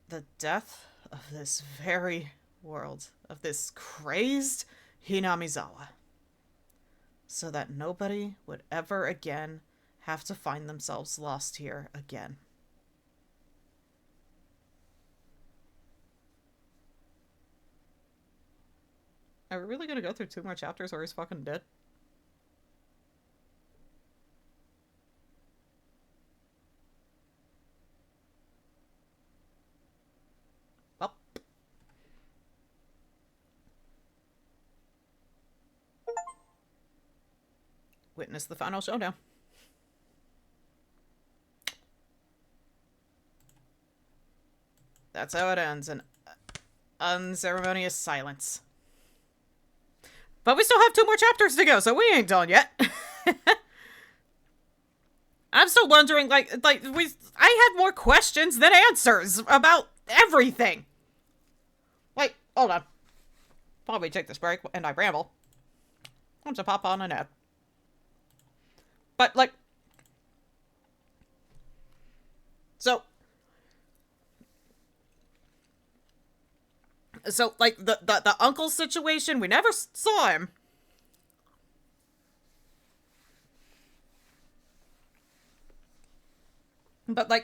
The death of this very world, of this crazed Hinamizawa. So that nobody would ever again have to find themselves lost here again. Are we really gonna go through 2 more chapters where he's fucking dead? Well. Witness the final showdown. That's how it ends, an unceremonious silence. But we still have 2 more chapters to go, so we ain't done yet. I'm still wondering, I had more questions than answers about everything. Wait, hold on. While we take this break and I ramble, I'm to pop on an ad. But, So, the uncle situation, we never saw him. But, I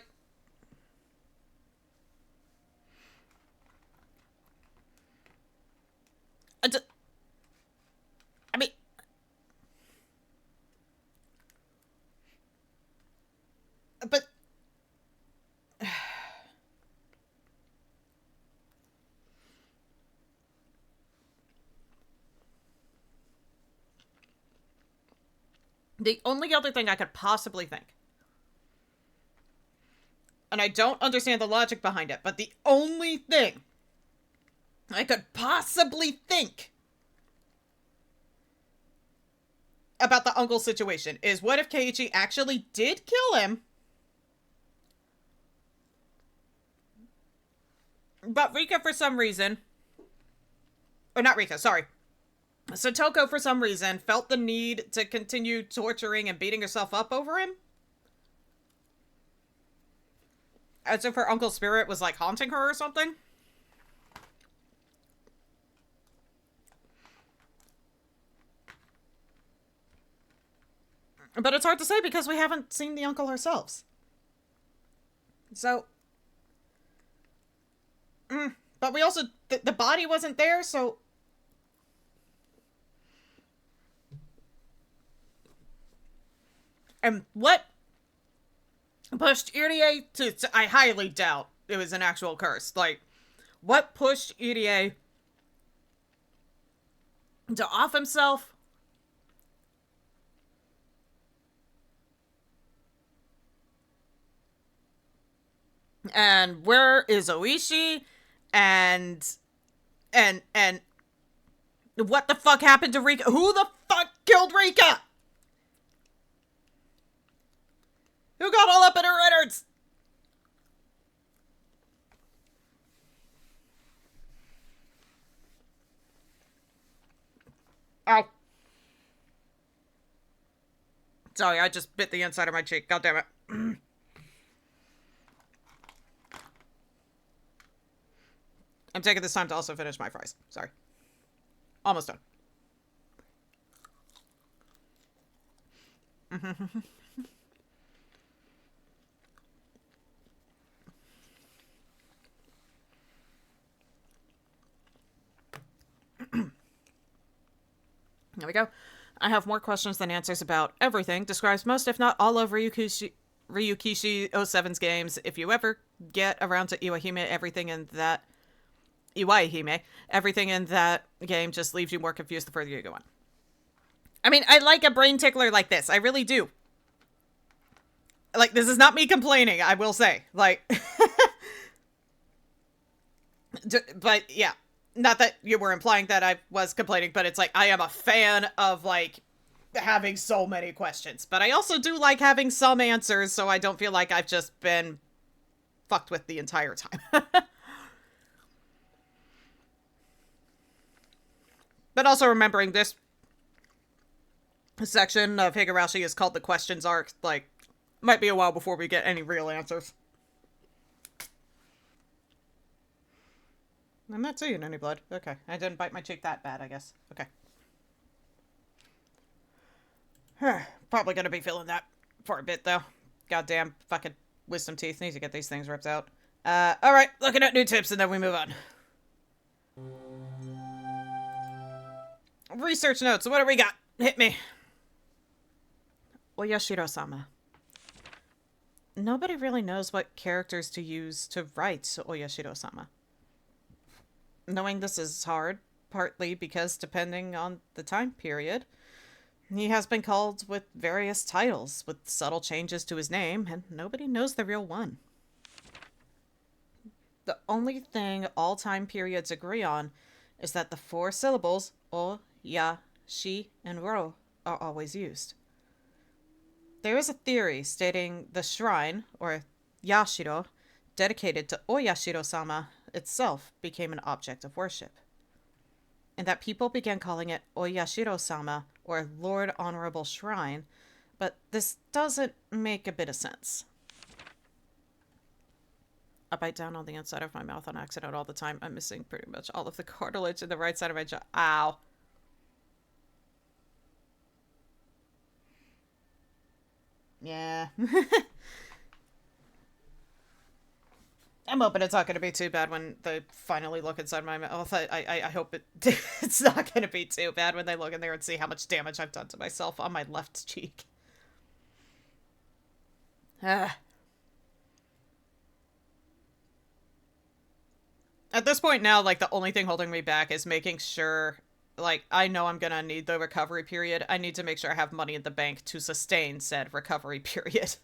mean, but The only other thing I could possibly think, and I don't understand the logic behind it, but the only thing I could possibly think about the uncle situation is, what if Keiichi actually did kill him, but Rika for some reason, or not Rika, sorry, Satoko for some reason felt the need to continue torturing and beating herself up over him? As if her uncle's spirit was, like, haunting her or something? But it's hard to say because we haven't seen the uncle ourselves. So... but we also... The body wasn't there, so... And what pushed Irie to... I highly doubt it was an actual curse. Like, what pushed Irie to off himself? And where is Oishi? And what the fuck happened to Rika? Who the fuck killed Rika? Who got all up in her innards? Ow. Sorry, I just bit the inside of my cheek. God damn it. I'm taking this time to also finish my fries. Sorry. Almost done. There we go. I have more questions than answers about everything. Describes most, if not all, of Ryukishi 07's games. If you ever get around to Iwahime, everything in that game just leaves you more confused the further you go on. I mean, I like a brain tickler like this. I really do. Like, this is not me complaining, I will say. Like, but yeah. Not that you were implying that I was complaining, but it's like, I am a fan of, like, having so many questions. But I also do like having some answers, so I don't feel like I've just been fucked with the entire time. But also remembering this section of Higurashi is called the questions arc. Like, might be a while before we get any real answers. I'm not seeing any blood. Okay. I didn't bite my cheek that bad, I guess. Okay. Probably gonna be feeling that for a bit, though. Goddamn fucking wisdom teeth. Need to get these things ripped out. Alright. Looking at new tips and then we move on. Research notes. What do we got? Hit me. Oyashiro-sama. Nobody really knows what characters to use to write Oyashiro-sama. Knowing this is hard, partly because depending on the time period, he has been called with various titles, with subtle changes to his name, and nobody knows the real one. The only thing all time periods agree on is that the 4 syllables o, ya, shi, and ro are always used. There is a theory stating the shrine, or yashiro, dedicated to Oyashiro-sama itself became an object of worship, and that people began calling it Oyashiro-sama, or Lord Honorable Shrine, but this doesn't make a bit of sense. I bite down on the inside of my mouth on accident all the time. I'm missing pretty much all of the cartilage in the right side of my jaw. Ow. Yeah. I'm hoping it's not going to be too bad when they finally look inside my mouth. I hope it's not going to be too bad when they look in there and see how much damage I've done to myself on my left cheek. At this point now, like, the only thing holding me back is making sure like, I know I'm gonna need the recovery period. I need to make sure I have money in the bank to sustain said recovery period.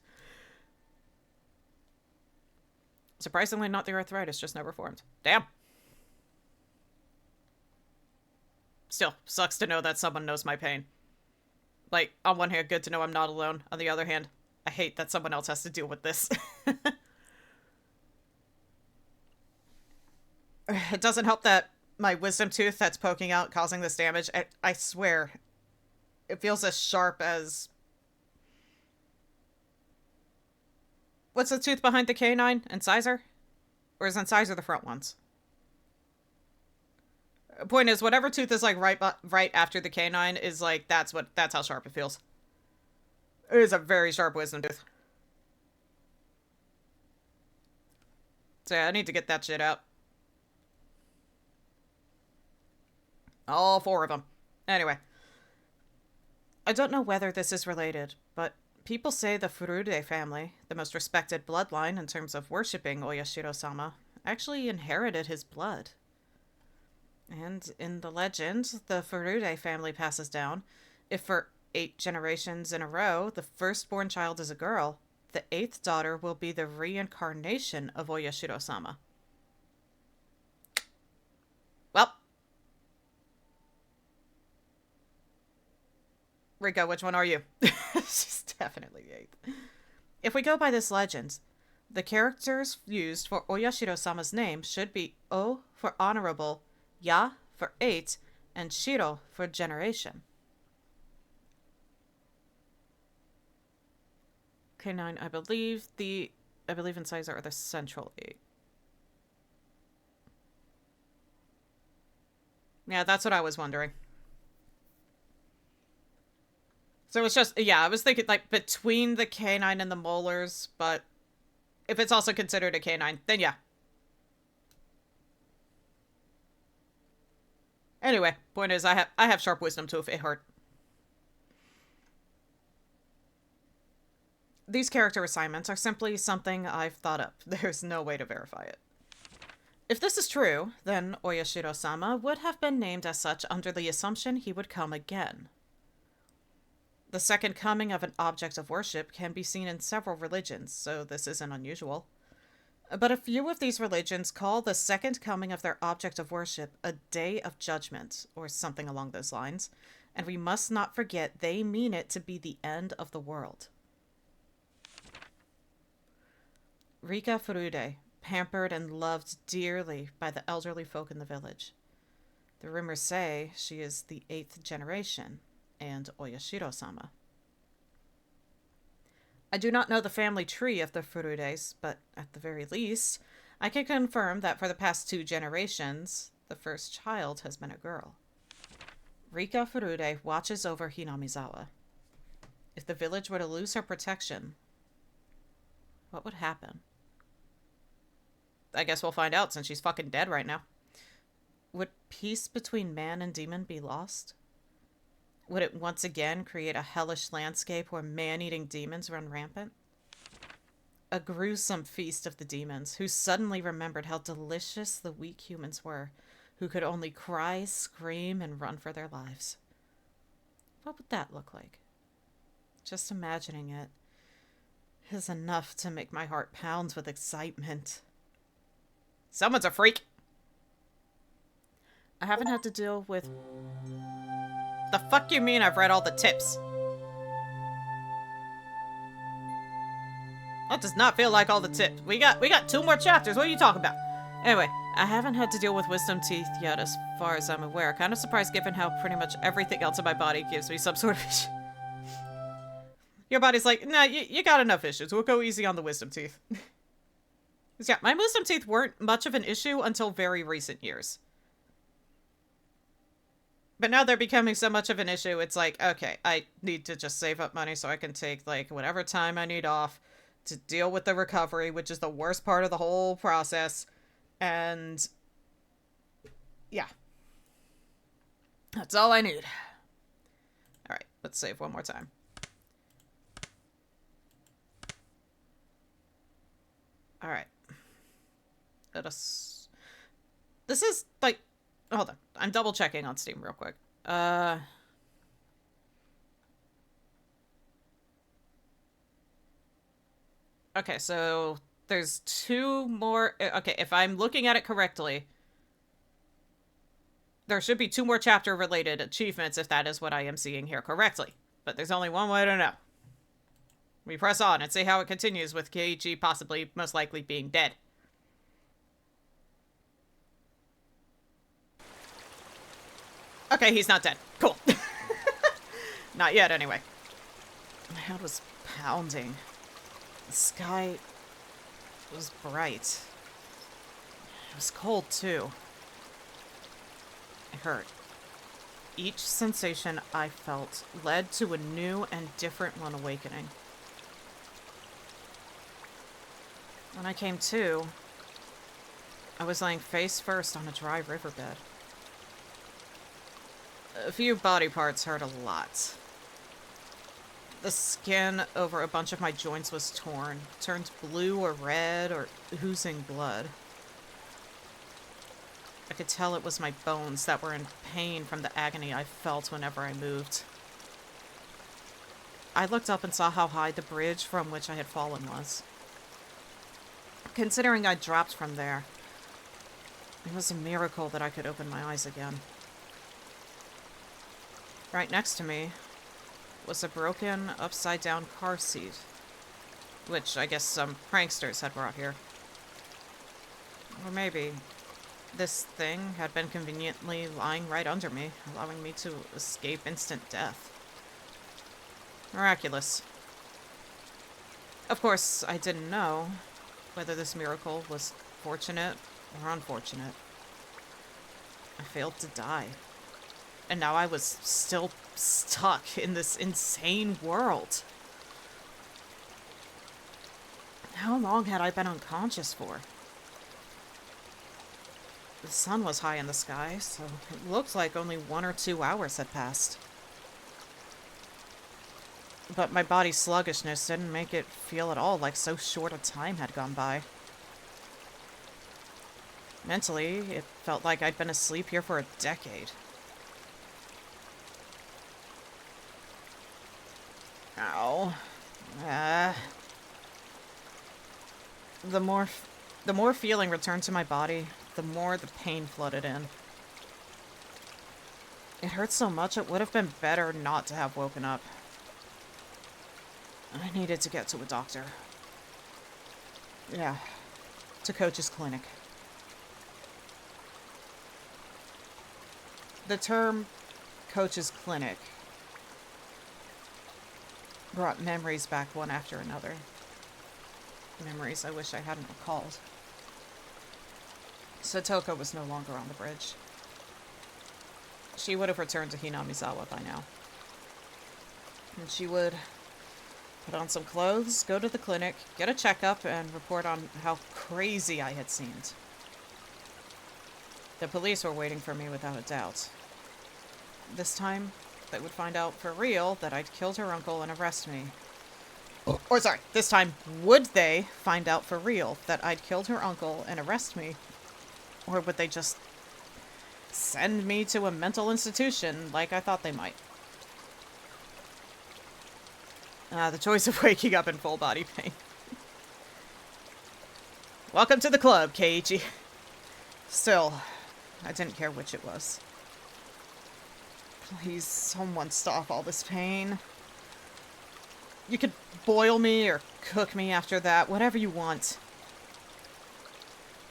Surprisingly, not the arthritis, just never formed. Damn. Still, sucks to know that someone knows my pain. Like, on one hand, good to know I'm not alone. On the other hand, I hate that someone else has to deal with this. It doesn't help that my wisdom tooth that's poking out causing this damage. I swear, it feels as sharp as... What's the tooth behind the canine? Incisor? Or is incisor the front ones? Point is, whatever tooth is like right after the canine is like, that's how sharp it feels. It is a very sharp wisdom tooth. So yeah, I need to get that shit out. All 4 of them. Anyway. I don't know whether this is related, but people say the Furude family, the most respected bloodline in terms of worshipping Oyashiro-sama, actually inherited his blood. And in the legend, the Furude family passes down. If for 8 generations in a row, the firstborn child is a girl, the 8th daughter will be the reincarnation of Oyashiro-sama. Well. Rika, which one are you? She's definitely the 8th. If we go by this legend, the characters used for Oyashiro-sama's name should be O for honorable, Ya for 8, and Shiro for generation. Okay, 9. I believe incisor are the central 8. Yeah, that's what I was wondering. So it's just, yeah, I was thinking like between the canine and the molars, but if it's also considered a canine, then yeah. Anyway, point is, I have sharp wisdom tooth. It hurt. These character assignments are simply something I've thought up. There's no way to verify it. If this is true, then Oyashiro-sama would have been named as such under the assumption he would come again. The second coming of an object of worship can be seen in several religions, so this isn't unusual. But a few of these religions call the second coming of their object of worship a day of judgment, or something along those lines, and we must not forget they mean it to be the end of the world. Rika Furude, pampered and loved dearly by the elderly folk in the village. The rumors say she is the 8th generation, and Oyashiro-sama. I do not know the family tree of the Furudes, but at the very least, I can confirm that for the past 2 generations, the first child has been a girl. Rika Furude watches over Hinamizawa. If the village were to lose her protection, what would happen? I guess we'll find out since she's fucking dead right now. Would peace between man and demon be lost? Would it once again create a hellish landscape where man-eating demons run rampant? A gruesome feast of the demons, who suddenly remembered how delicious the weak humans were, who could only cry, scream, and run for their lives. What would that look like? Just imagining it is enough to make my heart pound with excitement. Someone's a freak! I haven't had to deal with... The fuck you mean I've read all the tips? That does not feel like all the tips. We got 2 more chapters. What are you talking about? Anyway, I haven't had to deal with wisdom teeth yet as far as I'm aware. Kind of surprised given how pretty much everything else in my body gives me some sort of issue. Your body's like, nah, you got enough issues. We'll go easy on the wisdom teeth. Yeah, my wisdom teeth weren't much of an issue until very recent years. But now they're becoming so much of an issue, it's like, okay, I need to just save up money so I can take, like, whatever time I need off to deal with the recovery, which is the worst part of the whole process. And, yeah. That's all I need. Alright, let's save one more time. Alright. Let us... This is, like... Hold on. I'm double checking on Steam real quick. Uh... Okay, so there's two more... Okay, if I'm looking at it correctly, there should be two more chapter-related achievements if that is what I am seeing here correctly. But there's only one way to know. We press on and see how it continues with Keiichi possibly, most likely, being dead. Okay, he's not dead. Cool. Not yet, anyway. My head was pounding. The sky was bright. It was cold, too. It hurt. Each sensation I felt led to a new and different one awakening. When I came to, I was laying face first on a dry riverbed. A few body parts hurt a lot. The skin over a bunch of my joints was torn, turned blue or red or oozing blood. I could tell it was my bones that were in pain from the agony I felt whenever I moved. I looked up and saw how high the bridge from which I had fallen was. Considering I dropped from there, it was a miracle that I could open my eyes again. Right next to me was a broken, upside-down car seat, which I guess some pranksters had brought here. Or maybe this thing had been conveniently lying right under me, allowing me to escape instant death. Miraculous. Of course, I didn't know whether this miracle was fortunate or unfortunate. I failed to die. And now I was still stuck in this insane world. How long had I been unconscious for? The sun was high in the sky, so it looked like only 1 or 2 hours had passed. But my body's sluggishness didn't make it feel at all like so short a time had gone by. Mentally, it felt like I'd been asleep here for a decade. Ow. The more feeling returned to my body, the more the pain flooded in. It hurt so much it would have been better not to have woken up. I needed to get to a doctor. Yeah, to Coach's clinic. The term Coach's clinic brought memories back one after another. Memories I wish I hadn't recalled. Satoko was no longer on the bridge. She would have returned to Hinamizawa by now. And she would put on some clothes, go to the clinic, get a checkup, and report on how crazy I had seemed. The police were waiting for me without a doubt. This time, they would find out for real that I'd killed her uncle and arrest me. Or sorry, this time, would they find out for real that I'd killed her uncle and arrest me? Or would they just send me to a mental institution like I thought they might? The choice of waking up in full body pain. Welcome to the club, Keiichi. Still, I didn't care which it was. Please, someone stop all this pain. You could boil me or cook me after that, whatever you want.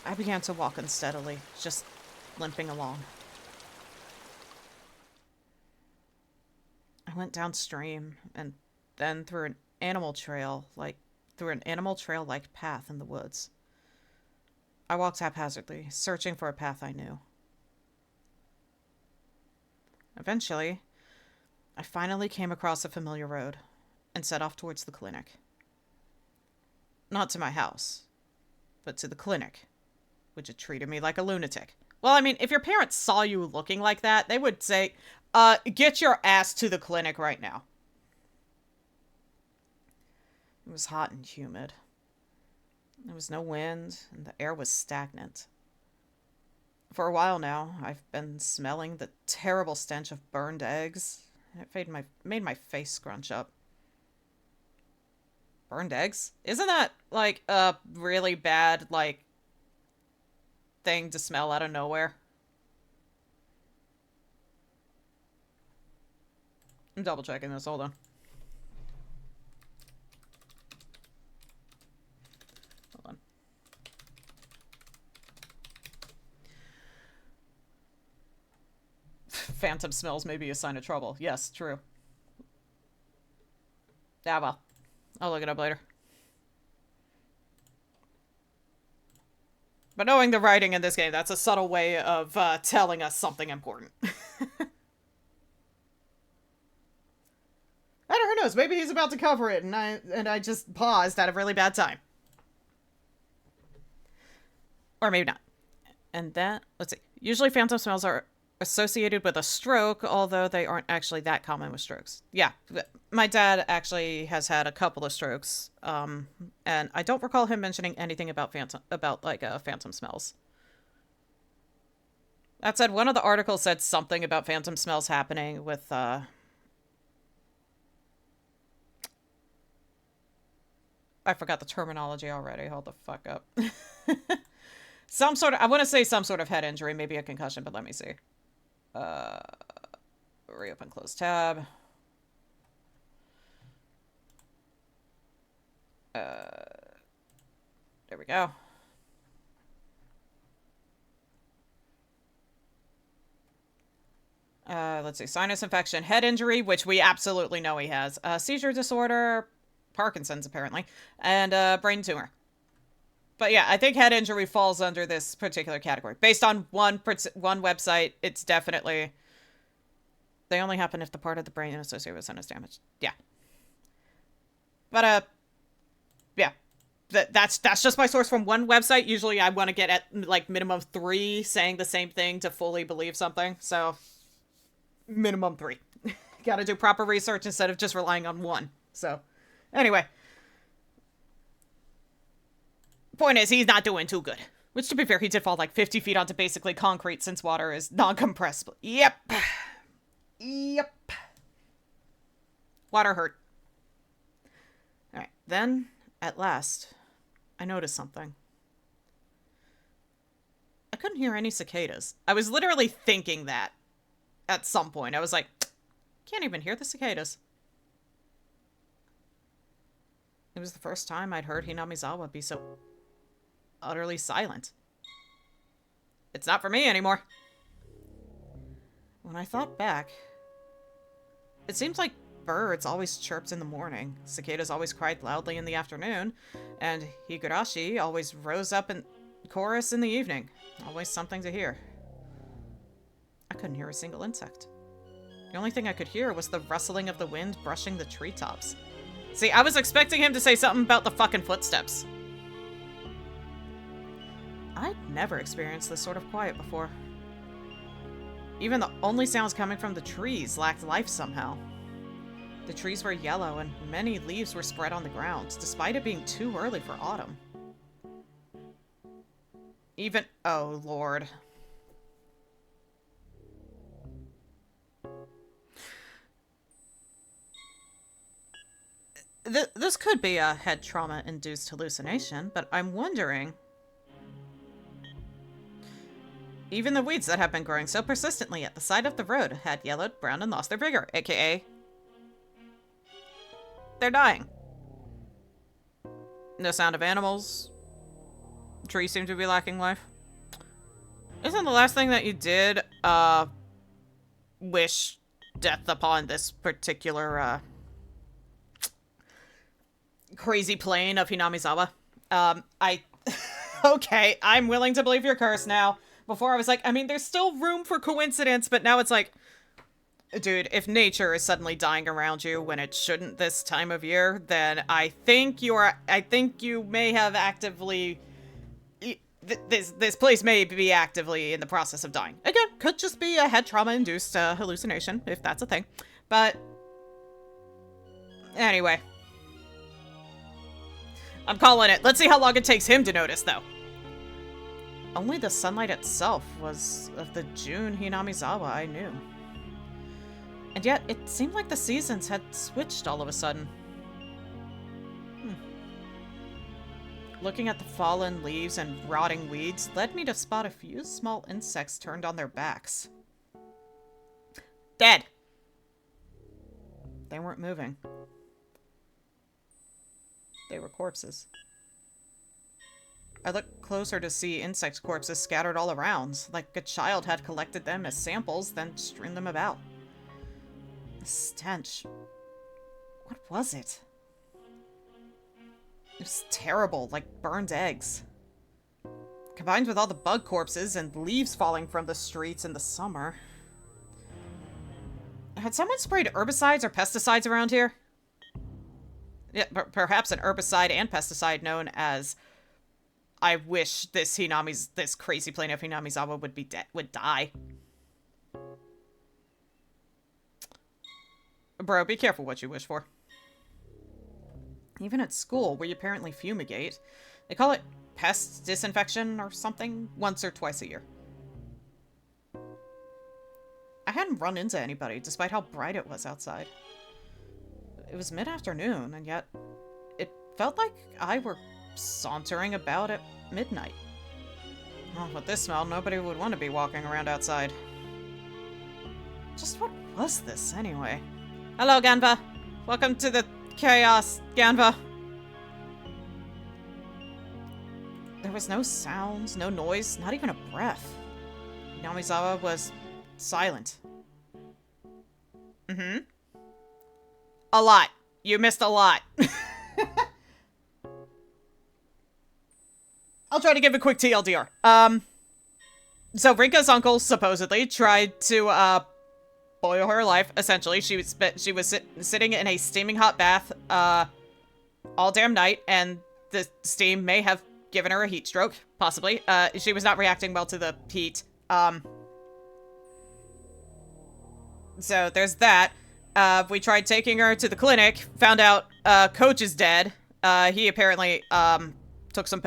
I began to walk unsteadily, just limping along. I went downstream and then through an animal trail-like path in the woods. I walked haphazardly, searching for a path I knew. Eventually, I finally came across a familiar road and set off towards the clinic. Not to my house, but to the clinic, which had treated me like a lunatic. Well, I mean, if your parents saw you looking like that, they would say, get your ass to the clinic right now. It was hot and humid. There was no wind, and the air was stagnant. For a while now, I've been smelling the terrible stench of burned eggs. It made my face scrunch up. Burned eggs? Isn't that, like, a really bad, like, thing to smell out of nowhere? I'm double checking this, hold on. Hold on. Phantom smells may be a sign of trouble. Yes, true. Ah, well. I'll look it up later. But knowing the writing in this game, that's a subtle way of telling us something important. I don't know, who knows? Maybe he's about to cover it, and I just paused at a really bad time. Or maybe not. And that, let's see. Usually phantom smells are associated with a stroke, although they aren't actually that common with strokes. Yeah, my dad actually has had a couple of strokes, and I don't recall him mentioning anything about phantom smells. That said, one of the articles said something about phantom smells happening with, I forgot the terminology already. Hold the fuck up. I want to say some sort of head injury, maybe a concussion, but let me see. Reopen, close tab. There we go. Let's see. Sinus infection, head injury, which we absolutely know he has. Seizure disorder, Parkinson's apparently, and brain tumor. But yeah, I think head injury falls under this particular category. Based on one website, it's definitely... They only happen if the part of the brain associated with sinus damage. Yeah. But, yeah. That's just my source from one website. Usually I want to get at, like, minimum 3 saying the same thing to fully believe something. So, minimum 3. Gotta do proper research instead of just relying on one. So, anyway. Point is, he's not doing too good. Which, to be fair, he did fall like 50 feet onto basically concrete since water is non-compressible. Yep. Yep. Water hurt. Alright, then, at last, I noticed something. I couldn't hear any cicadas. I was literally thinking that at some point. I was like, can't even hear the cicadas. It was the first time I'd heard Hinamizawa be so utterly silent. It's not for me anymore. When I thought back, it seems like birds always chirped in the morning, cicadas always cried loudly in the afternoon, and Higurashi always rose up in chorus in the evening. Always something to hear. I couldn't hear a single insect. The only thing I could hear was the rustling of the wind brushing the treetops. See, I was expecting him to say something about the fucking footsteps. I'd never experienced this sort of quiet before. Even the only sounds coming from the trees lacked life somehow. The trees were yellow and many leaves were spread on the ground, despite it being too early for autumn. Oh lord. This could be a head trauma-induced hallucination, but I'm wondering... Even the weeds that have been growing so persistently at the side of the road had yellowed, browned, and lost their vigor, aka... they're dying. No sound of animals. Trees seem to be lacking life. Isn't the last thing that you did, wish death upon this particular, crazy plane of Hinamizawa? Okay, I'm willing to believe your curse now. Before I was like, I mean, there's still room for coincidence, but now it's like, dude, if nature is suddenly dying around you when it shouldn't this time of year, then I think you may have actively, this place may be actively in the process of dying. Again, could just be a head trauma-induced hallucination, if that's a thing. But, anyway. I'm calling it. Let's see how long it takes him to notice, though. only the sunlight itself was of the June Hinamizawa I knew. And yet, it seemed like the seasons had switched all of a sudden. Looking at the fallen leaves and rotting weeds led me to spot a few small insects turned on their backs. Dead! They weren't moving. They were corpses. I looked closer to see insect corpses scattered all around, like a child had collected them as samples, then strewn them about. The stench. What was it? It was terrible, like burned eggs. Combined with all the bug corpses and leaves falling from the streets in the summer. Had someone sprayed herbicides or pesticides around here? Yeah, perhaps an herbicide and pesticide known as... I wish this crazy plaintiff Hinamizawa would die. Bro, be careful what you wish for. Even at school, where you apparently fumigate, they call it pest disinfection or something once or twice a year. I hadn't run into anybody, despite how bright it was outside. It was mid-afternoon, and yet it felt like I were sauntering about at midnight. Oh, with this smell, nobody would want to be walking around outside. Just what was this, anyway? Hello, Ganva. Welcome to the chaos, Ganva. There was no sounds, no noise, not even a breath. Hinamizawa was silent. Mm-hmm. A lot. You missed a lot. I'll try to give a quick TLDR. So Rinka's uncle supposedly tried to, boil her life, essentially. She was sitting in a steaming hot bath, all damn night, and the steam may have given her a heat stroke, possibly. She was not reacting well to the heat. So there's that. We tried taking her to the clinic, found out, Coach is dead. He apparently, took some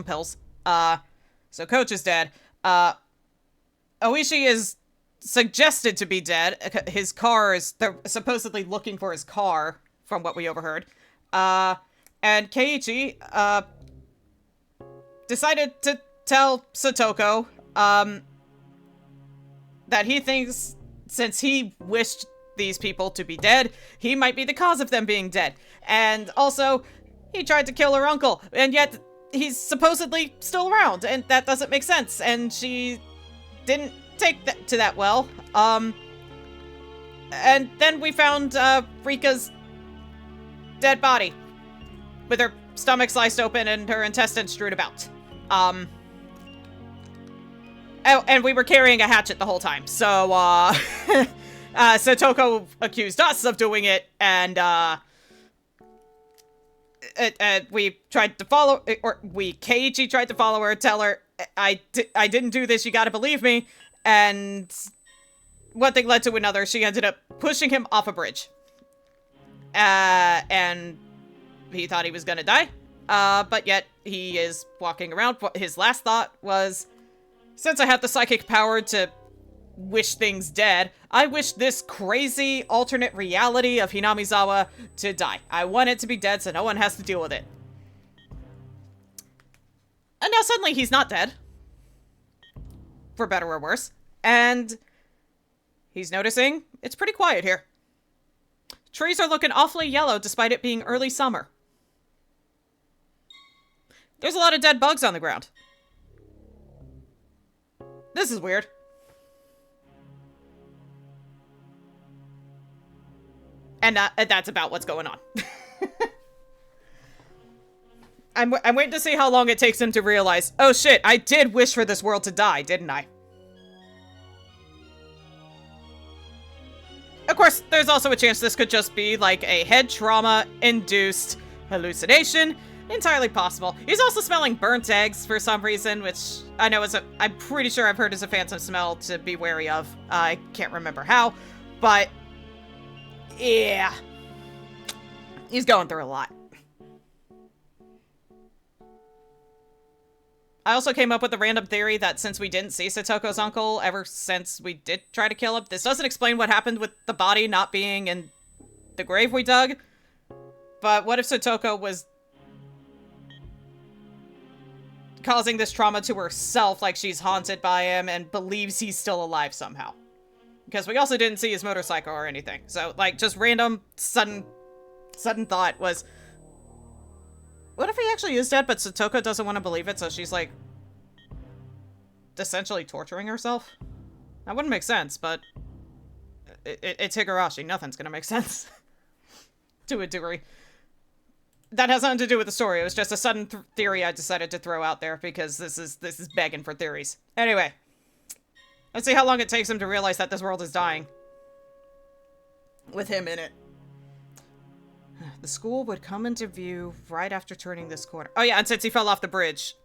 pills. So Coach is dead. Oishi is suggested to be dead. His car is... They're supposedly looking for his car, from what we overheard. And Keiichi, decided to tell Satoko, that he thinks, since he wished these people to be dead, he might be the cause of them being dead. And also... he tried to kill her uncle, and yet he's supposedly still around, and that doesn't make sense, and she didn't take to that well. And then we found, Rika's dead body, with her stomach sliced open and her intestines strewed about. Oh, and we were carrying a hatchet the whole time, so, Satoko accused us of doing it, and, we tried to follow, Keiichi tried to follow her, tell her, I didn't do this, you gotta believe me, and one thing led to another. She ended up pushing him off a bridge. And he thought he was gonna die, but yet he is walking around. His last thought was, since I have the psychic power to wish things dead, I wish this crazy alternate reality of Hinamizawa to die. I want it to be dead so no one has to deal with it. And now suddenly he's not dead. For better or worse. And he's noticing it's pretty quiet here. Trees are looking awfully yellow despite it being early summer. There's a lot of dead bugs on the ground. This is weird. And that's about what's going on. I'm waiting to see how long it takes him to realize, oh shit, I did wish for this world to die, didn't I? Of course, there's also a chance this could just be like a head trauma-induced hallucination. Entirely possible. He's also smelling burnt eggs for some reason, which I know I'm pretty sure I've heard is a phantom smell to be wary of. I can't remember how, but yeah. He's going through a lot. I also came up with a random theory that since we didn't see Satoko's uncle ever since we did try to kill him, this doesn't explain what happened with the body not being in the grave we dug. But what if Satoko was causing this trauma to herself, like she's haunted by him and believes he's still alive somehow? Because we also didn't see his motorcycle or anything. So, like, just random, sudden thought was, what if he actually is dead, but Satoko doesn't want to believe it, so she's, like, essentially torturing herself? That wouldn't make sense, but it's Higurashi. Nothing's gonna make sense. To a degree. That has nothing to do with the story. It was just a sudden theory I decided to throw out there because this is begging for theories. Anyway, let's see how long it takes him to realize that this world is dying. With him in it. The school would come into view right after turning this corner. Oh yeah, and since he fell off the bridge,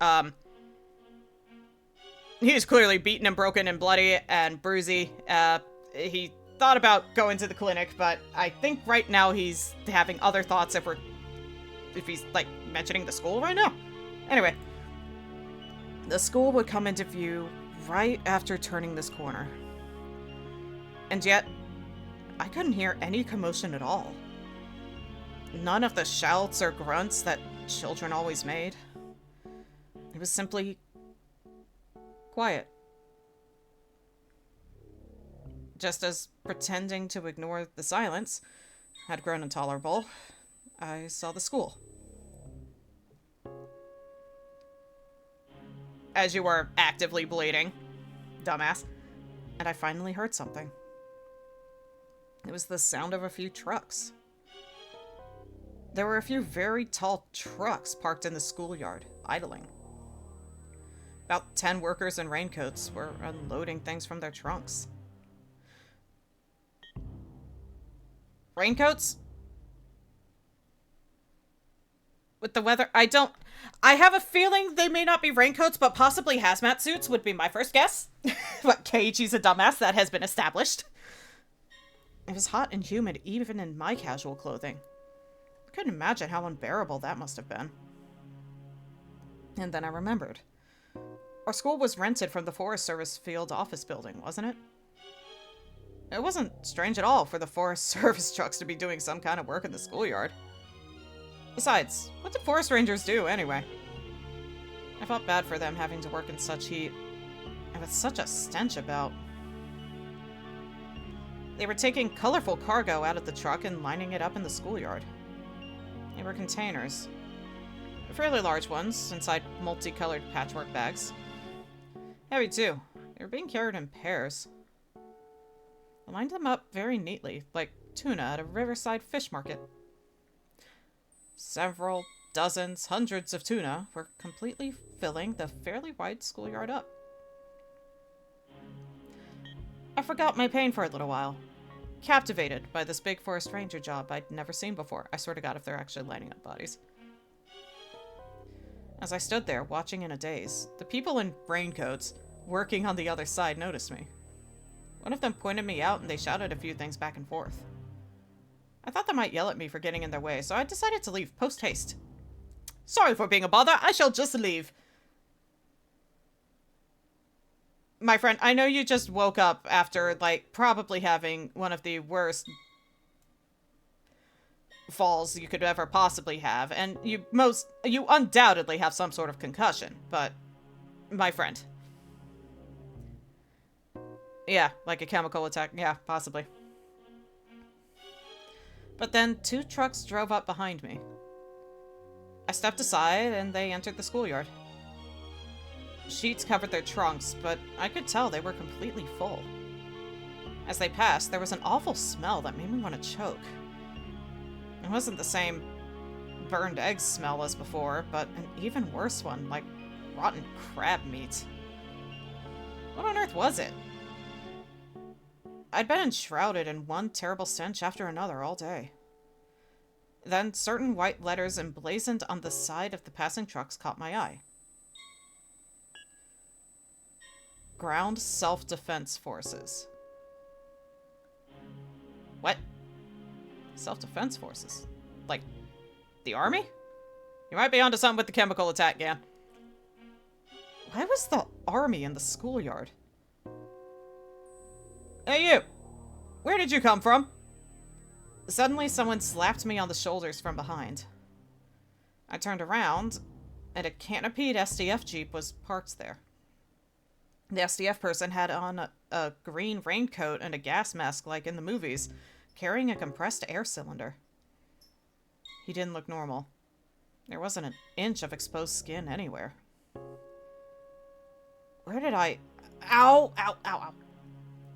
he's clearly beaten and broken and bloody and bruisey. He thought about going to the clinic, but I think right now he's having other thoughts if he's, like, mentioning the school right now. Anyway. The school would come into view right after turning this corner. And yet, I couldn't hear any commotion at all. None of the shouts or grunts that children always made. It was simply quiet. Just as pretending to ignore the silence had grown intolerable, I saw the school. As you were actively bleeding, dumbass. And I finally heard something. It was the sound of a few trucks. There were a few very tall trucks parked in the schoolyard, idling. About 10 workers in raincoats were unloading things from their trunks. Raincoats? With the weather, I have a feeling they may not be raincoats, but possibly hazmat suits would be my first guess. But Keiichi's a dumbass, that has been established. It was hot and humid even in my casual clothing. I couldn't imagine how unbearable that must have been. And then I remembered. Our school was rented from the Forest Service field office building, wasn't it? It wasn't strange at all for the Forest Service trucks to be doing some kind of work in the schoolyard. Besides, what did forest rangers do, anyway? I felt bad for them having to work in such heat, and with such a stench about. They were taking colorful cargo out of the truck and lining it up in the schoolyard. They were containers. Fairly large ones, inside multicolored patchwork bags. Heavy, too. They were being carried in pairs. I lined them up very neatly, like tuna at a riverside fish market. Several dozens, hundreds of tuna were completely filling the fairly wide schoolyard up. I forgot my pain for a little while, captivated by this big forest ranger job I'd never seen before. I swear to God if they're actually lining up bodies. As I stood there, watching in a daze, the people in raincoats working on the other side noticed me. One of them pointed me out and they shouted a few things back and forth. I thought they might yell at me for getting in their way, so I decided to leave post-haste. Sorry for being a bother, I shall just leave. My friend, I know you just woke up after, like, probably having one of the worst falls you could ever possibly have, and you undoubtedly have some sort of concussion, but, my friend. Yeah, like a chemical attack, yeah, possibly. But then 2 trucks drove up behind me. I stepped aside and they entered the schoolyard. Sheets covered their trunks, but I could tell they were completely full. As they passed, there was an awful smell that made me want to choke. It wasn't the same burned eggs smell as before, but an even worse one, like rotten crab meat. What on earth was it? I'd been enshrouded in one terrible stench after another all day. Then certain white letters emblazoned on the side of the passing trucks caught my eye. Ground Self-Defense Forces. What? Self-Defense Forces? Like, the army? You might be onto something with the chemical attack, Gan. Why was the army in the schoolyard? Hey, you! Where did you come from? Suddenly, someone slapped me on the shoulders from behind. I turned around, and a canopied SDF Jeep was parked there. The SDF person had on a green raincoat and a gas mask like in the movies, carrying a compressed air cylinder. He didn't look normal. There wasn't an inch of exposed skin anywhere. Where did I... Ow! Ow! Ow! Ow!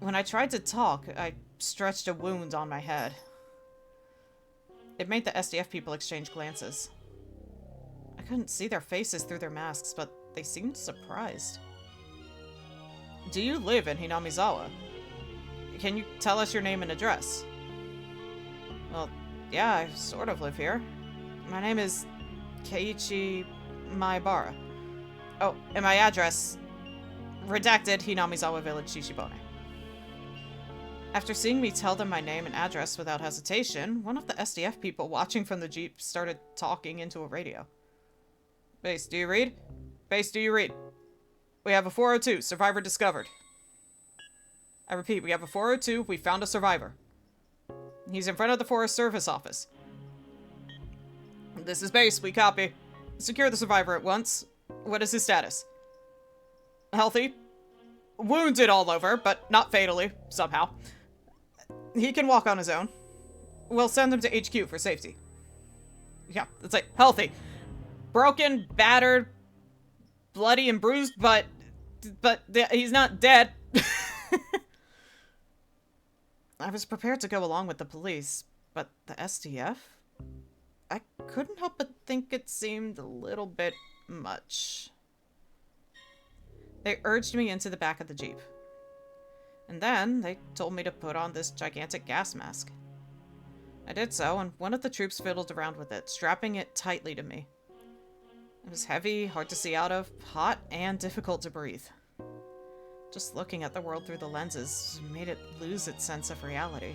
When I tried to talk, I stretched a wound on my head. It made the SDF people exchange glances. I couldn't see their faces through their masks, but they seemed surprised. Do you live in Hinamizawa? Can you tell us your name and address? Well, yeah, I sort of live here. My name is Keiichi Maibara. Oh, and my address... Redacted, Hinamizawa Village, Shishibone. After seeing me tell them my name and address without hesitation, one of the SDF people watching from the Jeep started talking into a radio. Base, do you read? Base, do you read? We have a 402, survivor discovered. I repeat, we have a 402, we found a survivor. He's in front of the Forest Service office. This is base, we copy. Secure the survivor at once. What is his status? Healthy. Wounded all over, but not fatally, somehow. He can walk on his own. We'll send him to HQ for safety. Yeah, it's like, healthy. Broken, battered, bloody and bruised, but he's not dead. I was prepared to go along with the police, but the SDF? I couldn't help but think it seemed a little bit much. They urged me into the back of the Jeep. And then they told me to put on this gigantic gas mask. I did so, and one of the troops fiddled around with it, strapping it tightly to me. It was heavy, hard to see out of, hot, and difficult to breathe. Just looking at the world through the lenses made it lose its sense of reality.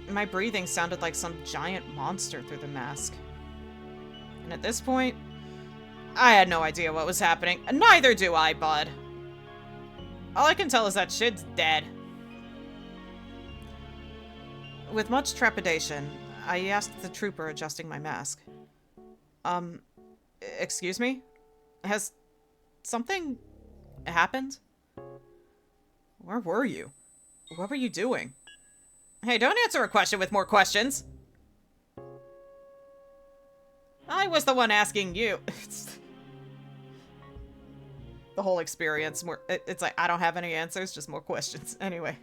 My breathing sounded like some giant monster through the mask. And at this point, I had no idea what was happening. Neither do I, bud. All I can tell is that shit's dead. With much trepidation, I asked the trooper adjusting my mask. Excuse me? Has something happened? Where were you? What were you doing? Hey, don't answer a question with more questions. I was the one asking you. The whole experience, it's like, I don't have any answers, just more questions. Anyway.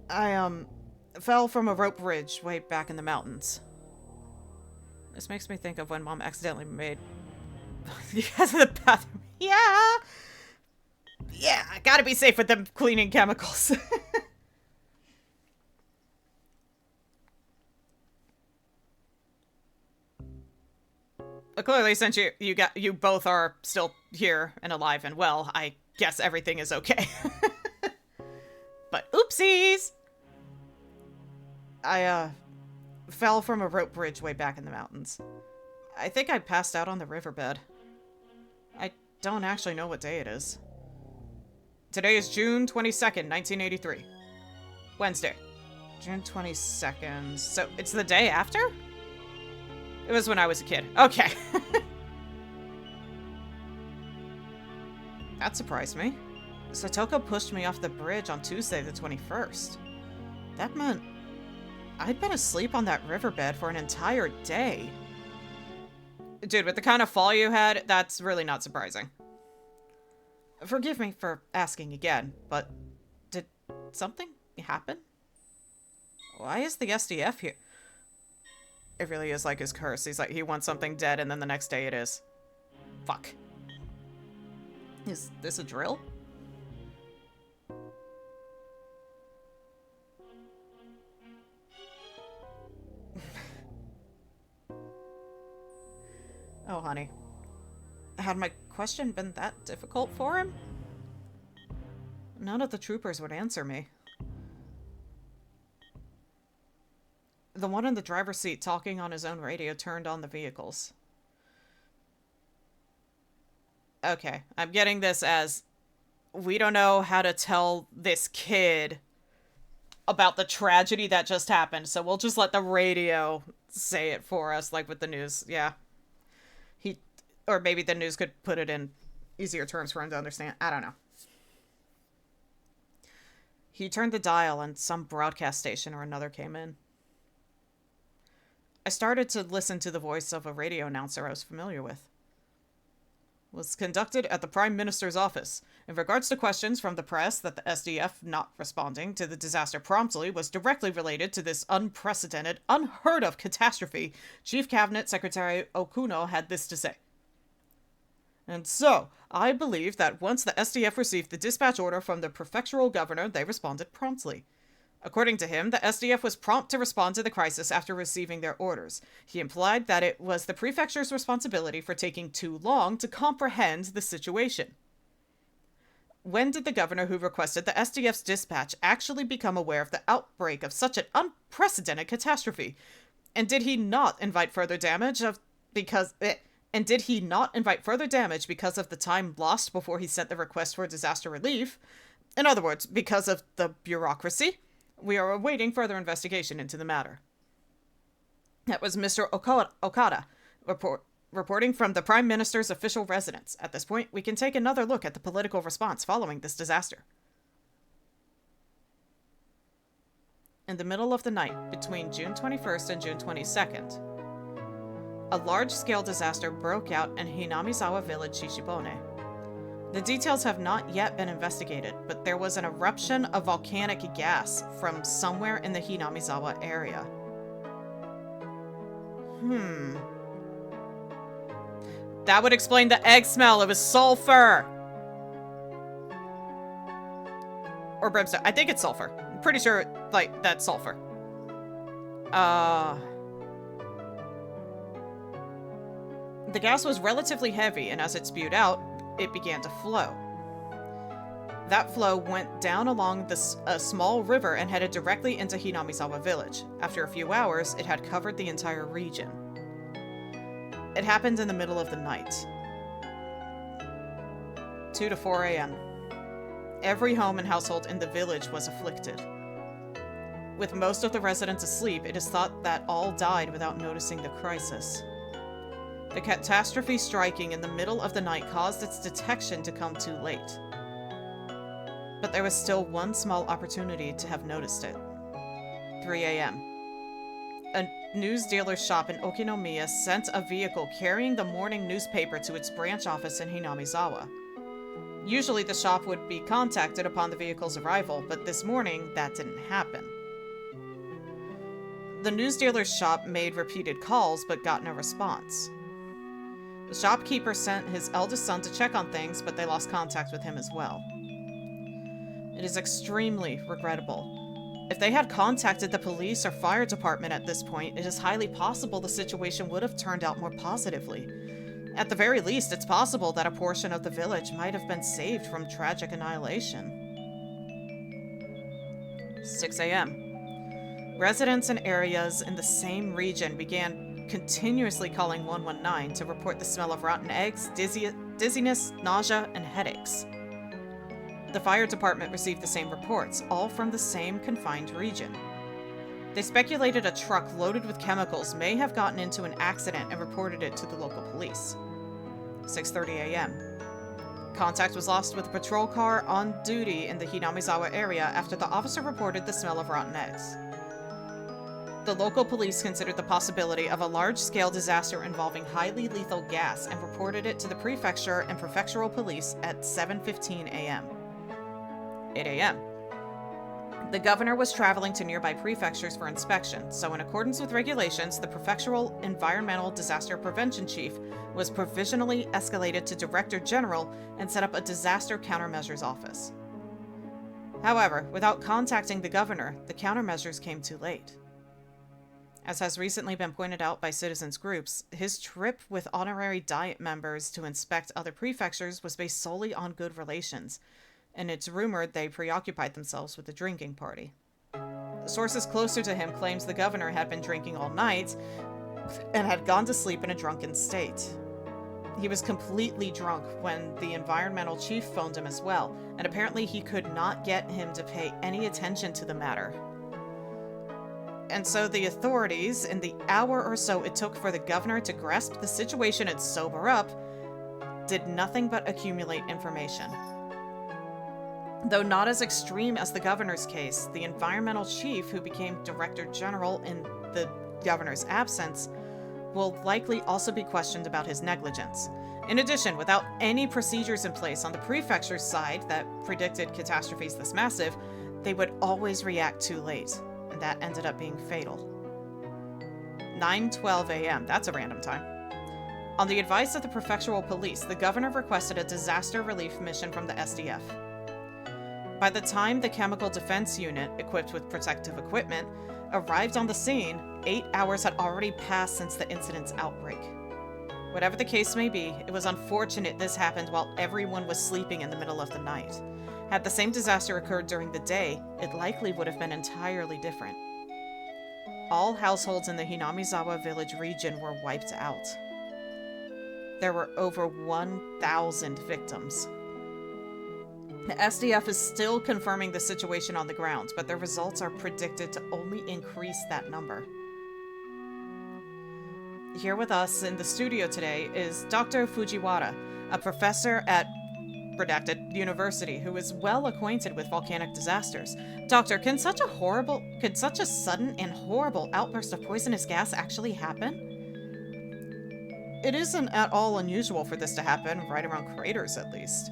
I, fell from a rope bridge way back in the mountains. This makes me think of when Mom accidentally made... because of the bathroom. Yeah! Yeah, I gotta be safe with them cleaning chemicals. But clearly, since you both are still here and alive and well, I guess everything is okay. But oopsies! I, fell from a rope bridge way back in the mountains. I think I passed out on the riverbed. I don't actually know what day it is. Today is June 22nd, 1983. Wednesday. June 22nd. So, it's the day after? It was when I was a kid. Okay. That surprised me. Satoko pushed me off the bridge on Tuesday the 21st. That meant I'd been asleep on that riverbed for an entire day. Dude, with the kind of fall you had, that's really not surprising. Forgive me for asking again, but did something happen? Why is the SDF here? It really is like his curse. He's like, he wants something dead, and then the next day it is. Fuck. Is this a drill? Oh, honey. Had my question been that difficult for him? None of the troopers would answer me. The one in the driver's seat talking on his own radio turned on the vehicles. Okay, I'm getting this as we don't know how to tell this kid about the tragedy that just happened, so we'll just let the radio say it for us, like with the news. Yeah. He, or maybe the news could put it in easier terms for him to understand. I don't know. He turned the dial and some broadcast station or another came in. I started to listen to the voice of a radio announcer I was familiar with. Was conducted at the Prime Minister's office. In regards to questions from the press that the SDF not responding to the disaster promptly was directly related to this unprecedented, unheard of catastrophe, Chief Cabinet Secretary Okuno had this to say. And so, I believe that once the SDF received the dispatch order from the prefectural governor, they responded promptly. According to him, the SDF was prompt to respond to the crisis after receiving their orders. He implied that it was the prefecture's responsibility for taking too long to comprehend the situation. When did the governor who requested the SDF's dispatch actually become aware of the outbreak of such an unprecedented catastrophe? And did he not invite further damage because of the time lost before he sent the request for disaster relief? In other words, because of the bureaucracy? We are awaiting further investigation into the matter. That was Mr. Okada, reporting from the Prime Minister's official residence. At this point, we can take another look at the political response following this disaster. In the middle of the night, between June 21st and June 22nd, a large-scale disaster broke out in Hinamizawa village, Shishibone. The details have not yet been investigated, but there was an eruption of volcanic gas from somewhere in the Hinamizawa area. That would explain the egg smell. It was sulfur! Or brimstone. I think it's sulfur. I'm pretty sure, like, that's sulfur. The gas was relatively heavy, and as it spewed out, it began to flow. That flow went down along a small river and headed directly into Hinamizawa village. After a few hours, it had covered the entire region. It happened in the middle of the night. 2 to 4 a.m. Every home and household in the village was afflicted. With most of the residents asleep, it is thought that all died without noticing the crisis. The catastrophe striking in the middle of the night caused its detection to come too late. But there was still one small opportunity to have noticed it. 3 a.m. A news dealer's shop in Okinomiya sent a vehicle carrying the morning newspaper to its branch office in Hinamizawa. Usually the shop would be contacted upon the vehicle's arrival, but this morning that didn't happen. The news dealer's shop made repeated calls but got no response. The shopkeeper sent his eldest son to check on things, but they lost contact with him as well. It is extremely regrettable. If they had contacted the police or fire department at this point, it is highly possible the situation would have turned out more positively. At the very least, it's possible that a portion of the village might have been saved from tragic annihilation. 6 a.m. Residents in areas in the same region began continuously calling 119 to report the smell of rotten eggs, dizziness, nausea, and headaches. The fire department received the same reports, all from the same confined region. They speculated a truck loaded with chemicals may have gotten into an accident and reported it to the local police. 6:30 a.m. Contact was lost with a patrol car on duty in the Hinamizawa area after the officer reported the smell of rotten eggs. The local police considered the possibility of a large-scale disaster involving highly lethal gas and reported it to the prefecture and prefectural police at 7:15 a.m. 8 a.m. The governor was traveling to nearby prefectures for inspection, so in accordance with regulations, the prefectural environmental disaster prevention chief was provisionally escalated to director general and set up a disaster countermeasures office. However, without contacting the governor, the countermeasures came too late. As has recently been pointed out by citizens groups, his trip with honorary Diet members to inspect other prefectures was based solely on good relations, and it's rumored they preoccupied themselves with the drinking party. Sources closer to him claims the governor had been drinking all night and had gone to sleep in a drunken state. He was completely drunk when the environmental chief phoned him as well, and apparently he could not get him to pay any attention to the matter. And so the authorities, in the hour or so it took for the governor to grasp the situation and sober up, did nothing but accumulate information. Though not as extreme as the governor's case, the environmental chief, who became director general in the governor's absence, will likely also be questioned about his negligence. In addition, without any procedures in place on the prefecture's side that predicted catastrophes this massive, they would always react too late, and that ended up being fatal. 9:12 a.m., that's a random time. On the advice of the prefectural police, the governor requested a disaster relief mission from the SDF. By the time the Chemical Defense Unit, equipped with protective equipment, arrived on the scene, 8 hours had already passed since the incident's outbreak. Whatever the case may be, it was unfortunate this happened while everyone was sleeping in the middle of the night. Had the same disaster occurred during the day, it likely would have been entirely different. All households in the Hinamizawa village region were wiped out. There were over 1,000 victims. The SDF is still confirming the situation on the ground, but their results are predicted to only increase that number. Here with us in the studio today is Dr. Fujiwara, a professor at Redacted University who is well acquainted with volcanic disasters. Doctor, can such a sudden and horrible outburst of poisonous gas actually happen? It isn't at all unusual for this to happen, right around craters at least.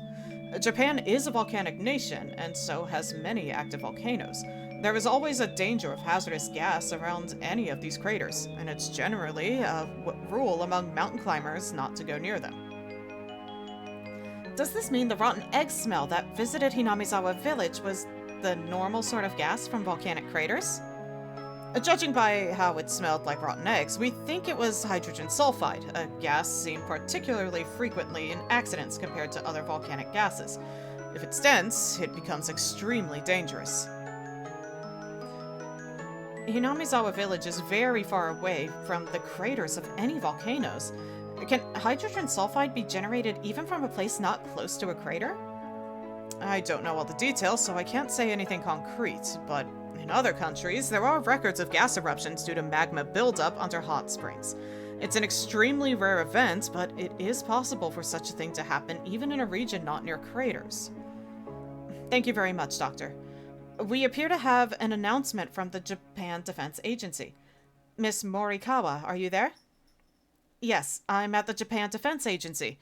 Japan is a volcanic nation, and so has many active volcanoes. There is always a danger of hazardous gas around any of these craters, and it's generally a rule among mountain climbers not to go near them. Does this mean the rotten egg smell that visited Hinamizawa village was the normal sort of gas from volcanic craters? Judging by how it smelled like rotten eggs, we think it was hydrogen sulfide, a gas seen particularly frequently in accidents compared to other volcanic gases. If it's dense, it becomes extremely dangerous. Hinamizawa village is very far away from the craters of any volcanoes. Can hydrogen sulfide be generated even from a place not close to a crater? I don't know all the details, so I can't say anything concrete, but in other countries, there are records of gas eruptions due to magma buildup under hot springs. It's an extremely rare event, but it is possible for such a thing to happen even in a region not near craters. Thank you very much, Doctor. We appear to have an announcement from the Japan Defense Agency. Miss Morikawa, are you there? Yes, I'm at the Japan Defense Agency.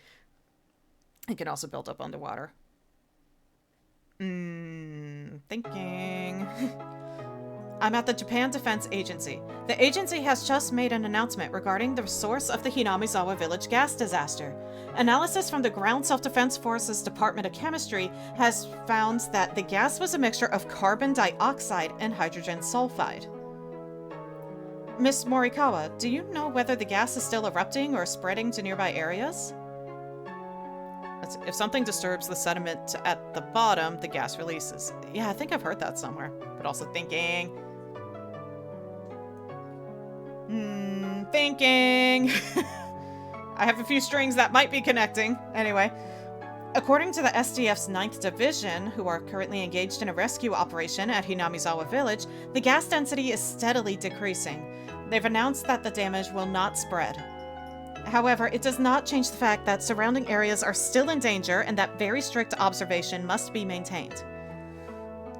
It can also build up underwater. Thinking. I'm at the Japan Defense Agency. The agency has just made an announcement regarding the source of the Hinamizawa village gas disaster. Analysis from the Ground Self-Defense Forces Department of Chemistry has found that the gas was a mixture of carbon dioxide and hydrogen sulfide. Miss Morikawa, do you know whether the gas is still erupting or spreading to nearby areas? If something disturbs the sediment at the bottom, the gas releases. Yeah, I think I've heard that somewhere. But also thinking. Thinking. I have a few strings that might be connecting. Anyway. According to the SDF's 9th Division, who are currently engaged in a rescue operation at Hinamizawa Village, the gas density is steadily decreasing. They've announced that the damage will not spread. However, it does not change the fact that surrounding areas are still in danger and that very strict observation must be maintained.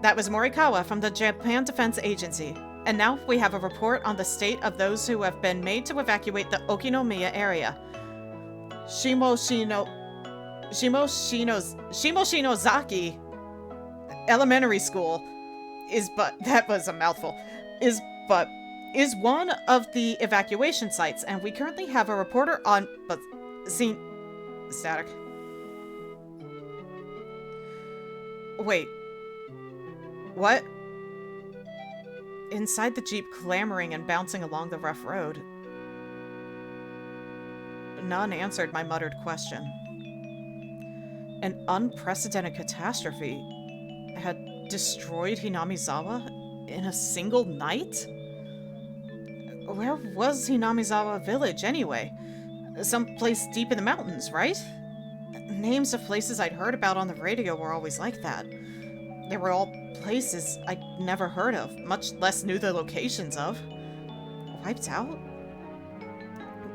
That was Morikawa from the Japan Defense Agency. And now we have a report on the state of those who have been made to evacuate the Okinomiya area. Shimoshinozaki Elementary School that was a mouthful, is one of the evacuation sites, and we currently have a reporter on scene. Static. Wait. What? Inside the Jeep, clamoring and bouncing along the rough road. None answered my muttered question. An unprecedented catastrophe had destroyed Hinamizawa in a single night? Where was Hinamizawa village, anyway? Someplace deep in the mountains, right? Names of places I'd heard about on the radio were always like that. They were all places I'd never heard of, much less knew the locations of. Wiped out?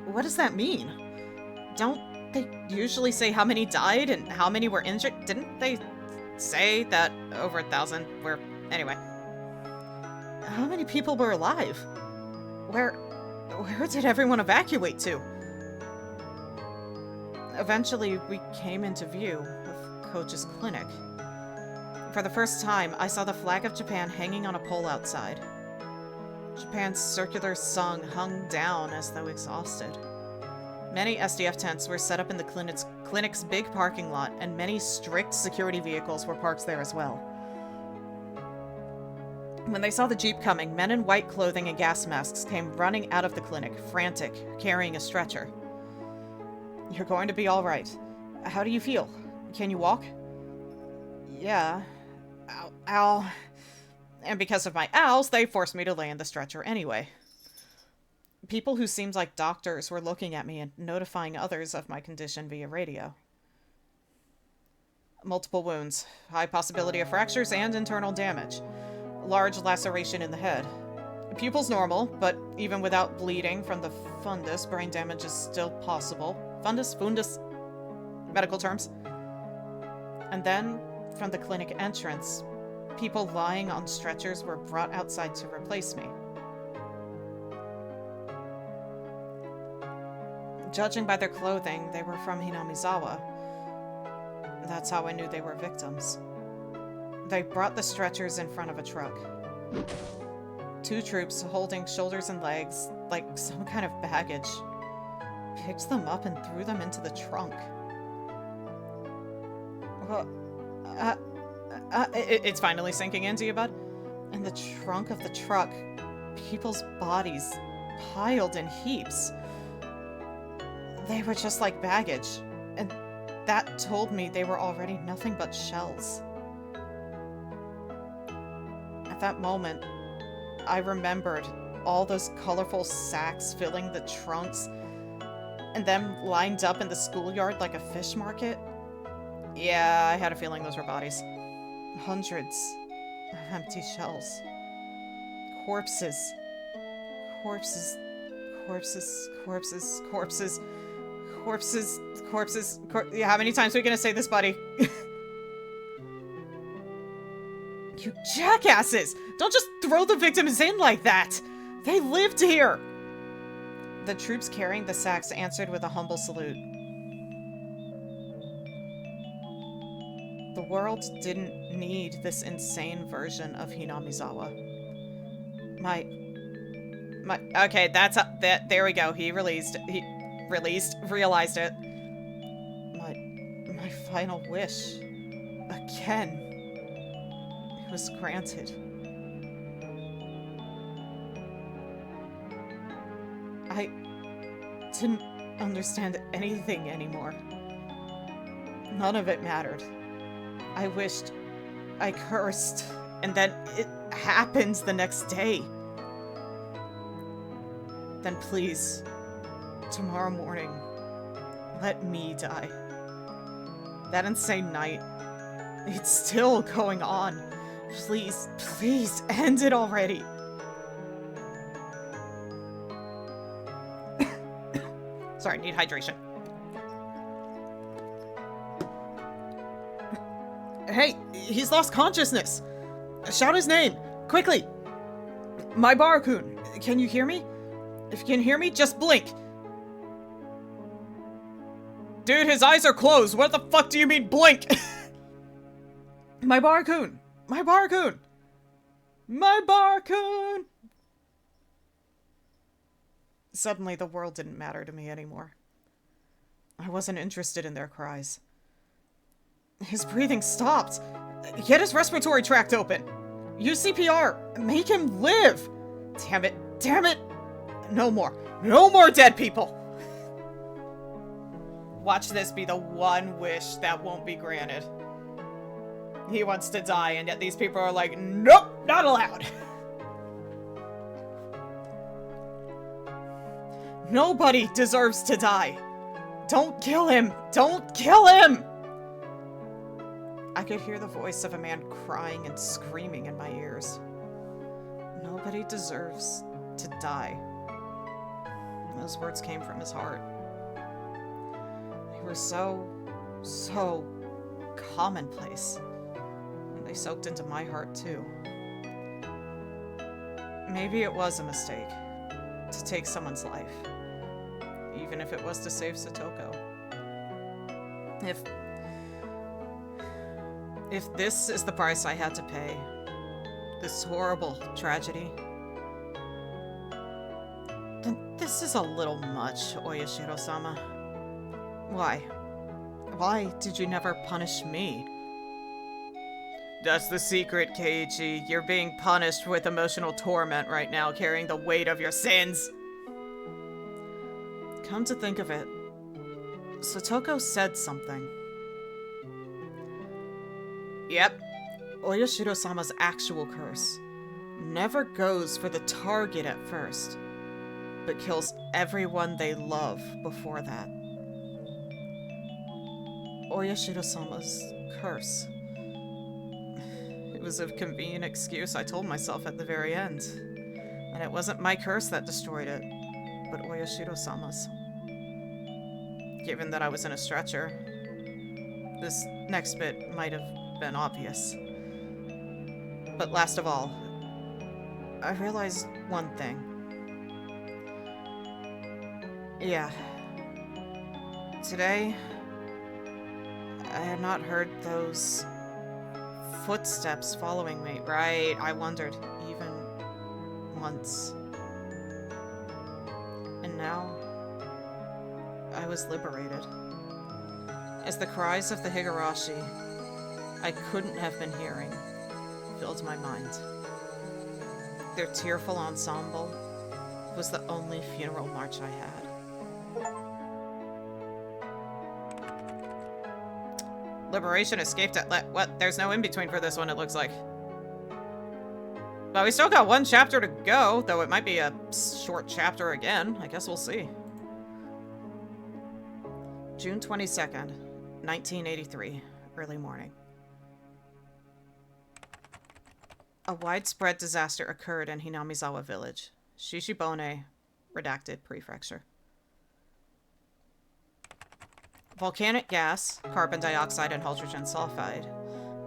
What does that mean? Don't they usually say how many died and how many were injured? Didn't they say that over 1,000 were... Anyway. How many people were alive? Where did everyone evacuate to? Eventually, we came into view of Coach's clinic. For the first time, I saw the flag of Japan hanging on a pole outside. Japan's circular song hung down as though exhausted. Many SDF tents were set up in the clinic's big parking lot, and many strict security vehicles were parked there as well. When they saw the jeep coming, men in white clothing and gas masks came running out of the clinic, frantic, carrying a stretcher. You're going to be all right. How do you feel? Can you walk? Yeah. Ow. Ow. And because of my ows, they forced me to lay in the stretcher anyway. People who seemed like doctors were looking at me and notifying others of my condition via radio. Multiple wounds, high possibility of fractures and internal damage. Large laceration in the head. Pupils normal, but even without bleeding from the fundus, brain damage is still possible. Fundus, medical terms. And then, from the clinic entrance, people lying on stretchers were brought outside to replace me. Judging by their clothing, they were from Hinamizawa. That's how I knew they were victims. They brought the stretchers in front of a truck. 2 troops holding shoulders and legs, like some kind of baggage, picked them up and threw them into the trunk. It's finally sinking into you, bud? In the trunk of the truck, people's bodies piled in heaps. They were just like baggage, and that told me they were already nothing but shells. At that moment, I remembered all those colorful sacks filling the trunks, and them lined up in the schoolyard like a fish market. Yeah, I had a feeling those were bodies. Hundreds of empty shells. Corpses. Corpses. Corpses. Corpses. Corpses. Corpses. Corpses. Yeah, how many times are we gonna say this, buddy? You jackasses! Don't just throw the victims in like that! They lived here! The troops carrying the sacks answered with a humble salute. The world didn't need this insane version of Hinamizawa. Okay, there we go. He realized it. My final wish. Again. It was granted. I didn't understand anything anymore. None of it mattered. I wished, I cursed, and then it happened the next day. Then please, tomorrow morning, let me die. That insane night, it's still going on. Please, please, end it already. Sorry, need hydration. Hey, he's lost consciousness. Shout his name, quickly. My Barakun, can you hear me? If you can hear me, just blink. Dude, his eyes are closed. What the fuck do you mean blink? My Barakun. My Barakun. My Barakun. Suddenly, the world didn't matter to me anymore. I wasn't interested in their cries. His breathing stopped. Get his respiratory tract open. Use CPR. Make him live. Damn it. Damn it. No more. No more dead people. Watch this be the one wish that won't be granted. He wants to die, and yet these people are like, nope, not allowed. Nobody deserves to die. Don't kill him! Don't kill him! I could hear the voice of a man crying and screaming in my ears. Nobody deserves to die. And those words came from his heart. They were so commonplace. And they soaked into my heart too. Maybe it was a mistake to take someone's life, even if it was to save Satoko. If this is the price I had to pay, this horrible tragedy, then this is a little much, Oyashiro-sama. Why? Why did you never punish me? That's the secret, Keiichi. You're being punished with emotional torment right now, carrying the weight of your sins. Come to think of it, Satoko said something. Yep, Oyashiro-sama's actual curse never goes for the target at first, but kills everyone they love before that. Oyashiro-sama's curse. It was a convenient excuse I told myself at the very end. And it wasn't my curse that destroyed it, but Oyashiro-sama's. Given that I was in a stretcher, this next bit might have been obvious. But last of all, I realized one thing. Yeah. Today, I had not heard those footsteps following me. Right, I wondered even once. And now, I was liberated. As the cries of the Higurashi I couldn't have been hearing filled my mind. Their tearful ensemble was the only funeral march I had. Liberation escaped at what? There's no in-between for this one, it looks like. Well, we still got one chapter to go, though it might be a short chapter again. I guess we'll see. June 22nd, 1983, early morning. A widespread disaster occurred in Hinamizawa village, Shishibone, redacted prefecture. Volcanic gas, carbon dioxide and hydrogen sulfide,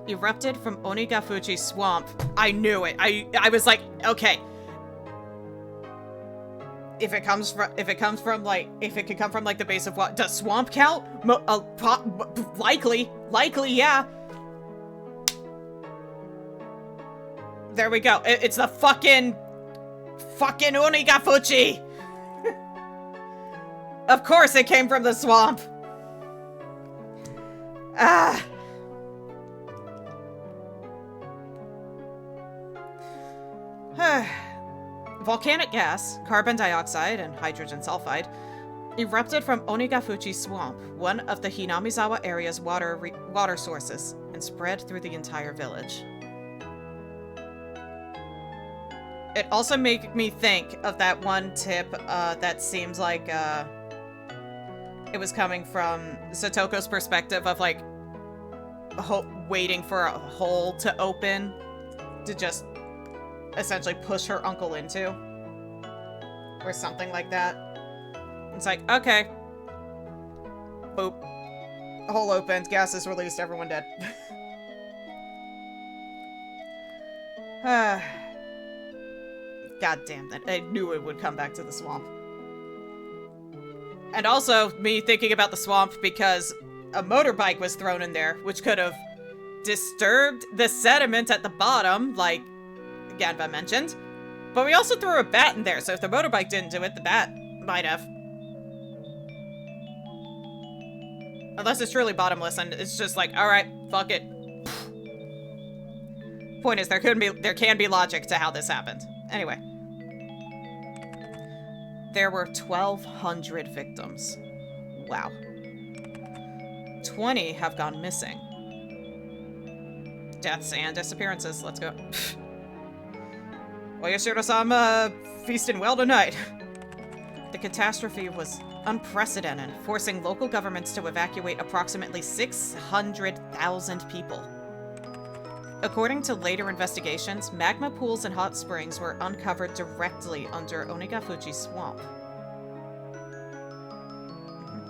erupted from Onigafuchi swamp. I knew it. I was like, okay. If it could come from like the base of what? Does swamp count? Likely, yeah. There we go. It's the fucking Onigafuchi. Of course, it came from the swamp. Ah. Volcanic gas, carbon dioxide, and hydrogen sulfide erupted from Onigafuchi Swamp, one of the Hinamizawa area's water sources, and spread through the entire village. It also made me think of that one tip that seems like it was coming from Satoko's perspective of like waiting for a hole to open to just essentially push her uncle into, or something like that. It's like, okay, boop, hole opened, gas is released, everyone dead. God damn it, I knew it would come back to the swamp. And also me thinking about the swamp because a motorbike was thrown in there, which could have disturbed the sediment at the bottom, like Ganba mentioned. But we also threw a bat in there, so if the motorbike didn't do it, the bat might have. Unless it's truly bottomless and it's just like, alright, fuck it. Point is, there can be logic to how this happened. Anyway. There were 1,200 victims. Wow. 20 have gone missing. Deaths and disappearances. Let's go. Oyashiro-sama feasting well tonight. The catastrophe was unprecedented, forcing local governments to evacuate approximately 600,000 people. According to later investigations, magma pools and hot springs were uncovered directly under Onigafuji Swamp.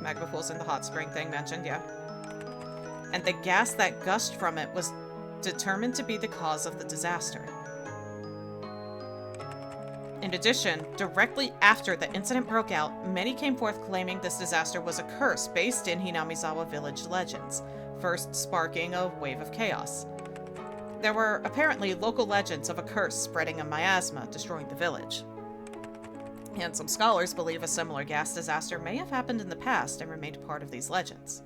Magma pools and the hot spring thing mentioned, yeah. And the gas that gushed from it was determined to be the cause of the disaster. In addition, directly after the incident broke out, many came forth claiming this disaster was a curse based in Hinamizawa village legends, first sparking a wave of chaos. There were apparently local legends of a curse spreading a miasma, destroying the village. And some scholars believe a similar gas disaster may have happened in the past and remained part of these legends.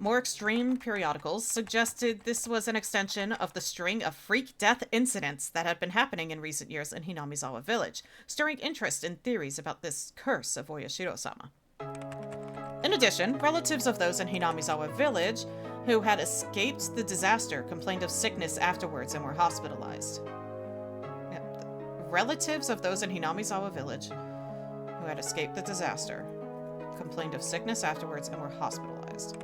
More extreme periodicals suggested this was an extension of the string of freak death incidents that had been happening in recent years in Hinamizawa village, stirring interest in theories about this curse of Oyashiro-sama. In addition, relatives of those in Hinamizawa village who had escaped the disaster complained of sickness afterwards and were hospitalized. Relatives of those in Hinamizawa village who had escaped the disaster complained of sickness afterwards and were hospitalized.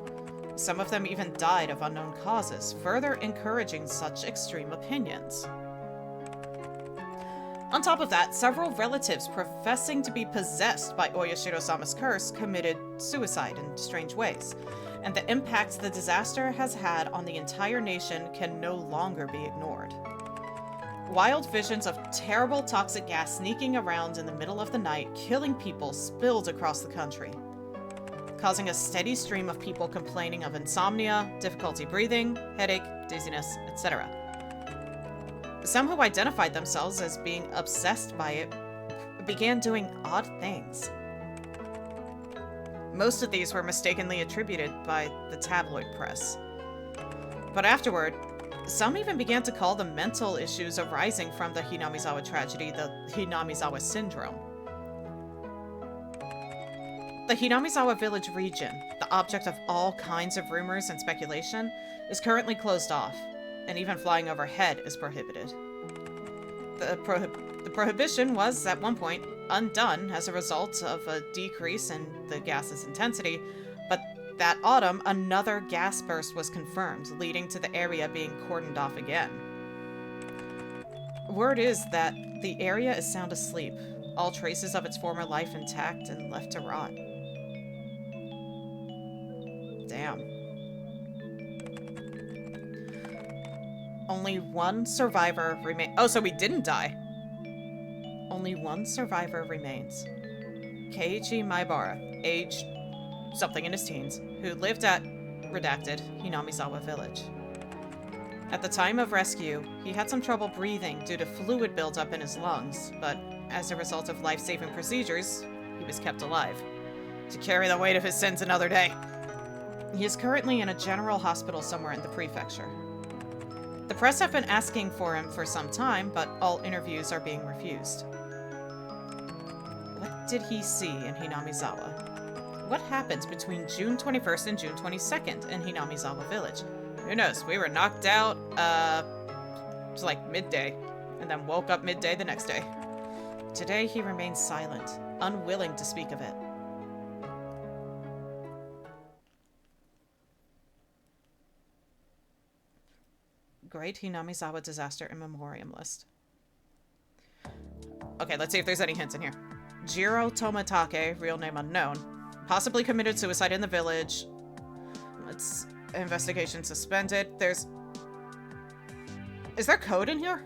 Some of them even died of unknown causes, further encouraging such extreme opinions. On top of that, several relatives professing to be possessed by Oyashiro-sama's curse committed suicide in strange ways, and the impact the disaster has had on the entire nation can no longer be ignored. Wild visions of terrible toxic gas sneaking around in the middle of the night, killing people, spilled across the country, causing a steady stream of people complaining of insomnia, difficulty breathing, headache, dizziness, etc. Some who identified themselves as being obsessed by it began doing odd things. Most of these were mistakenly attributed by the tabloid press. But afterward, some even began to call the mental issues arising from the Hinamizawa tragedy the Hinamizawa syndrome. The Hinamizawa village region, the object of all kinds of rumors and speculation, is currently closed off, and even flying overhead is prohibited. The prohibition was, at one point, undone as a result of a decrease in the gas's intensity, but that autumn, another gas burst was confirmed, leading to the area being cordoned off again. Word is that the area is sound asleep, all traces of its former life intact and left to rot. Damn. Only one survivor remains. Oh, so we didn't die. Only one survivor remains. Keiichi Maibara, aged something in his teens, who lived at, redacted, Hinamizawa village. At the time of rescue, he had some trouble breathing due to fluid buildup in his lungs, but as a result of life-saving procedures, he was kept alive. To carry the weight of his sins another day. He is currently in a general hospital somewhere in the prefecture. The press have been asking for him for some time, but all interviews are being refused. What did he see in Hinamizawa? What happened between June 21st and June 22nd in Hinamizawa village? Who knows? We were knocked out, it was like midday, and then woke up midday the next day. Today he remains silent, unwilling to speak of it. Great Hinamizawa Disaster in Memoriam List. Okay, let's see if there's any hints in here. Jiro Tomatake, real name unknown, possibly committed suicide in the village. Let's... investigation suspended. There's... Is there code in here?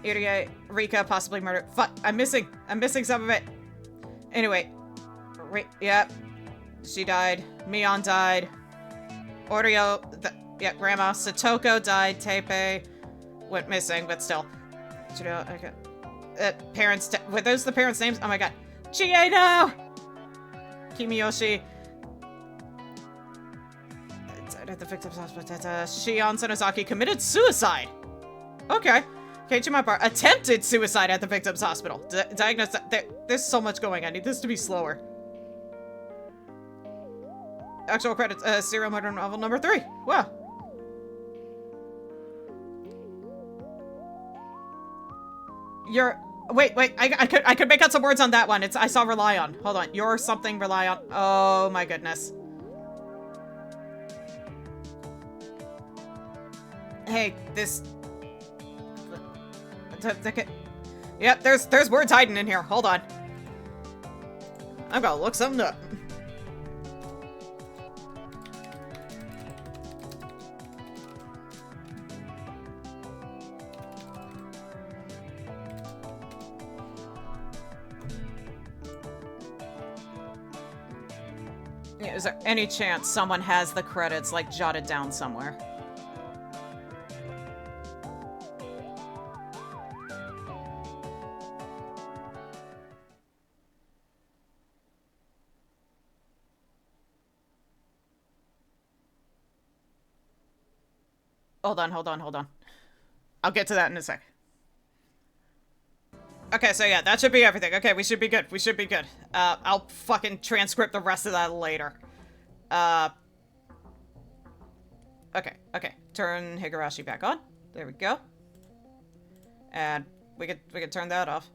Irie, Rika, possibly murdered. Fuck, I'm missing some of it. Anyway. Yep. She died. Mion died. Oreo, yeah, Grandma. Satoko died. Teipei went missing, but still. Okay. Parents, were those the parents' names? Oh my god. Chie, no! Kimiyoshi. Died at the victim's hospital. Shion Sonozaki committed suicide. Okay. Keiichi Maibara attempted suicide at the victim's hospital. Diagnosed. There's so much going on. I need this to be slower. Actual credits, serial murder novel number 3. Wow. You're... Wait, I could make out some words on that one. I saw rely on. Hold on. You're something rely on. Oh my goodness. Hey, this... Yep, there's words hiding in here. Hold on. I'm gonna look something up. Yeah, is there any chance someone has the credits, like, jotted down somewhere? Hold on. I'll get to that in a sec. Okay, so yeah, that should be everything. Okay, we should be good. I'll fucking transcript the rest of that later. Okay. Turn Higurashi back on. There we go. And we could turn that off.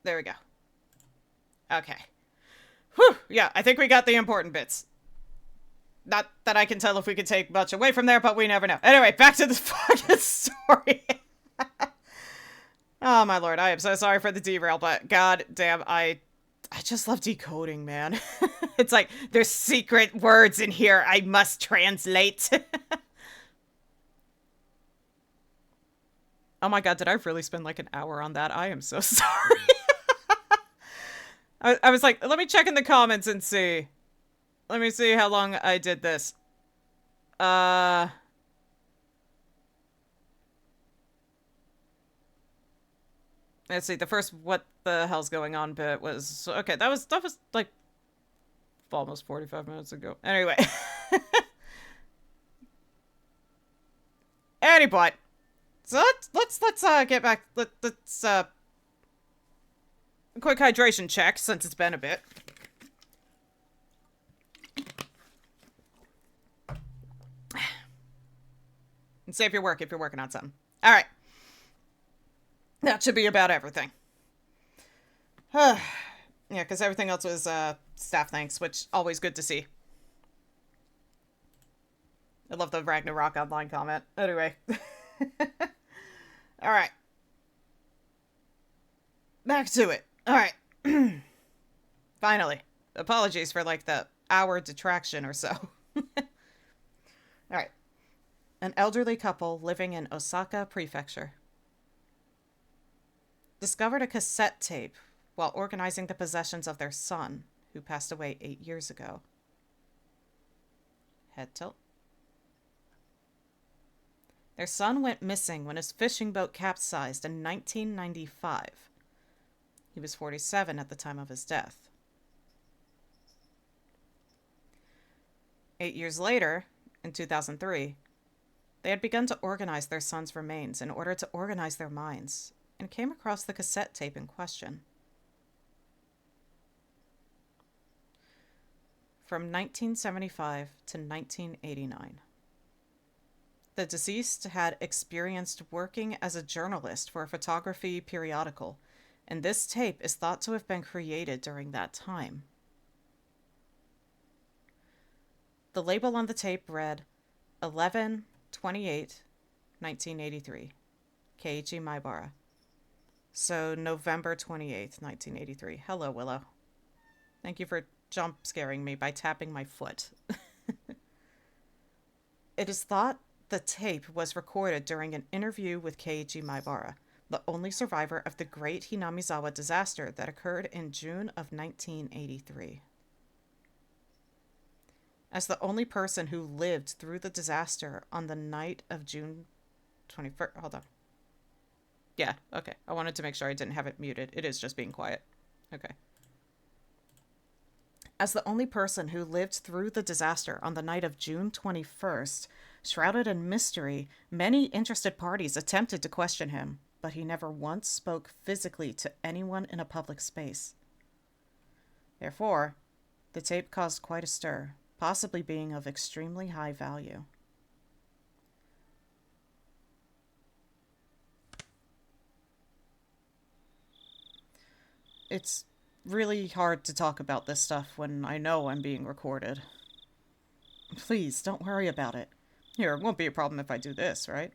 There we go. Okay. Whew, yeah, I think we got the important bits. Not that I can tell if we could take much away from there, but we never know. Anyway, back to the fucking story. Oh my lord, I am so sorry for the derail, but god damn, I just love decoding, man. It's like, there's secret words in here I must translate. Oh my god, did I really spend like an hour on that? I am so sorry. I was like, let me check in the comments and see. Let me see how long I did this. Let's see, the first what the hell's going on bit was... Okay, that was like almost 45 minutes ago. Anyway. Anyway. So let's get back... Let's quick hydration check, since it's been a bit. And save your work if you're working on something. Alright. That should be about everything. Yeah, because everything else was staff thanks, which always good to see. I love the Ragnarok online comment. Anyway. Alright. Back to it. Alright. Finally. Apologies for like the hour detraction or so. Alright. An elderly couple living in Osaka Prefecture discovered a cassette tape while organizing the possessions of their son, who passed away 8 years ago. Head tilt. Their son went missing when his fishing boat capsized in 1995. He was 47 at the time of his death. 8 years later, in 2003, they had begun to organize their son's remains in order to organize their minds, and came across the cassette tape in question. From 1975 to 1989. The deceased had experienced working as a journalist for a photography periodical, and this tape is thought to have been created during that time. The label on the tape read 11/28/1983, Keiichi Maibara. So November 28th, 1983. Hello, Willow. Thank you for jump scaring me by tapping my foot. It is thought the tape was recorded during an interview with Keiichi Maibara, the only survivor of the Great Hinamizawa disaster that occurred in June of 1983. As the only person who lived through the disaster on the night of June 21st... Hold on. Yeah, okay. I wanted to make sure I didn't have it muted. It is just being quiet. Okay. As the only person who lived through the disaster on the night of June 21st, shrouded in mystery, many interested parties attempted to question him, but he never once spoke physically to anyone in a public space. Therefore, the tape caused quite a stir, possibly being of extremely high value. It's really hard to talk about this stuff when I know I'm being recorded. Please, don't worry about it. Here, it won't be a problem if I do this, right?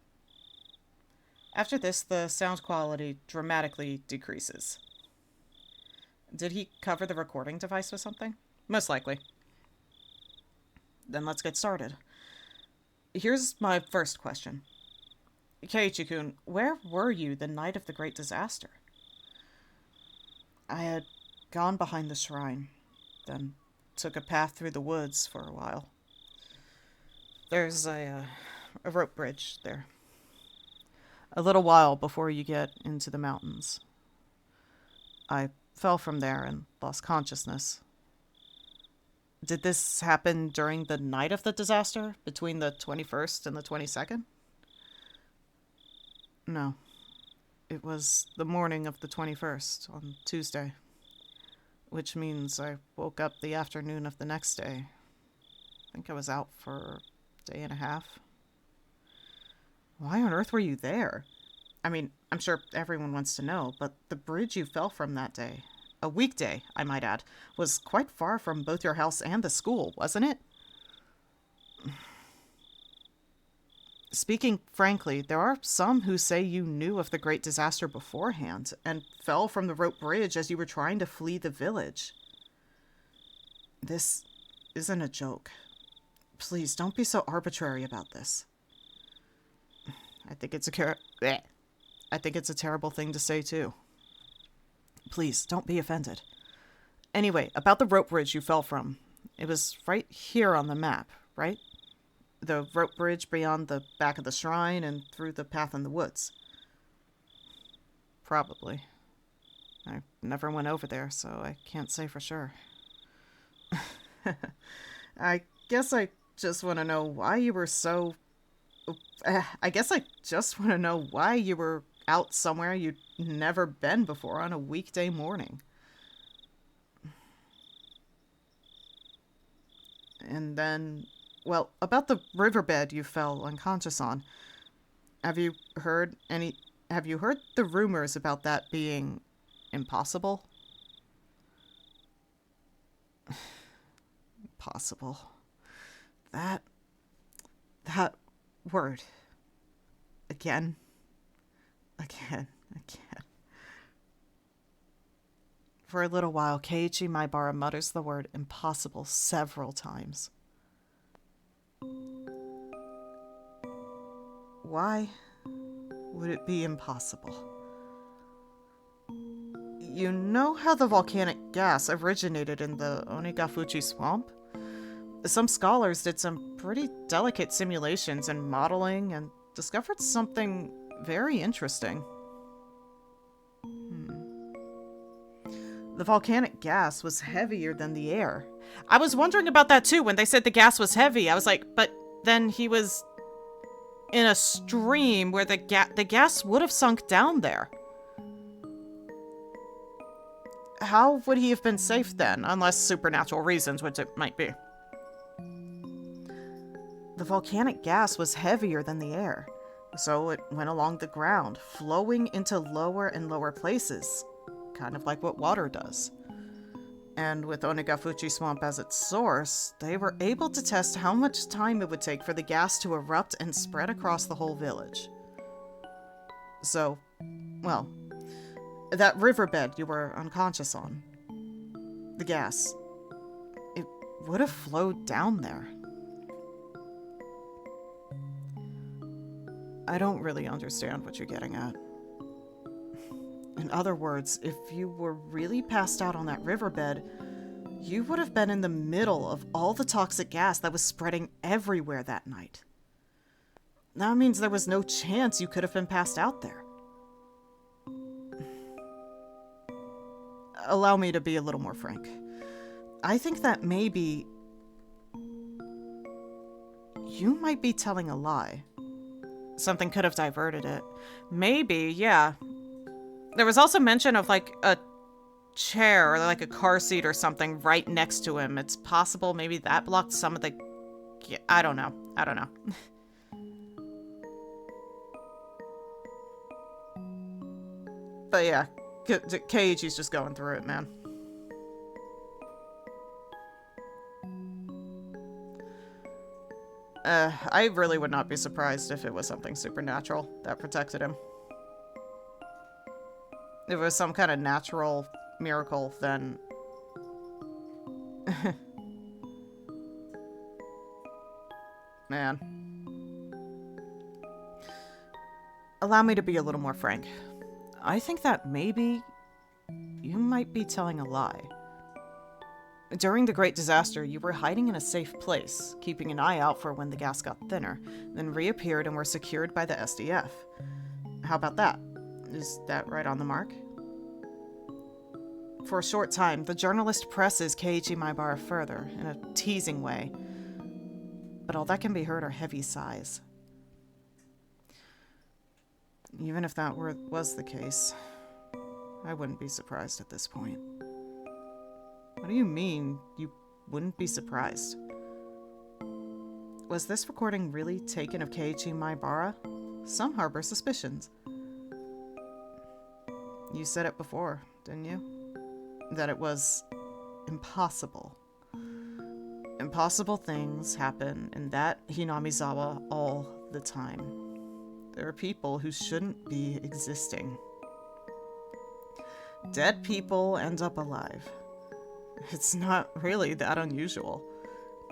After this, the sound quality dramatically decreases. Did he cover the recording device with something? Most likely. Then let's get started. Here's my first question. Keiichi-kun, where were you the night of the great disaster? I had gone behind the shrine, then took a path through the woods for a while. There's a rope bridge there. A little while before you get into the mountains. I fell from there and lost consciousness. Did this happen during the night of the disaster, between the 21st and the 22nd? No. It was the morning of the 21st, on Tuesday. Which means I woke up the afternoon of the next day. I think I was out for a day and a half. Why on earth were you there? I mean, I'm sure everyone wants to know, but the bridge you fell from that day, a weekday, I might add, was quite far from both your house and the school, wasn't it? Speaking frankly, there are some who say you knew of the great disaster beforehand and fell from the rope bridge as you were trying to flee the village. This isn't a joke. Please, don't be so arbitrary about this. I think it's a terrible thing to say, too. Please, don't be offended. Anyway, about the rope bridge you fell from. It was right here on the map, right? The rope bridge beyond the back of the shrine and through the path in the woods. Probably. I never went over there, so I can't say for sure. I guess I just want to know why you were so... I guess I just want to know why you were out somewhere you'd never been before on a weekday morning. And then... Well, about the riverbed you fell unconscious on. Have you heard the rumors about that being impossible? Impossible. That word. Again. For a little while, Keiichi Maibara mutters the word impossible several times. Why would it be impossible? You know how the volcanic gas originated in the Onigafuchi swamp? Some scholars did some pretty delicate simulations and modeling and discovered something very interesting. The volcanic gas was heavier than the air. I was wondering about that too when they said the gas was heavy. I was like, but then he was in a stream where the gas would have sunk down there. How would he have been safe then, unless supernatural reasons, which it might be? The volcanic gas was heavier than the air, so it went along the ground, flowing into lower and lower places, kind of like what water does. And with Onigafuchi Swamp as its source, they were able to test how much time it would take for the gas to erupt and spread across the whole village. So, well, that riverbed you were unconscious on, the gas, it would have flowed down there. I don't really understand what you're getting at. In other words, if you were really passed out on that riverbed, you would have been in the middle of all the toxic gas that was spreading everywhere that night. That means there was no chance you could have been passed out there. Allow me to be a little more frank. I think that maybe you might be telling a lie. Something could have diverted it. Maybe, yeah. There was also mention of, like, a chair or, like, a car seat or something right next to him. It's possible maybe that blocked some of the... I don't know. But yeah, Keiichi's just going through it, man. I really would not be surprised if it was something supernatural that protected him. If it was some kind of natural miracle, then... Man. Allow me to be a little more frank. I think that maybe you might be telling a lie. During the Great Disaster, you were hiding in a safe place, keeping an eye out for when the gas got thinner, then reappeared and were secured by the SDF. How about that? Is that right on the mark? For a short time, the journalist presses Keiichi Maibara further, in a teasing way. But all that can be heard are heavy sighs. Even if that was the case, I wouldn't be surprised at this point. What do you mean, you wouldn't be surprised? Was this recording really taken of Keiichi Maibara? Some harbor suspicions. You said it before, didn't you? That it was impossible. Impossible things happen in that Hinamizawa all the time. There are people who shouldn't be existing. Dead people end up alive. It's not really that unusual.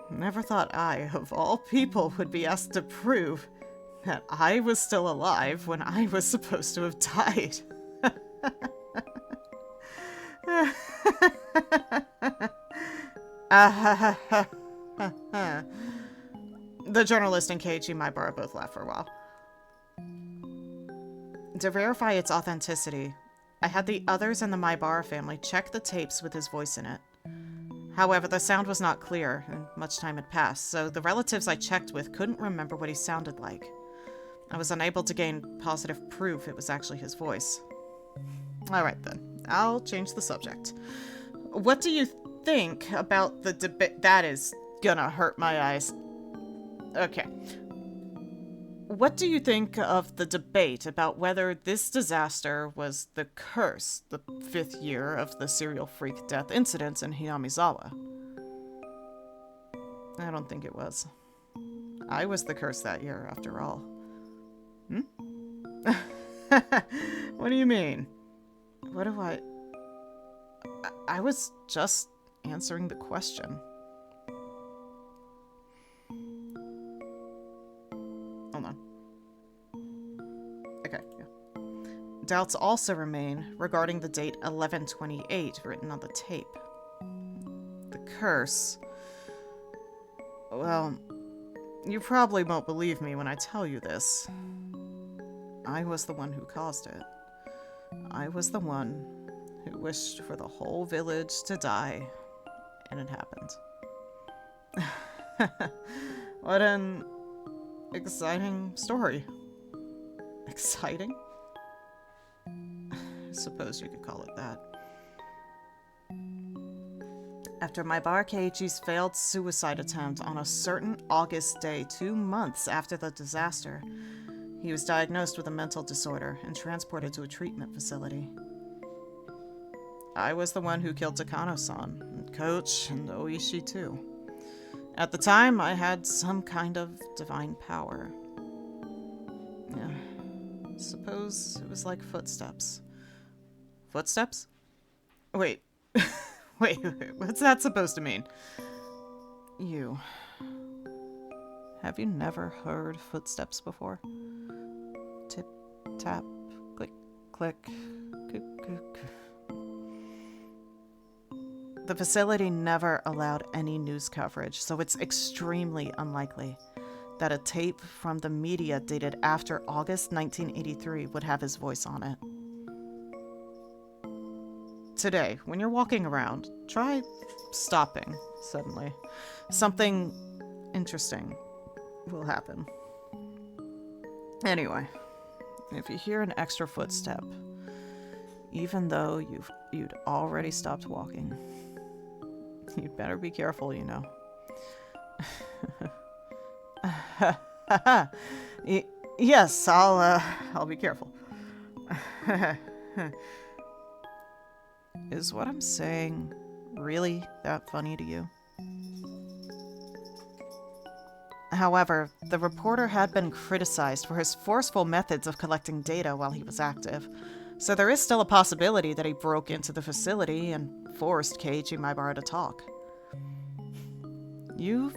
Never thought I, of all people, would be asked to prove that I was still alive when I was supposed to have died. The journalist and Keiichi Maibara both laughed for a while. To verify its authenticity, I had the others in the Maibara family check the tapes with his voice in it. However, the sound was not clear, and much time had passed, so the relatives I checked with couldn't remember what he sounded like. I was unable to gain positive proof it was actually his voice. Alright then, I'll change the subject. What do you think about the debate? That is gonna hurt my eyes. Okay. What do you think of the debate about whether this disaster was the curse, the 5th year of the serial freak death incidents in Hinamizawa? I don't think it was. I was the curse that year, after all. What do you mean? What do I was just answering the question. Hold on. Okay, yeah. Doubts also remain regarding the date 11/28 written on the tape. The curse. Well, you probably won't believe me when I tell you this. I was the one who caused it. I was the one who wished for the whole village to die, and it happened. What an exciting story. Exciting? I suppose you could call it that. After Maibara Keiichi's failed suicide attempt on a certain August day 2 months after the disaster, he was diagnosed with a mental disorder and transported to a treatment facility. I was the one who killed Takano-san, and Coach, and Oishi too. At the time, I had some kind of divine power. Yeah, suppose it was like footsteps. Footsteps? Wait. Wait, what's that supposed to mean? You. Have you never heard footsteps before? Tip, tap, click, click, cook, cook. The facility never allowed any news coverage, so it's extremely unlikely that a tape from the media dated after August 1983 would have his voice on it. Today, when you're walking around, try stopping suddenly. Something interesting will happen. Anyway, if you hear an extra footstep, even though you'd already stopped walking, you'd better be careful, you know. Yes, I'll be careful. Is what I'm saying really that funny to you? However, the reporter had been criticized for his forceful methods of collecting data while he was active, so there is still a possibility that he broke into the facility and forced Keiichi Maibara to talk. You've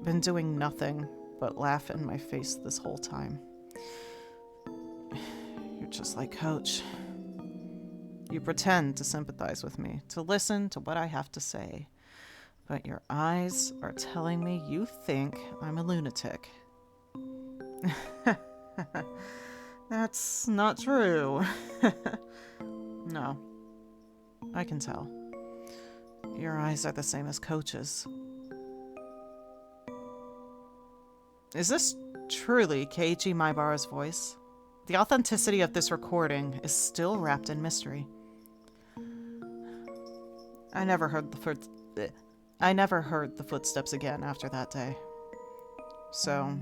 been doing nothing but laugh in my face this whole time. You're just like Coach. You pretend to sympathize with me, to listen to what I have to say. But your eyes are telling me you think I'm a lunatic. That's not true. No. I can tell. Your eyes are the same as Coach's. Is this truly Keiichi Maibara's voice? The authenticity of this recording is still wrapped in mystery. I never heard the footsteps again after that day. So,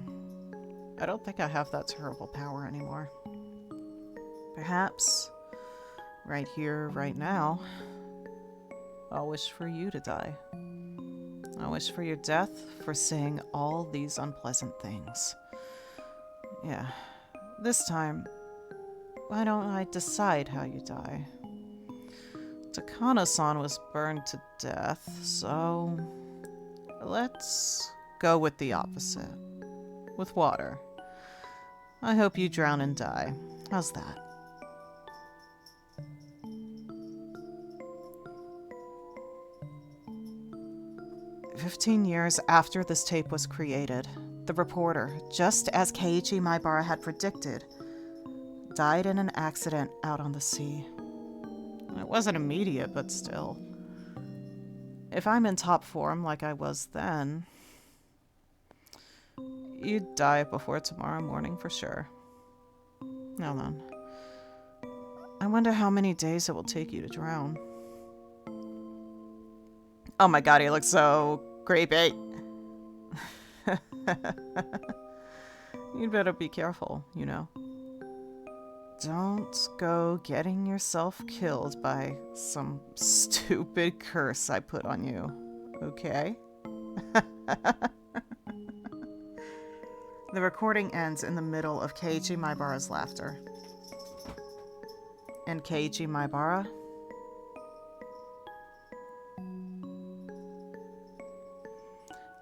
I don't think I have that terrible power anymore. Perhaps, right here, right now, I'll wish for you to die. I wish for your death for saying all these unpleasant things. Yeah, this time, why don't I decide how you die? Takano-san was burned to death, so let's go with the opposite. With water. I hope you drown and die. How's that? "15 years after this tape was created, the reporter, just as Keiichi Maibara had predicted, died in an accident out on the sea. It wasn't immediate, but still. If I'm in top form like I was then, you'd die before tomorrow morning for sure. Now then, I wonder how many days it will take you to drown." Oh my god, he looks so creepy. You'd better be careful, you know. Don't go getting yourself killed by some stupid curse I put on you, okay? The recording ends in the middle of Keiichi Maibara's laughter. And Keiichi Maibara?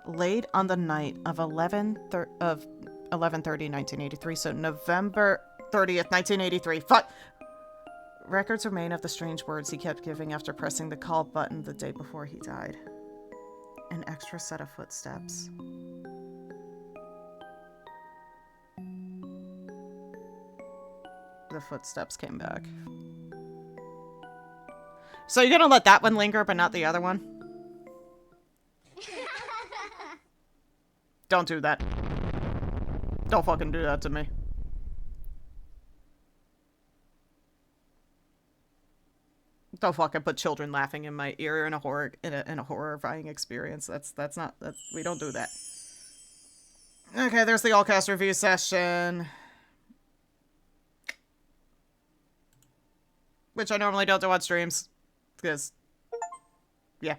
Late on the night of 11/30, 1983, so November 30th, 1983. Fuck! Records remain of the strange words he kept giving after pressing the call button the day before he died. An extra set of footsteps. The footsteps came back. So you're gonna let that one linger, but not the other one? Don't do that. Don't fucking do that to me. Don't fucking put children laughing in my ear in a horrifying experience. That's we don't do that. Okay, there's the all-cast review session. Which I normally don't do on streams. Because, yeah.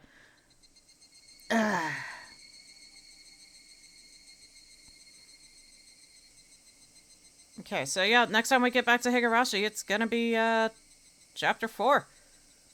Okay, so yeah, next time we get back to Higurashi, it's gonna be, Chapter 4.